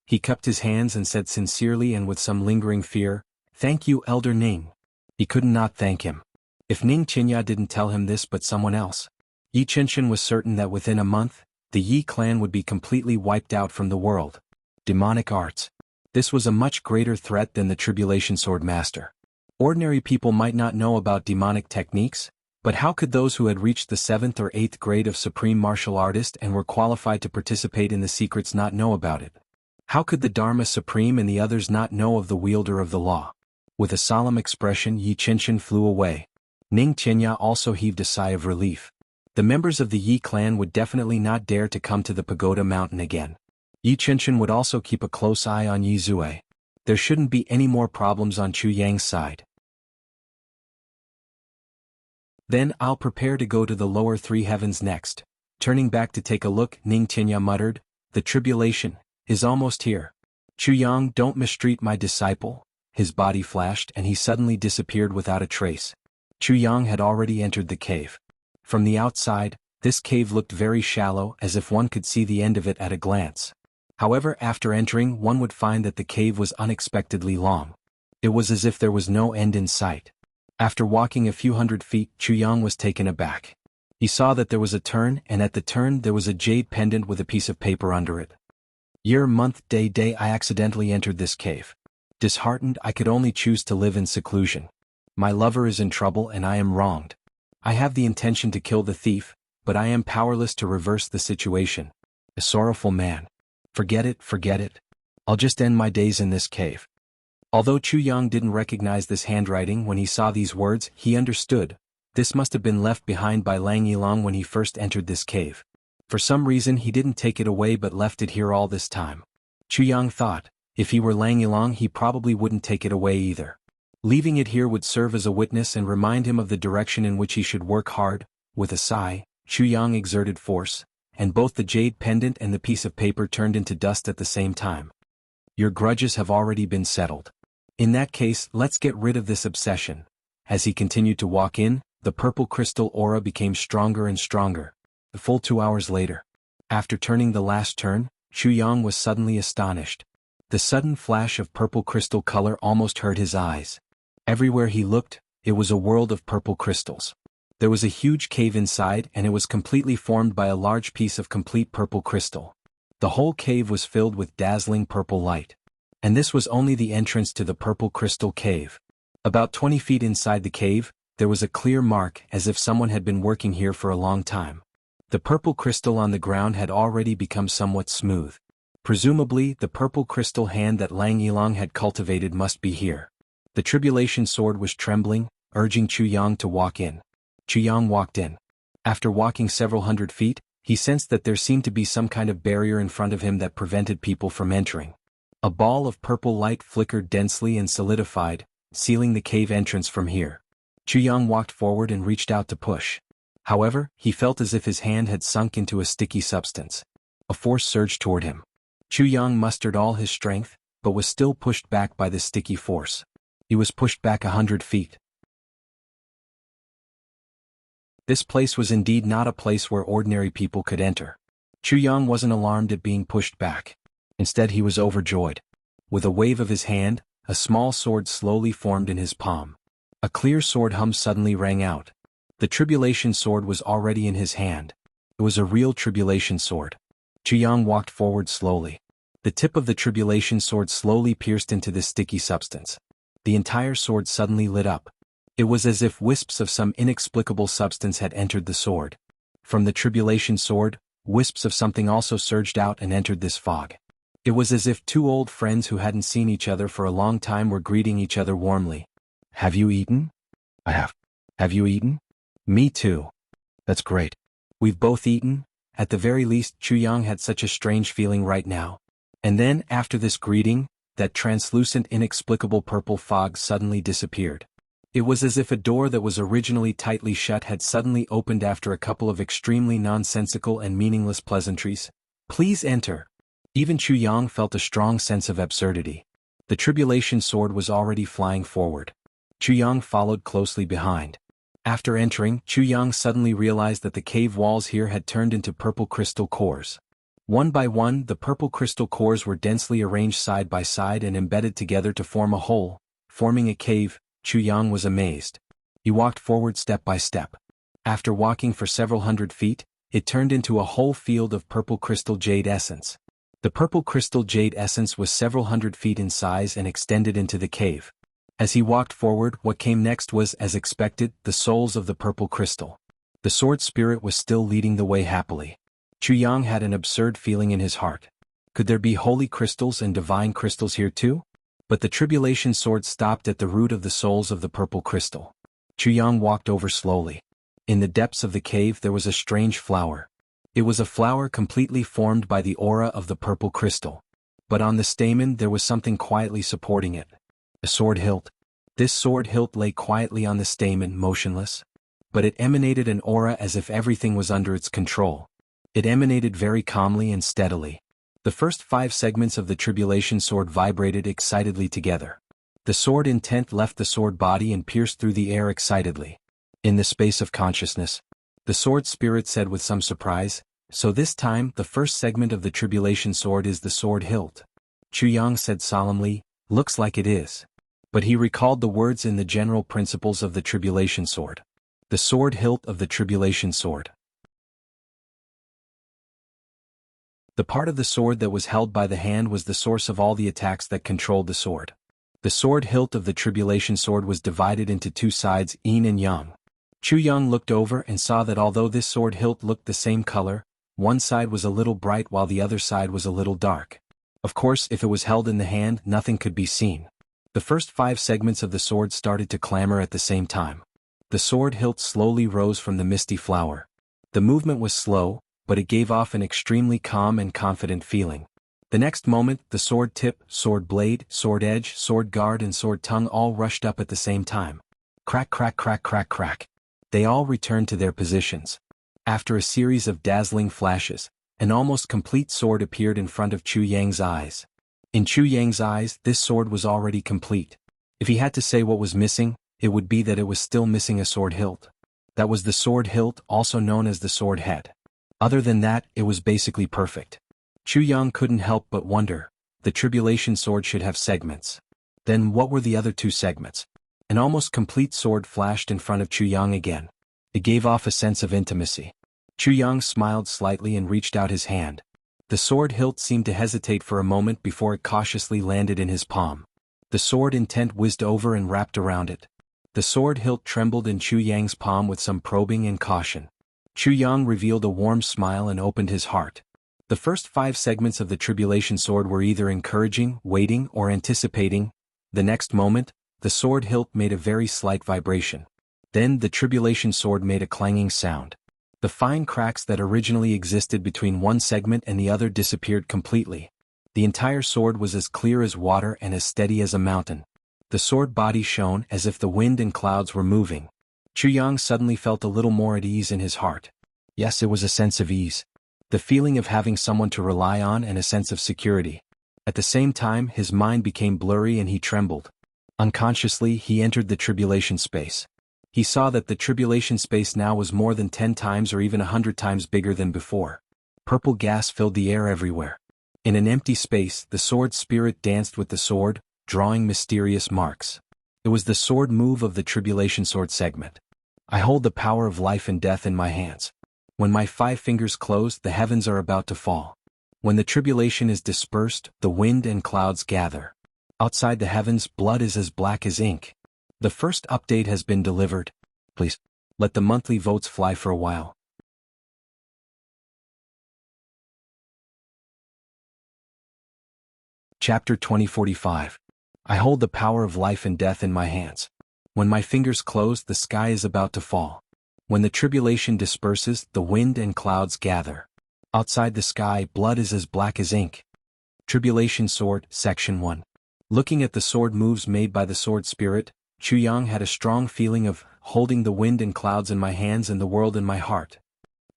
He cupped his hands and said sincerely and with some lingering fear, "Thank you, Elder Ning." He could not thank him. If Ning Qinya didn't tell him this but someone else, Yi Qinshan was certain that within a month, the Yi clan would be completely wiped out from the world. Demonic arts. This was a much greater threat than the Tribulation Sword Master. Ordinary people might not know about demonic techniques, but how could those who had reached the 7th or 8th grade of Supreme Martial Artist and were qualified to participate in the secrets not know about it? How could the Dharma Supreme and the others not know of the wielder of the law? With a solemn expression, Yi Qinshan flew away. Ning Qinya also heaved a sigh of relief. The members of the Yi clan would definitely not dare to come to the pagoda mountain again. Yi Qinshan would also keep a close eye on Yizue. There shouldn't be any more problems on Chu Yang's side. Then I'll prepare to go to the lower 3 heavens next. Turning back to take a look, Ning Qinya muttered, the tribulation is almost here. Chu Yang, don't mistreat my disciple. His body flashed and he suddenly disappeared without a trace. Chu Yang had already entered the cave. From the outside, this cave looked very shallow, as if one could see the end of it at a glance. However, after entering, one would find that the cave was unexpectedly long. It was as if there was no end in sight. After walking a few hundred feet, Chu Yang was taken aback. He saw that there was a turn, and at the turn there was a jade pendant with a piece of paper under it. Year, month, day, I accidentally entered this cave. Disheartened, I could only choose to live in seclusion. My lover is in trouble and I am wronged. I have the intention to kill the thief, but I am powerless to reverse the situation. A sorrowful man. Forget it. I'll just end my days in this cave. Although Chu Yang didn't recognize this handwriting when he saw these words, he understood. This must have been left behind by Lang Yilong when he first entered this cave. For some reason he didn't take it away but left it here all this time. Chu Yang thought, if he were Lang Yilong he probably wouldn't take it away either. Leaving it here would serve as a witness and remind him of the direction in which he should work hard. With a sigh, Chu Yang exerted force, and both the jade pendant and the piece of paper turned into dust at the same time. Your grudges have already been settled. In that case, let's get rid of this obsession. As he continued to walk in, the purple crystal aura became stronger and stronger. A full 2 hours later, after turning the last turn, Chu Yang was suddenly astonished. The sudden flash of purple crystal color almost hurt his eyes. Everywhere he looked, it was a world of purple crystals. There was a huge cave inside and it was completely formed by a large piece of complete purple crystal. The whole cave was filled with dazzling purple light. And this was only the entrance to the purple crystal cave. About 20 feet inside the cave, there was a clear mark as if someone had been working here for a long time. The purple crystal on the ground had already become somewhat smooth. Presumably, the purple crystal hand that Lang Yilong had cultivated must be here. The tribulation sword was trembling, urging Chu Yang to walk in. Chu Yang walked in. After walking several hundred feet, he sensed that there seemed to be some kind of barrier in front of him that prevented people from entering. A ball of purple light flickered densely and solidified, sealing the cave entrance from here. Chu Yang walked forward and reached out to push. However, he felt as if his hand had sunk into a sticky substance. A force surged toward him. Chu Yang mustered all his strength, but was still pushed back by the sticky force. He was pushed back 100 feet. This place was indeed not a place where ordinary people could enter. Chu Yang wasn't alarmed at being pushed back. Instead he was overjoyed. With a wave of his hand, a small sword slowly formed in his palm. A clear sword hum suddenly rang out. The tribulation sword was already in his hand. It was a real tribulation sword. Chuyang walked forward slowly. The tip of the tribulation sword slowly pierced into this sticky substance. The entire sword suddenly lit up. It was as if wisps of some inexplicable substance had entered the sword. From the tribulation sword, wisps of something also surged out and entered this fog. It was as if two old friends who hadn't seen each other for a long time were greeting each other warmly. "Have you eaten?" "I have." "Have you eaten?" "Me too." "That's great. We've both eaten." At the very least, Chuyang had such a strange feeling right now. And then, after this greeting, that translucent inexplicable purple fog suddenly disappeared. It was as if a door that was originally tightly shut had suddenly opened after a couple of extremely nonsensical and meaningless pleasantries. "Please enter." Even Chuyang felt a strong sense of absurdity. The tribulation sword was already flying forward. Chuyang followed closely behind. After entering, Chuyang suddenly realized that the cave walls here had turned into purple crystal cores. One by one, the purple crystal cores were densely arranged side by side and embedded together to form a hole, forming a cave. Chuyang was amazed. He walked forward step by step. After walking for several hundred feet, it turned into a whole field of purple crystal jade essence. The purple crystal jade essence was several hundred feet in size and extended into the cave. As he walked forward, what came next was, as expected, the souls of the purple crystal. The sword spirit was still leading the way happily. Chuyang had an absurd feeling in his heart. Could there be holy crystals and divine crystals here too? But the tribulation sword stopped at the root of the souls of the purple crystal. Chuyang walked over slowly. In the depths of the cave there was a strange flower. It was a flower completely formed by the aura of the purple crystal. But on the stamen there was something quietly supporting it. A sword hilt. This sword hilt lay quietly on the stamen, motionless. But it emanated an aura as if everything was under its control. It emanated very calmly and steadily. The first 5 segments of the tribulation sword vibrated excitedly together. The sword intent left the sword body and pierced through the air excitedly. In the space of consciousness, the sword spirit said with some surprise, "So this time, the first segment of the tribulation sword is the sword hilt." Chuyang said solemnly, "Looks like it is." But he recalled the words in the general principles of the tribulation sword. The sword hilt of the tribulation sword. The part of the sword that was held by the hand was the source of all the attacks that controlled the sword. The sword hilt of the tribulation sword was divided into 2 sides, yin and yang. Chuyang looked over and saw that although this sword hilt looked the same color, one side was a little bright while the other side was a little dark. Of course, if it was held in the hand, nothing could be seen. The first 5 segments of the sword started to clamor at the same time. The sword hilt slowly rose from the misty flower. The movement was slow, but it gave off an extremely calm and confident feeling. The next moment, the sword tip, sword blade, sword edge, sword guard and sword tongue all rushed up at the same time. Crack, crack, crack, crack, crack. They all returned to their positions. After a series of dazzling flashes, an almost complete sword appeared in front of Chuyang's eyes. In Chuyang's eyes, this sword was already complete. If he had to say what was missing, it would be that it was still missing a sword hilt. That was the sword hilt, also known as the sword head. Other than that, it was basically perfect. Chuyang couldn't help but wonder, the tribulation sword should have segments. Then what were the other 2 segments? An almost complete sword flashed in front of Chuyang again. It gave off a sense of intimacy. Chuyang smiled slightly and reached out his hand. The sword hilt seemed to hesitate for a moment before it cautiously landed in his palm. The sword intent whizzed over and wrapped around it. The sword hilt trembled in Chuyang's palm with some probing and caution. Chuyang revealed a warm smile and opened his heart. The first 5 segments of the tribulation sword were either encouraging, waiting, or anticipating. The next moment, the sword hilt made a very slight vibration. Then the tribulation sword made a clanging sound. The fine cracks that originally existed between one segment and the other disappeared completely. The entire sword was as clear as water and as steady as a mountain. The sword body shone as if the wind and clouds were moving. Chuyang suddenly felt a little more at ease in his heart. Yes, it was a sense of ease. The feeling of having someone to rely on and a sense of security. At the same time, his mind became blurry and he trembled. Unconsciously, he entered the tribulation space. He saw that the tribulation space now was more than 10 times or even 100 times bigger than before. Purple gas filled the air everywhere. In an empty space, the sword spirit danced with the sword, drawing mysterious marks. It was the sword move of the Tribulation Sword segment. I hold the power of life and death in my hands. When my 5 fingers close, the heavens are about to fall. When the tribulation is dispersed, the wind and clouds gather. Outside the heavens, blood is as black as ink. The first update has been delivered. Please, let the monthly votes fly for a while. Chapter 2045. I hold the power of life and death in my hands. When my fingers close, the sky is about to fall. When the tribulation disperses, the wind and clouds gather. Outside the sky, blood is as black as ink. Tribulation Sword, Section 1. Looking at the sword moves made by the sword spirit, Chuyang had a strong feeling of holding the wind and clouds in my hands and the world in my heart.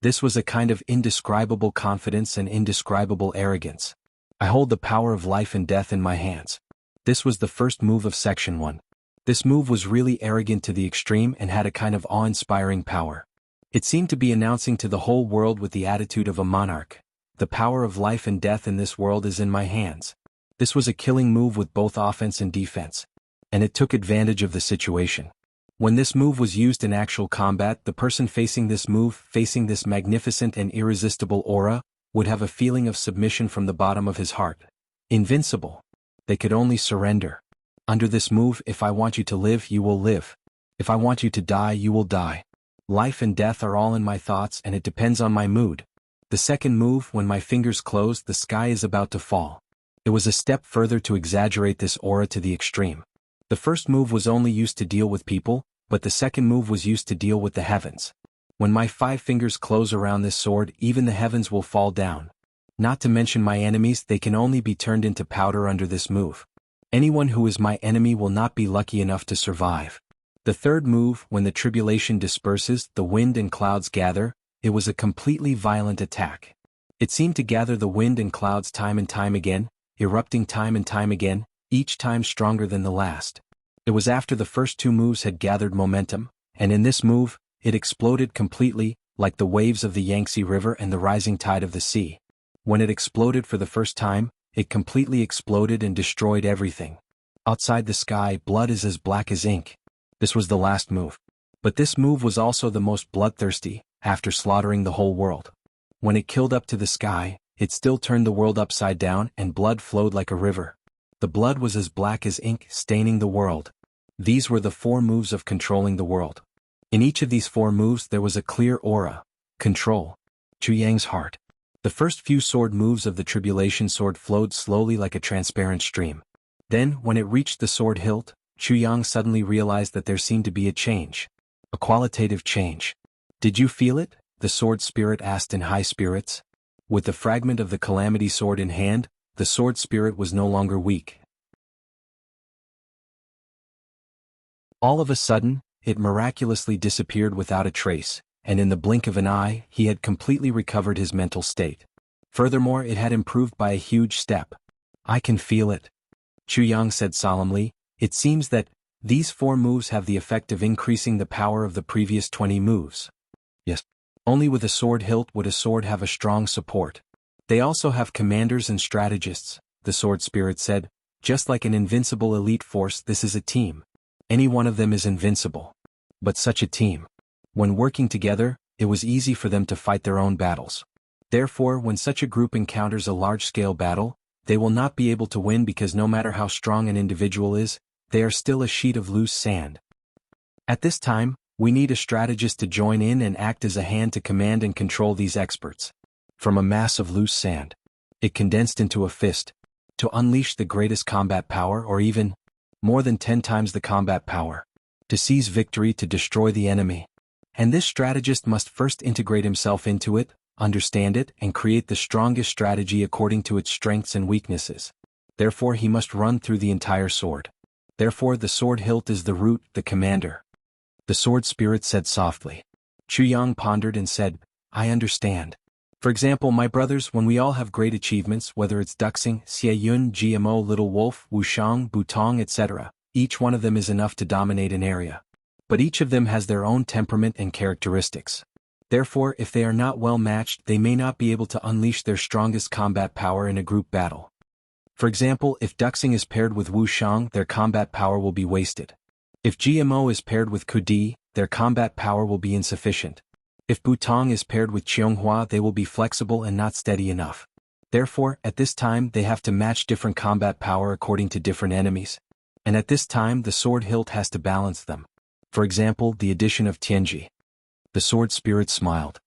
This was a kind of indescribable confidence and indescribable arrogance. I hold the power of life and death in my hands. This was the first move of Section 1. This move was really arrogant to the extreme and had a kind of awe-inspiring power. It seemed to be announcing to the whole world with the attitude of a monarch, the power of life and death in this world is in my hands. This was a killing move with both offense and defense. And it took advantage of the situation. When this move was used in actual combat, the person facing this move, facing this magnificent and irresistible aura, would have a feeling of submission from the bottom of his heart. Invincible. They could only surrender. Under this move, if I want you to live, you will live. If I want you to die, you will die. Life and death are all in my thoughts and it depends on my mood. The second move, when my fingers close, the sky is about to fall. It was a step further to exaggerate this aura to the extreme. The first move was only used to deal with people, but the second move was used to deal with the heavens. When my 5 fingers close around this sword, even the heavens will fall down. Not to mention my enemies, they can only be turned into powder under this move. Anyone who is my enemy will not be lucky enough to survive. The third move, when the tribulation disperses, the wind and clouds gather, it was a completely violent attack. It seemed to gather the wind and clouds time and time again, erupting time and time again, each time stronger than the last. It was after the first 2 moves had gathered momentum, and in this move, it exploded completely, like the waves of the Yangtze River and the rising tide of the sea. When it exploded for the first time, it completely exploded and destroyed everything. Outside the sky, blood is as black as ink. This was the last move. But this move was also the most bloodthirsty, after slaughtering the whole world. When it killed up to the sky, it still turned the world upside down and blood flowed like a river. The blood was as black as ink, staining the world. These were the 4 moves of controlling the world. In each of these 4 moves there was a clear aura, control. Chuyang's heart. The first few sword moves of the Tribulation Sword flowed slowly like a transparent stream. Then, when it reached the sword hilt, Chuyang suddenly realized that there seemed to be a change. A qualitative change. Did you feel it? The sword spirit asked in high spirits. With the fragment of the Calamity Sword in hand, the sword spirit was no longer weak. All of a sudden, it miraculously disappeared without a trace, and in the blink of an eye, he had completely recovered his mental state. Furthermore, it had improved by a huge step. I can feel it. Chuyang said solemnly, it seems that these 4 moves have the effect of increasing the power of the previous 20 moves. Yes. Only with a sword hilt would a sword have a strong support. They also have commanders and strategists, the sword spirit said. Just like an invincible elite force, this is a team. Any one of them is invincible. But such a team. When working together, it was easy for them to fight their own battles. Therefore, when such a group encounters a large-scale battle, they will not be able to win because no matter how strong an individual is, they are still a sheet of loose sand. At this time, we need a strategist to join in and act as a hand to command and control these experts. From a mass of loose sand, it condensed into a fist, to unleash the greatest combat power or even more than 10 times the combat power, to seize victory, to destroy the enemy. And this strategist must first integrate himself into it, understand it, and create the strongest strategy according to its strengths and weaknesses. Therefore he must run through the entire sword. Therefore the sword hilt is the root, the commander. The sword spirit said softly. Chuyang pondered and said, I understand. For example, my brothers, when we all have great achievements, whether it's Duxing, Xieyun, GMO, Little Wolf, Wushang, Butong, etc., each one of them is enough to dominate an area. But each of them has their own temperament and characteristics. Therefore, if they are not well matched, they may not be able to unleash their strongest combat power in a group battle. For example, if Duxing is paired with Wushang, their combat power will be wasted. If GMO is paired with Kudi, their combat power will be insufficient. If Butong is paired with Qianghua, they will be flexible and not steady enough. Therefore, at this time they have to match different combat power according to different enemies. And at this time the sword hilt has to balance them. For example, the addition of Tianji. The sword spirit smiled.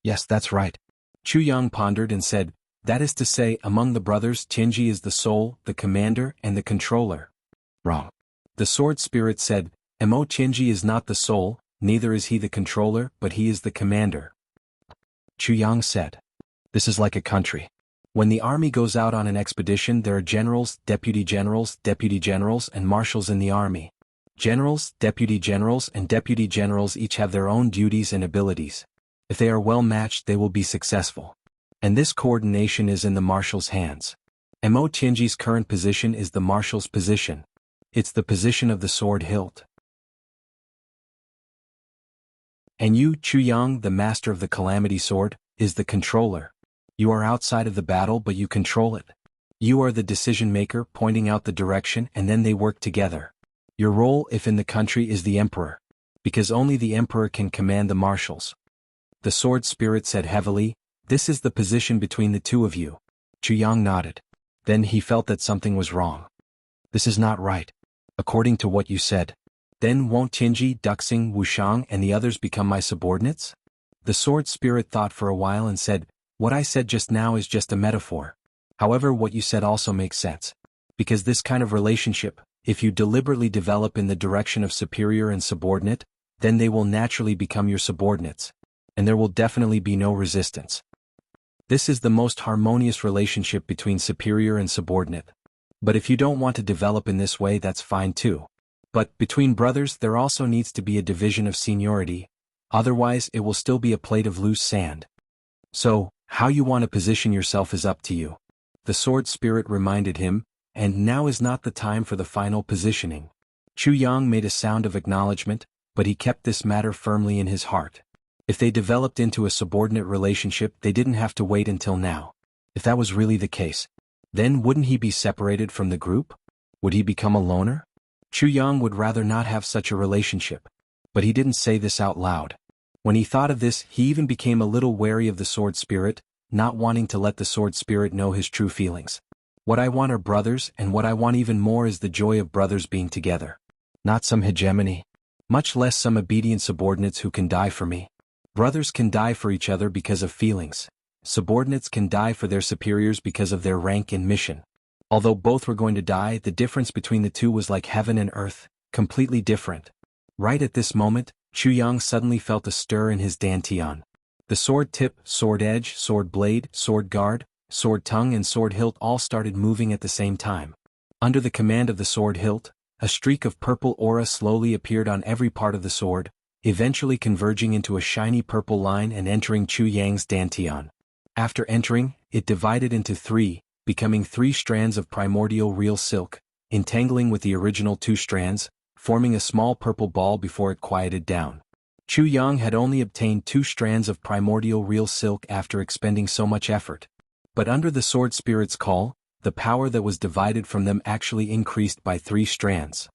Yes, that's right. Chu Yang pondered and said, that is to say, among the brothers Tianji is the soul, the commander, and the controller. Wrong. The sword spirit said, Mo Tianji is not the soul, neither is he the controller, but he is the commander. Chu Yang said, this is like a country. When the army goes out on an expedition, there are generals, deputy generals, and marshals in the army. Generals, deputy generals, and deputy generals each have their own duties and abilities. If they are well matched, they will be successful. And this coordination is in the marshal's hands. Mo Tianji's current position is the marshal's position. It's the position of the sword hilt. And you, Chu Yang, the master of the calamity sword, is the controller. You are outside of the battle, but you control it. You are the decision maker, pointing out the direction, and then they work together. Your role, if in the country, is the emperor. Because only the emperor can command the marshals. The sword spirit said heavily, this is the position between the two of you. Chu Yang nodded. Then he felt that something was wrong. This is not right. According to what you said. Then won't Tianji, Duxing, Wushang, and the others become my subordinates? The sword spirit thought for a while and said, what I said just now is just a metaphor. However, what you said also makes sense. Because this kind of relationship, if you deliberately develop in the direction of superior and subordinate, then they will naturally become your subordinates. And there will definitely be no resistance. This is the most harmonious relationship between superior and subordinate. But if you don't want to develop in this way, that's fine too. But between brothers there also needs to be a division of seniority, otherwise it will still be a plate of loose sand. So, how you want to position yourself is up to you. The sword spirit reminded him, and now is not the time for the final positioning. Chu Yang made a sound of acknowledgement, but he kept this matter firmly in his heart. If they developed into a subordinate relationship, they didn't have to wait until now. If that was really the case, then wouldn't he be separated from the group? Would he become a loner? Chu Yang would rather not have such a relationship. But he didn't say this out loud. When he thought of this, he even became a little wary of the sword spirit, not wanting to let the sword spirit know his true feelings. What I want are brothers, and what I want even more is the joy of brothers being together. Not some hegemony. Much less some obedient subordinates who can die for me. Brothers can die for each other because of feelings. Subordinates can die for their superiors because of their rank and mission. Although both were going to die, the difference between the two was like heaven and earth, completely different. Right at this moment, Chu Yang suddenly felt a stir in his dantian. The sword tip, sword edge, sword blade, sword guard, sword tongue and sword hilt all started moving at the same time. Under the command of the sword hilt, a streak of purple aura slowly appeared on every part of the sword, eventually converging into a shiny purple line and entering Chu Yang's dantian. After entering, it divided into three, becoming 3 strands of primordial real silk, entangling with the original 2 strands, forming a small purple ball before it quieted down. Chu Yang had only obtained 2 strands of primordial real silk after expending so much effort. But under the sword spirit's call, the power that was divided from them actually increased by 3 strands.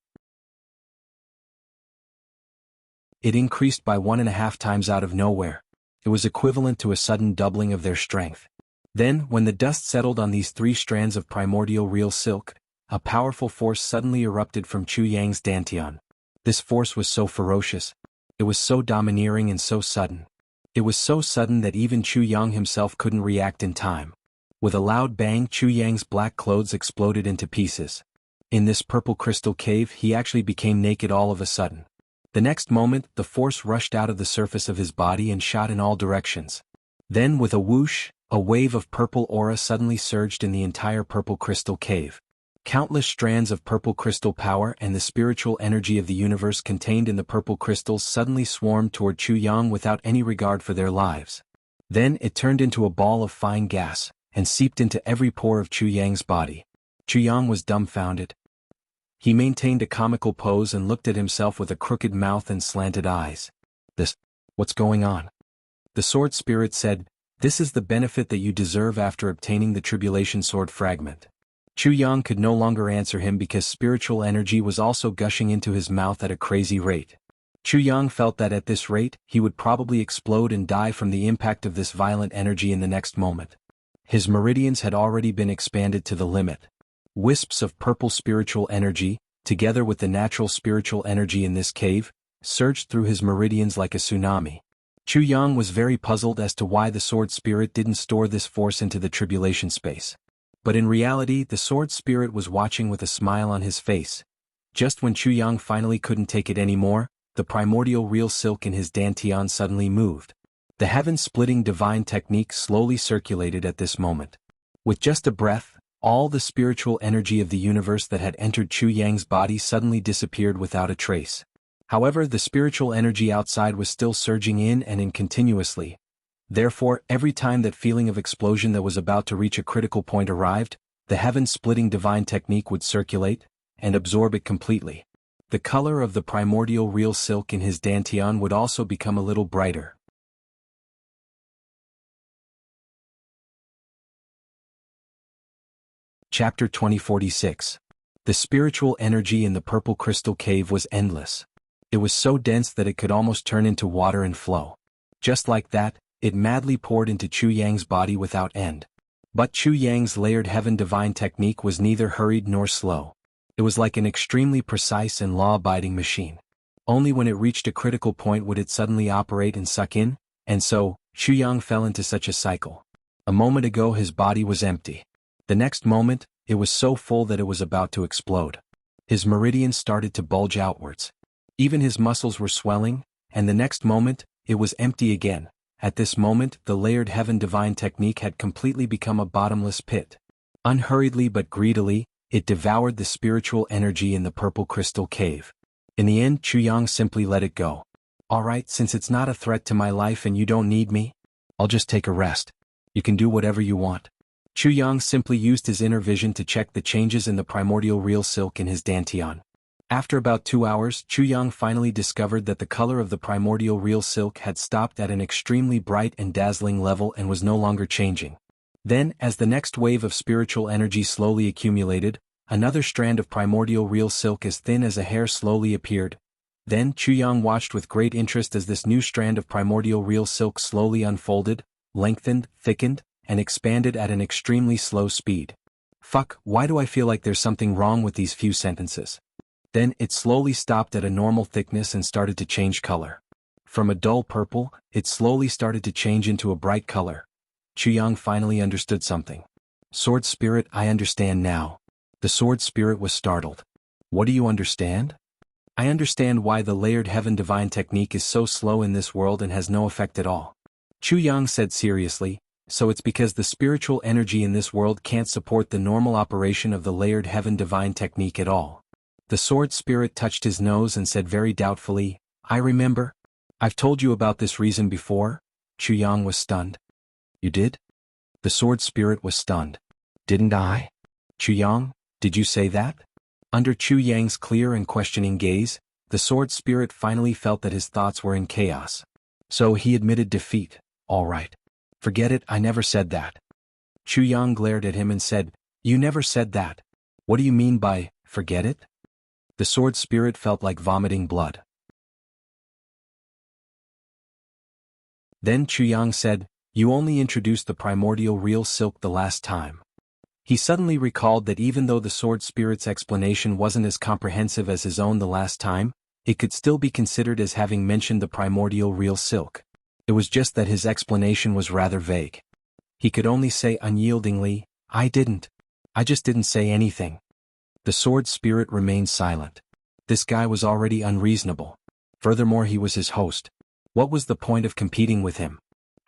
It increased by 1.5 times out of nowhere. It was equivalent to a sudden doubling of their strength. Then, when the dust settled on these 3 strands of primordial real silk, a powerful force suddenly erupted from Chu Yang's dantian. This force was so ferocious. It was so domineering and so sudden. It was so sudden that even Chu Yang himself couldn't react in time. With a loud bang, Chu Yang's black clothes exploded into pieces. In this purple crystal cave, he actually became naked all of a sudden. The next moment, the force rushed out of the surface of his body and shot in all directions. Then, with a whoosh, a wave of purple aura suddenly surged in the entire purple crystal cave. Countless strands of purple crystal power and the spiritual energy of the universe contained in the purple crystals suddenly swarmed toward Chu Yang without any regard for their lives. Then it turned into a ball of fine gas, and seeped into every pore of Chu Yang's body. Chu Yang was dumbfounded. He maintained a comical pose and looked at himself with a crooked mouth and slanted eyes. What's going on? The sword spirit said, this is the benefit that you deserve after obtaining the tribulation sword fragment. Chu Yang could no longer answer him because spiritual energy was also gushing into his mouth at a crazy rate. Chu Yang felt that at this rate, he would probably explode and die from the impact of this violent energy in the next moment. His meridians had already been expanded to the limit. Wisps of purple spiritual energy, together with the natural spiritual energy in this cave, surged through his meridians like a tsunami. Chu Yang was very puzzled as to why the sword spirit didn't store this force into the tribulation space. But in reality, the sword spirit was watching with a smile on his face. Just when Chu Yang finally couldn't take it anymore, the primordial real silk in his dantian suddenly moved. The heaven-splitting divine technique slowly circulated at this moment. With just a breath, all the spiritual energy of the universe that had entered Chu Yang's body suddenly disappeared without a trace. However, the spiritual energy outside was still surging in and in continuously. Therefore, every time that feeling of explosion that was about to reach a critical point arrived, the heaven-splitting divine technique would circulate and absorb it completely. The color of the primordial real silk in his dantian would also become a little brighter. Chapter 2046. The spiritual energy in the purple crystal cave was endless. It was so dense that it could almost turn into water and flow. Just like that, it madly poured into Chu Yang's body without end. But Chu Yang's layered heaven divine technique was neither hurried nor slow. It was like an extremely precise and law-abiding machine. Only when it reached a critical point would it suddenly operate and suck in, and so, Chu Yang fell into such a cycle. A moment ago his body was empty. The next moment, it was so full that it was about to explode. His meridians started to bulge outwards. Even his muscles were swelling, and the next moment, it was empty again. At this moment, the layered heaven divine technique had completely become a bottomless pit. Unhurriedly but greedily, it devoured the spiritual energy in the purple crystal cave. In the end, Chu Yang simply let it go. Alright, since it's not a threat to my life and you don't need me, I'll just take a rest. You can do whatever you want. Chu Yang simply used his inner vision to check the changes in the primordial real silk in his dantian. After about 2 hours, Chu Yang finally discovered that the color of the primordial real silk had stopped at an extremely bright and dazzling level and was no longer changing. Then, as the next wave of spiritual energy slowly accumulated, another strand of primordial real silk as thin as a hair slowly appeared. Then Chu Yang watched with great interest as this new strand of primordial real silk slowly unfolded, lengthened, thickened, and expanded at an extremely slow speed. Fuck, why do I feel like there's something wrong with these few sentences? Then it slowly stopped at a normal thickness and started to change color. From a dull purple, it slowly started to change into a bright color. Chu Yang finally understood something. Sword Spirit, I understand now. The Sword Spirit was startled. What do you understand? I understand why the layered heaven divine technique is so slow in this world and has no effect at all. Chu Yang said seriously, so it's because the spiritual energy in this world can't support the normal operation of the layered heaven divine technique at all. The Sword Spirit touched his nose and said very doubtfully, I remember. I've told you about this reason before. Chu Yang was stunned. You did? The Sword Spirit was stunned. Didn't I? Chu Yang, did you say that? Under Chu Yang's clear and questioning gaze, the Sword Spirit finally felt that his thoughts were in chaos. So he admitted defeat. All right. Forget it, I never said that. Chu Yang glared at him and said, You never said that. What do you mean by, forget it? The Sword Spirit felt like vomiting blood. Then Chu Yang said, You only introduced the primordial real silk the last time. He suddenly recalled that even though the Sword Spirit's explanation wasn't as comprehensive as his own the last time, it could still be considered as having mentioned the primordial real silk. It was just that his explanation was rather vague. He could only say unyieldingly, I didn't. I just didn't say anything. The Sword Spirit remained silent. This guy was already unreasonable. Furthermore, he was his host. What was the point of competing with him?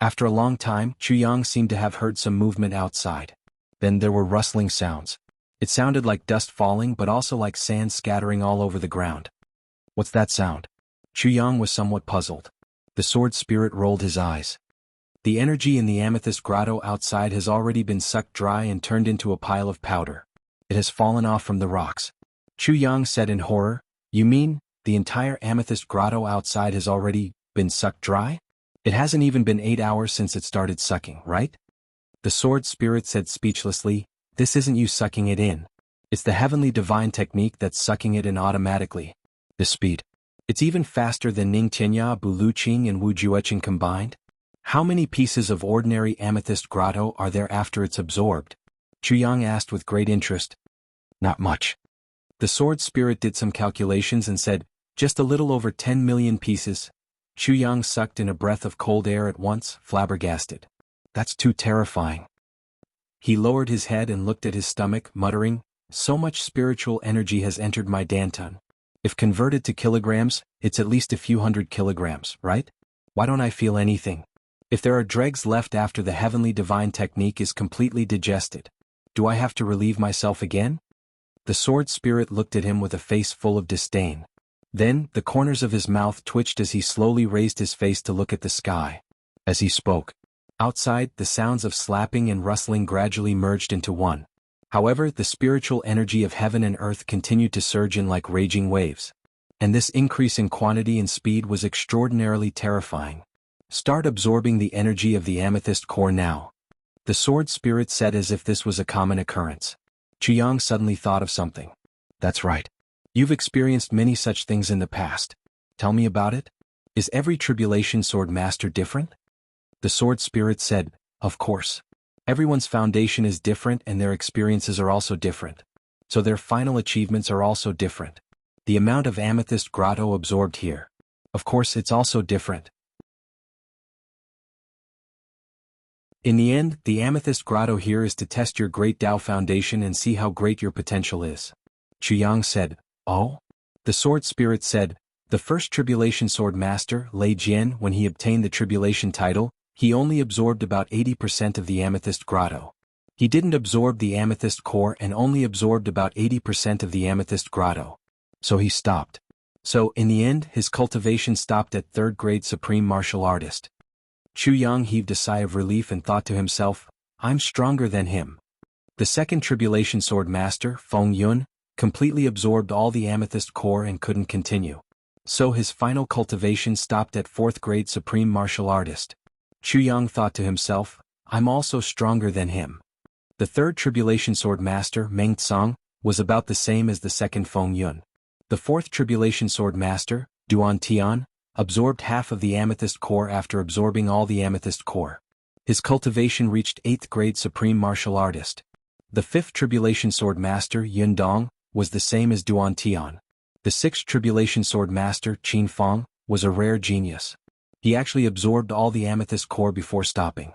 After a long time, Chu Yang seemed to have heard some movement outside. Then there were rustling sounds. It sounded like dust falling but also like sand scattering all over the ground. What's that sound? Chu Yang was somewhat puzzled. The Sword Spirit rolled his eyes. The energy in the amethyst grotto outside has already been sucked dry and turned into a pile of powder. It has fallen off from the rocks. Chu Yang said in horror, You mean, the entire amethyst grotto outside has already been sucked dry? It hasn't even been 8 hours since it started sucking, right? The Sword Spirit said speechlessly, This isn't you sucking it in. It's the heavenly divine technique that's sucking it in automatically. The speed. It's even faster than Ning Tianya, Buluqing and Wu Jueqing combined. How many pieces of ordinary amethyst grotto are there after it's absorbed? Chu Yang asked with great interest. Not much. The sword spirit did some calculations and said, just a little over 10 million pieces. Chu Yang sucked in a breath of cold air at once, flabbergasted. That's too terrifying. He lowered his head and looked at his stomach, muttering, so much spiritual energy has entered my danton. If converted to kilograms, it's at least a few hundred kilograms, right? Why don't I feel anything? If there are dregs left after the heavenly divine technique is completely digested, do I have to relieve myself again? The sword spirit looked at him with a face full of disdain. Then, the corners of his mouth twitched as he slowly raised his face to look at the sky. As he spoke, outside, the sounds of slapping and rustling gradually merged into one. However, the spiritual energy of heaven and earth continued to surge in like raging waves. And this increase in quantity and speed was extraordinarily terrifying. Start absorbing the energy of the amethyst core now. The sword spirit said as if this was a common occurrence. Chu Yang suddenly thought of something. That's right. You've experienced many such things in the past. Tell me about it. Is every tribulation sword master different? The sword spirit said, of course. Everyone's foundation is different and their experiences are also different. So their final achievements are also different. The amount of amethyst grotto absorbed here. Of course it's also different. In the end, the amethyst grotto here is to test your great Tao foundation and see how great your potential is. Chu Yang said, oh? The sword spirit said, the first tribulation sword master, Lei Jian, when he obtained the tribulation title, he only absorbed about 80% of the amethyst grotto. He didn't absorb the amethyst core and only absorbed about 80% of the amethyst grotto. So he stopped. So, in the end, his cultivation stopped at 3rd grade supreme martial artist. Chu Yang heaved a sigh of relief and thought to himself, I'm stronger than him. The second tribulation sword master, Feng Yun, completely absorbed all the amethyst core and couldn't continue. So his final cultivation stopped at 4th grade supreme martial artist. Chu Yang thought to himself, I'm also stronger than him. The third tribulation sword master, Meng Tsang, was about the same as the second Feng Yun. The fourth tribulation sword master, Duan Tian, absorbed half of the amethyst core after absorbing all the amethyst core. His cultivation reached 8th grade supreme martial artist. The 5th tribulation sword master, Yun Dong, was the same as Duan Tian. The 6th tribulation sword master, Qin Fang, was a rare genius. He actually absorbed all the amethyst core before stopping.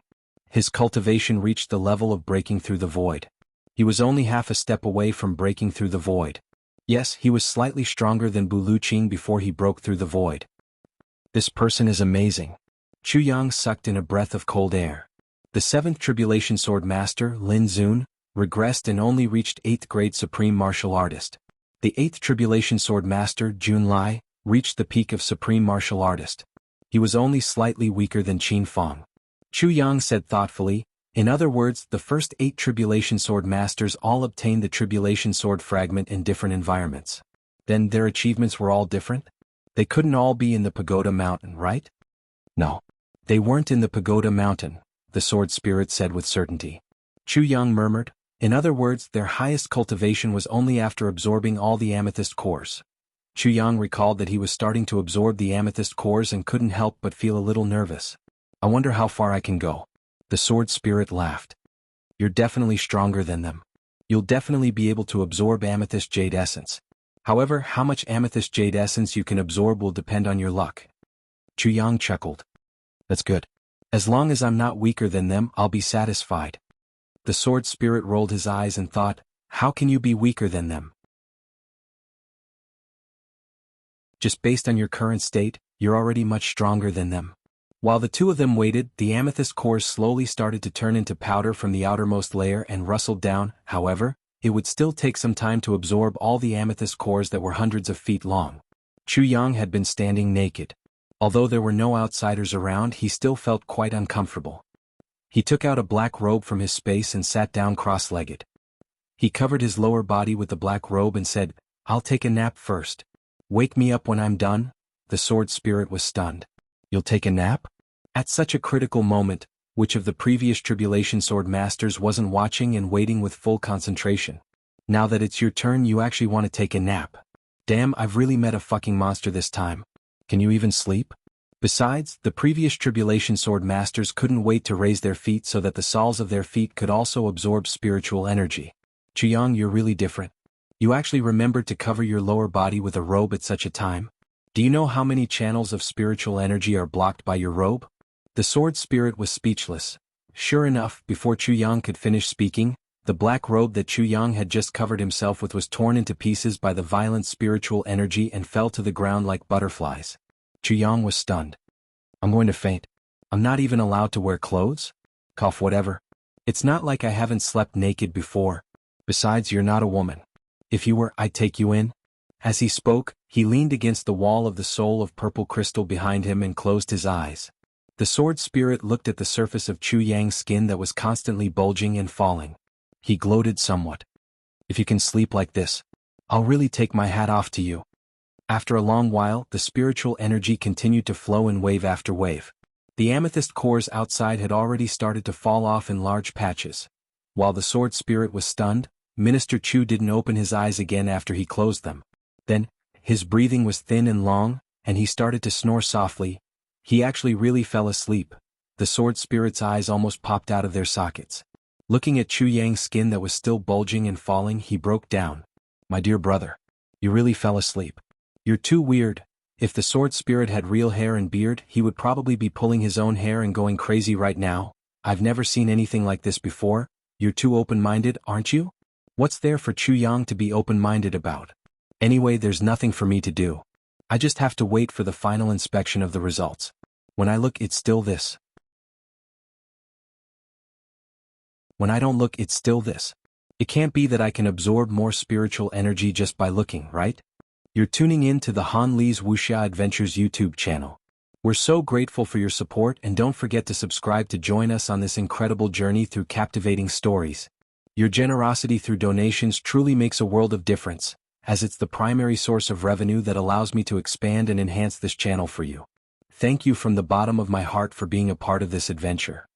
His cultivation reached the level of breaking through the void. He was only half a step away from breaking through the void. Yes, he was slightly stronger than Buluqing before he broke through the void. This person is amazing. Chu Yang sucked in a breath of cold air. The 7th tribulation sword master, Lin Zun, regressed and only reached 8th grade supreme martial artist. The 8th tribulation sword master, Jun Lai, reached the peak of supreme martial artist. He was only slightly weaker than Qin Fang. Chu Yang said thoughtfully, in other words, the first 8 tribulation sword masters all obtained the tribulation sword fragment in different environments. Then their achievements were all different? They couldn't all be in the pagoda mountain, right? No. They weren't in the pagoda mountain, the sword spirit said with certainty. Chu Yang murmured, in other words, their highest cultivation was only after absorbing all the amethyst cores. Chu Yang recalled that he was starting to absorb the amethyst cores and couldn't help but feel a little nervous. I wonder how far I can go. The sword spirit laughed. You're definitely stronger than them. You'll definitely be able to absorb amethyst jade essence. However, how much amethyst jade essence you can absorb will depend on your luck. Chu Yang chuckled. That's good. As long as I'm not weaker than them, I'll be satisfied. The sword spirit rolled his eyes and thought, how can you be weaker than them? Just based on your current state, you're already much stronger than them. While the two of them waited, the amethyst cores slowly started to turn into powder from the outermost layer and rustled down. However, it would still take some time to absorb all the amethyst cores that were hundreds of feet long. Chu Yang had been standing naked. Although there were no outsiders around, he still felt quite uncomfortable. He took out a black robe from his space and sat down cross-legged. He covered his lower body with the black robe and said, I'll take a nap first. Wake me up when I'm done. The sword spirit was stunned. You'll take a nap? At such a critical moment, which of the previous Tribulation Sword Masters wasn't watching and waiting with full concentration? Now that it's your turn, you actually want to take a nap. Damn, I've really met a fucking monster this time. Can you even sleep? Besides, the previous Tribulation Sword Masters couldn't wait to raise their feet so that the soles of their feet could also absorb spiritual energy. Chuyang, you're really different. You actually remembered to cover your lower body with a robe at such a time? Do you know how many channels of spiritual energy are blocked by your robe? The sword spirit was speechless. Sure enough, before Chuyang could finish speaking, the black robe that Chuyang had just covered himself with was torn into pieces by the violent spiritual energy and fell to the ground like butterflies. Chuyang was stunned. I'm going to faint. I'm not even allowed to wear clothes? Cough whatever. It's not like I haven't slept naked before. Besides, you're not a woman. If you were, I'd take you in. As he spoke, he leaned against the wall of the soul of purple crystal behind him and closed his eyes. The sword spirit looked at the surface of Chuyang's skin that was constantly bulging and falling. He gloated somewhat. If you can sleep like this, I'll really take my hat off to you. After a long while, the spiritual energy continued to flow in wave after wave. The amethyst cores outside had already started to fall off in large patches. While the sword spirit was stunned, Minister Chu didn't open his eyes again after he closed them. Then, his breathing was thin and long, and he started to snore softly. He actually really fell asleep. The sword spirit's eyes almost popped out of their sockets. Looking at Chuyang's skin that was still bulging and falling, he broke down. My dear brother, you really fell asleep. You're too weird. If the sword spirit had real hair and beard, he would probably be pulling his own hair and going crazy right now. I've never seen anything like this before. You're too open-minded, aren't you? What's there for Chuyang to be open-minded about? Anyway, there's nothing for me to do. I just have to wait for the final inspection of the results. When I look, it's still this. When I don't look, it's still this. It can't be that I can absorb more spiritual energy just by looking, right? You're tuning in to the Han Li's Wuxia Adventures YouTube channel. We're so grateful for your support, and don't forget to subscribe to join us on this incredible journey through captivating stories. Your generosity through donations truly makes a world of difference, as it's the primary source of revenue that allows me to expand and enhance this channel for you. Thank you from the bottom of my heart for being a part of this adventure.